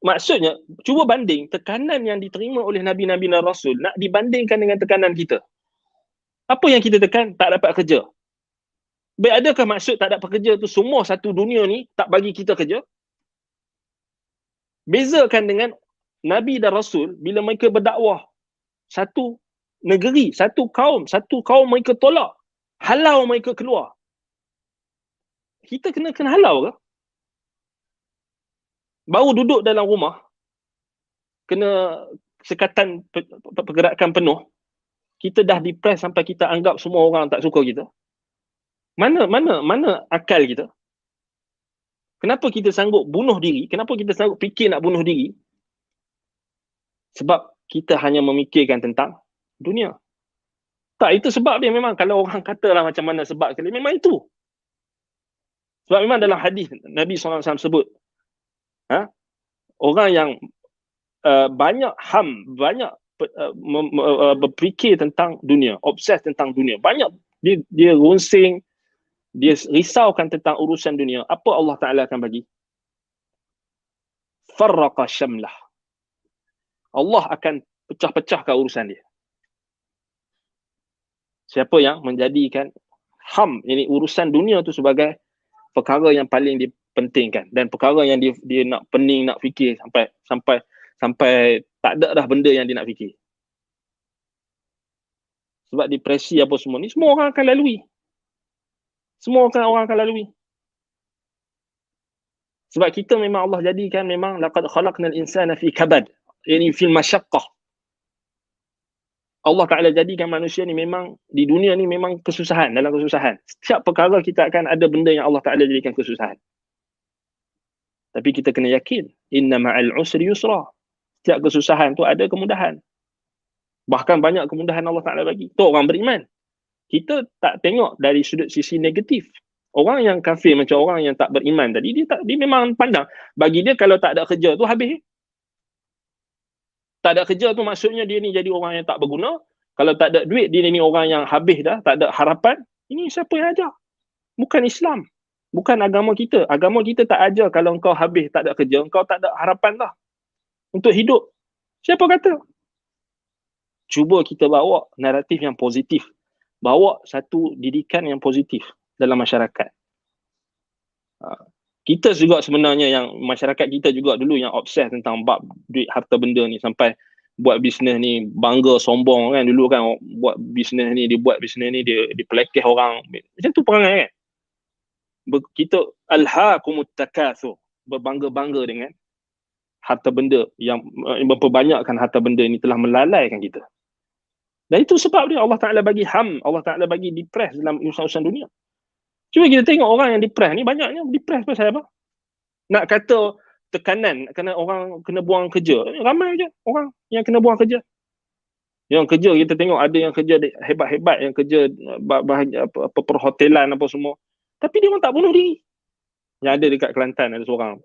Maksudnya, cuba banding tekanan yang diterima oleh Nabi-Nabi dan Rasul nak dibandingkan dengan tekanan kita. Apa yang kita tekan? Tak dapat kerja. Baik, adakah maksud tak dapat kerja tu semua satu dunia ni tak bagi kita kerja? Bezakan dengan Nabi dan Rasul bila mereka berdakwah satu negeri, satu kaum mereka tolak, halau mereka keluar. Kita kena halau ke? Baru duduk dalam rumah, kena sekatan pergerakan penuh, kita dah depress sampai kita anggap semua orang tak suka kita. Mana akal kita? Kenapa kita sanggup bunuh diri? Kenapa kita sanggup fikir nak bunuh diri? Sebab kita hanya memikirkan tentang dunia. Tak, itu sebab dia memang. Kalau orang katalah macam mana sebab sekali, memang itu. Sebab memang dalam hadis Nabi SAW sebut, orang yang banyak berfikir tentang dunia, obses tentang dunia, banyak dia runsing, dia risaukan tentang urusan dunia, apa Allah Ta'ala akan bagi? Farraqa syamlah. Allah akan pecah-pecahkan urusan dia. Siapa yang menjadikan ini urusan dunia tu sebagai perkara yang paling dipentingkan, dan perkara yang dia nak pening, nak fikir sampai tak ada dah benda yang dia nak fikir. Sebab depresi apa semua ni, semua orang akan lalui. Semua orang akan lalui. Sebab kita memang Allah jadikan, memang laqad khalaqnal insana fi kabad, yani fil masyaqqah. Allah Ta'ala jadikan manusia ni memang di dunia ni memang kesusahan, dalam kesusahan. Setiap perkara kita akan ada benda yang Allah Ta'ala jadikan kesusahan. Tapi kita kena yakin, inna ma'al usri yusra. Setiap kesusahan tu ada kemudahan. Bahkan banyak kemudahan Allah Ta'ala bagi. Tu orang beriman. Kita tak tengok dari sudut sisi negatif. Orang yang kafir macam orang yang tak beriman tadi, dia memang pandang. Bagi dia kalau tak ada kerja tu habis. Tak ada kerja tu maksudnya dia ni jadi orang yang tak berguna. Kalau tak ada duit, dia ni orang yang habis dah, tak ada harapan. Ini siapa yang ajar? Bukan Islam. Bukan agama kita. Agama kita tak ajar kalau engkau habis tak ada kerja, engkau tak ada harapan dah untuk hidup. Siapa kata? Cuba kita bawa naratif yang positif. Bawa satu didikan yang positif dalam masyarakat. Kita juga sebenarnya, yang masyarakat kita juga dulu yang obses tentang bab duit harta benda ni, sampai buat bisnes ni bangga sombong kan. Dulu kan buat bisnes ni, dia pelekeh orang. Macam tu perangai kan. Kita alhaakumut takatsur, berbangga-bangga dengan harta benda, yang memperbanyakkan harta benda ni telah melalaikan kita. Dan itu sebab dia Allah Ta'ala bagi Allah Ta'ala bagi depress dalam urusan dunia. Cuba kita tengok orang yang depress ni, banyaknya depress pasal apa? Nak kata tekanan, kerana orang kena buang kerja. Ramai je orang yang kena buang kerja. Yang kerja kita tengok ada yang kerja hebat-hebat, yang kerja perhotelan apa semua. Tapi dia orang tak bunuh diri. Yang ada dekat Kelantan ada seorang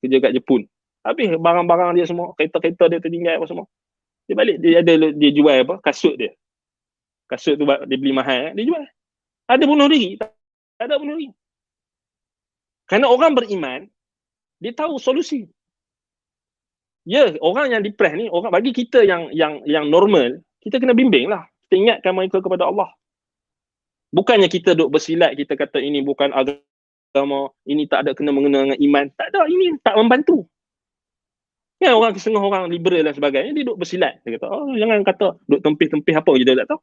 kerja kat Jepun. Habis barang-barang dia semua, kereta-kereta dia tertinggal apa semua. Dia balik, dia jual apa? Kasut dia. Kasut tu dia beli mahal, dia jual. Ada bunuh diri? Tak ada bunuh diri. Kerana orang beriman, dia tahu solusi. Ya, orang yang depress ni, orang bagi kita yang normal, kita kena bimbing lah. Kita ingatkan mereka kepada Allah. Bukannya kita duk bersilat, kita kata ini bukan agama, ini tak ada kena mengena dengan iman. Tak ada, ini tak membantu. Ya, orang setengah orang liberal dan sebagainya, dia duk bersilat. Dia kata, oh jangan kata duk tempih-tempih apa, kita tak tahu.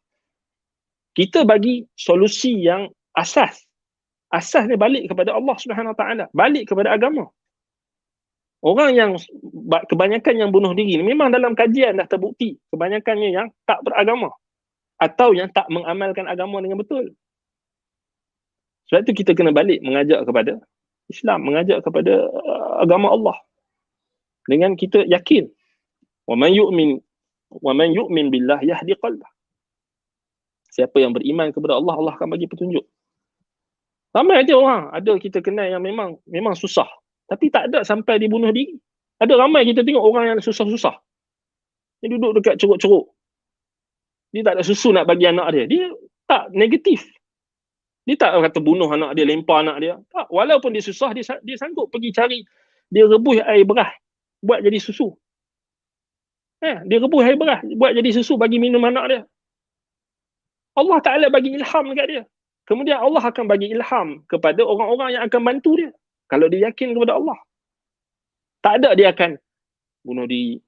Kita bagi solusi yang asas. Asas dia balik kepada Allah Subhanahu Wa Taala, balik kepada agama. Orang yang kebanyakan yang bunuh diri ni memang dalam kajian dah terbukti kebanyakannya yang tak beragama atau yang tak mengamalkan agama dengan betul. Sebab itu kita kena balik mengajak kepada Islam, mengajak kepada agama Allah. Dengan kita yakin, wa man yu'min billah yahdi qalbah. Siapa yang beriman kepada Allah, Allah akan bagi petunjuk. Ramai ada orang, ada kita kenal yang memang susah, tapi tak ada sampai dibunuh diri. Ada ramai kita tengok orang yang susah-susah. Dia duduk dekat ceruk-ceruk. Dia tak ada susu nak bagi anak dia. Dia tak negatif. Dia tak kata bunuh anak dia, lempar anak dia. Tak, walaupun dia susah, dia sanggup pergi cari. Dia rebus air beras, buat jadi susu. Dia rebus air beras, buat jadi susu, bagi minum anak dia. Allah Ta'ala bagi ilham dekat dia. Kemudian Allah akan bagi ilham kepada orang-orang yang akan bantu dia. Kalau dia yakin kepada Allah. Tak ada dia akan bunuh diri.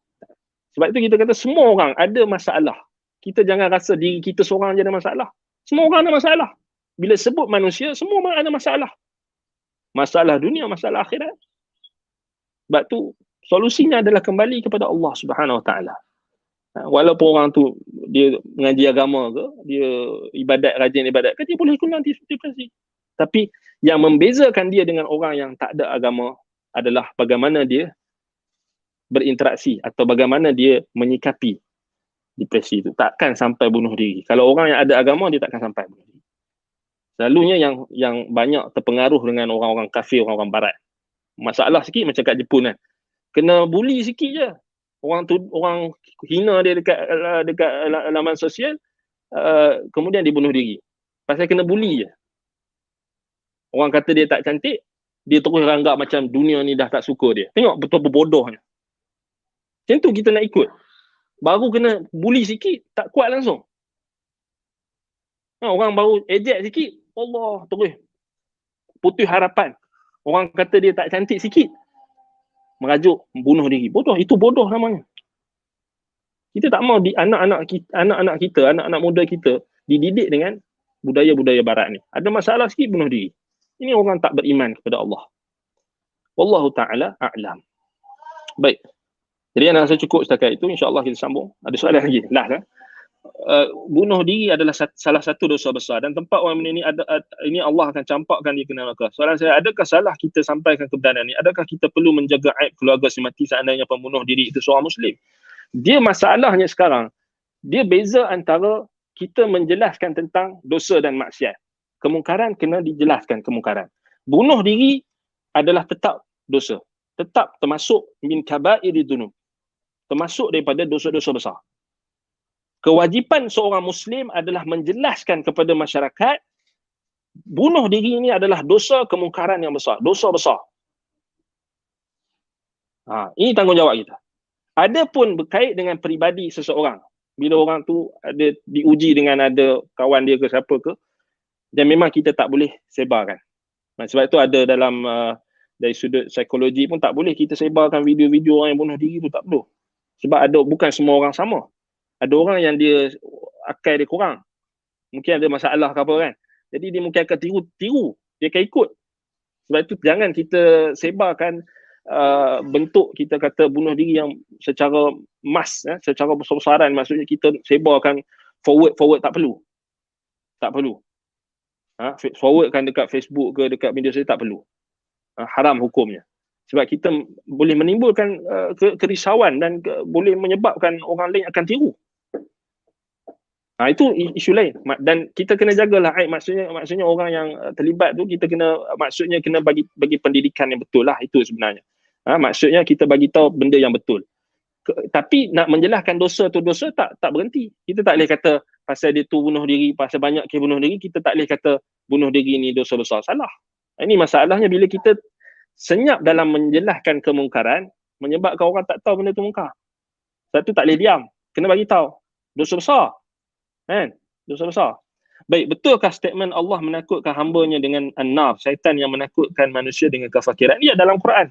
Sebab itu kita kata semua orang ada masalah. Kita jangan rasa diri kita seorang je ada masalah. Semua orang ada masalah. Bila sebut manusia, semua orang ada masalah. Masalah dunia, masalah akhirat. Sebab tu solusinya adalah kembali kepada Allah Subhanahu Wa Taala. Walaupun orang tu dia mengaji agama ke, dia ibadat, rajin ibadat ke, dia boleh kena depresi. Tapi yang membezakan dia dengan orang yang tak ada agama adalah bagaimana dia berinteraksi atau bagaimana dia menyikapi depresi itu. Takkan sampai bunuh diri. Kalau orang yang ada agama, dia takkan sampai bunuh diri. Selalunya yang banyak terpengaruh dengan orang-orang kafir, orang-orang barat. Masalah sikit macam kat Jepun kan. Kena bully sikit je. Orang hina dia dekat laman sosial, kemudian dia bunuh diri. Pasal kena bully je. Orang kata dia tak cantik, dia terus ranggap macam dunia ni dah tak suka dia. Tengok betul bodohnya. Macam tu kita nak ikut. Baru kena bully sikit, tak kuat langsung. Orang baru ejek sikit, Allah terus putus harapan. Orang kata dia tak cantik sikit, merajuk bunuh diri. Bodoh, itu bodoh namanya. Kita tak mau anak-anak kita, anak-anak muda kita dididik dengan budaya-budaya barat ni. Ada masalah sikit bunuh diri. Ini orang tak beriman kepada Allah. Wallahu ta'ala a'lam. Baik. Jadi yang saya cukup setakat itu, insya-Allah kita sambung. Ada soalan lagi? Last. Bunuh diri adalah salah satu dosa besar, dan tempat orang ini ini Allah akan campakkan dia ke neraka. Soalan saya, adakah salah kita sampaikan kebenaran ini? Adakah kita perlu menjaga aib keluarga si mati seandainya pembunuh diri itu seorang Muslim? Dia masalahnya sekarang, dia beza antara kita menjelaskan tentang dosa dan maksiat. Kemungkaran kena dijelaskan kemungkaran. Bunuh diri adalah tetap dosa. Tetap termasuk min kabairi dzunub. Termasuk daripada dosa-dosa besar. Kewajipan seorang Muslim adalah menjelaskan kepada masyarakat bunuh diri ini adalah dosa kemungkaran yang besar. Dosa besar. Ini tanggungjawab kita. Adapun berkait dengan peribadi seseorang, bila orang tu ada diuji dengan ada kawan dia ke siapa ke, dan memang kita tak boleh sebarkan. Sebab itu ada dalam dari sudut psikologi pun tak boleh kita sebarkan video-video orang yang bunuh diri tu, tak perlu. Sebab bukan semua orang sama. Ada orang yang dia akal dia kurang. Mungkin ada masalah ke apa kan. Jadi dia mungkin akan tiru. Dia akan ikut. Sebab itu jangan kita sebarkan bentuk kita kata bunuh diri yang secara secara besar-besaran. Maksudnya kita sebarkan forward tak perlu. Tak perlu. Forwardkan dekat Facebook ke dekat media sosial tak perlu. Haram hukumnya. Sebab kita boleh menimbulkan kerisauan dan boleh menyebabkan orang lain akan tiru. Itu isu lain. Dan kita kena jagalah aib. Maksudnya orang yang terlibat tu kita kena bagi pendidikan yang betul lah. Itu sebenarnya. Maksudnya kita bagi tahu benda yang betul. Tapi nak menjelaskan dosa tu dosa tak berhenti. Kita tak boleh kata pasal dia tu bunuh diri, pasal banyak kes bunuh diri, kita tak boleh kata bunuh diri ni dosa besar. Salah. Ini masalahnya bila kita senyap dalam menjelaskan kemungkaran, menyebabkan orang tak tahu benda tu mungkar. Sebab tu tak boleh diam. Kena bagi tahu. Dosa besar. Kan? Dosa besar. Baik, betulkah statement Allah menakutkan hamba-Nya dengan an-nar, syaitan yang menakutkan manusia dengan kefakiran? Ia dalam Quran.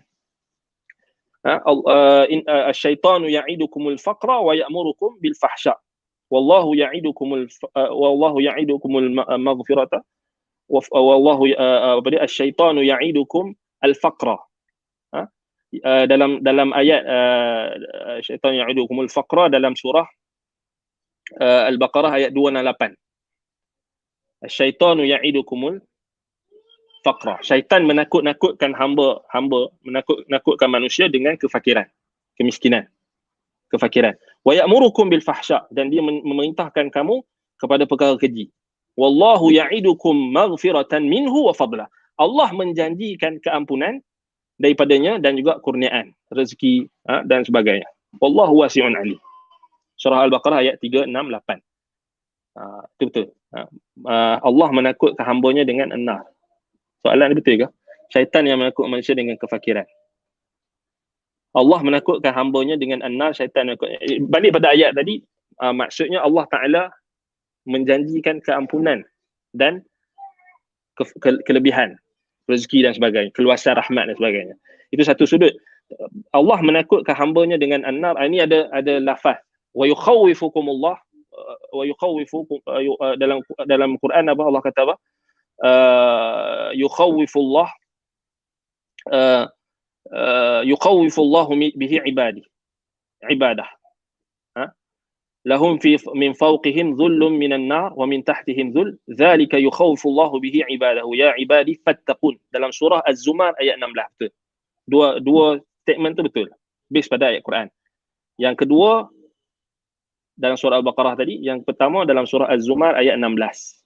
Asyaitanu ya'idukumul faqra wa ya'murukum bil fahsya. Wallahu ya'idukumul maghfirata. Wallahu asyaitanu ya'idukum al-faqra. Dalam ayat syaitan ya'idukumul faqra dalam surah Al-Baqarah ayat 268. Asyaitanu ya'idukumul faqra. Syaitan menakut-nakutkan hamba, menakut-nakutkan manusia dengan kefakiran, kemiskinan, kefakiran. Wa ya'murukum bil fahsya, dan dia memerintahkan kamu kepada perkara keji. Wallahu ya'idukum maghfiratan minhu wa fadla. Allah menjanjikan keampunan daripadanya dan juga kurniaan, rezeki dan sebagainya. Wallahu wasi'un alim. Surah Al-Baqarah ayat 368. Itu betul. Allah menakutkan hamba-Nya dengan an-nar. Soalan ni betul ke? Syaitan yang menakut manusia dengan kefakiran. Allah menakutkan hamba-Nya dengan an-nar, syaitan menakut. Balik pada ayat tadi, maksudnya Allah Ta'ala menjanjikan keampunan dan kelebihan, rezeki dan sebagainya, keluasan rahmat dan sebagainya. Itu satu sudut. Allah menakutkan hamba-Nya dengan an-nar. Ini ada lafaz wa yukhawifukumullah, wa yukhawifukum dalam Quran apa Allah kata apa? Yukhawifullah yukhawifullahu bihi ibadah. lahum min fawqihim dhullun minan nar wa min tahtihim dhull dhalika yukhawwifullahu bihi ibadahu ya ibadi fattaqun. Dalam surah Az-Zumar ayat 16 betul. Dua statement tu betul based pada ayat Quran. Yang kedua dalam surah Al-Baqarah tadi, yang pertama dalam surah Az-Zumar ayat 16.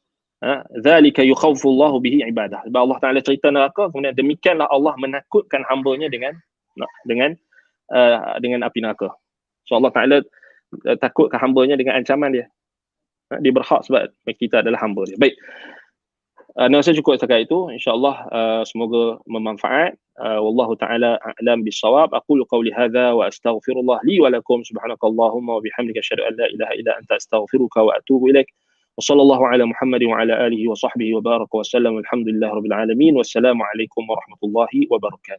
Dzalika yukhawwifullahu bihi ibadah. Sebab Allah Taala cerita neraka, kemudian demikianlah Allah menakutkan hamba-Nya dengan api neraka. So Allah Taala takutkan hamba-Nya dengan ancaman dia. Dia berhak sebab kita adalah hamba dia. Baik. Saya cukup setakat itu. InsyaAllah semoga bermanfaat. Wallahu ta'ala a'lam bissawab. Aqulu qawli hadha wa astaghfirullah li wa lakum subhanakallahumma wa bihamdika asyhadu an la ilaha illa anta astaghfiruka wa atubu ilaik. Wa sallallahu ala Muhammadin wa ala alihi wa sahbihi wa baraka wa sallam. Alhamdulillah rabbil alamin. Wassalamu alaikum warahmatullahi wabarakatuh.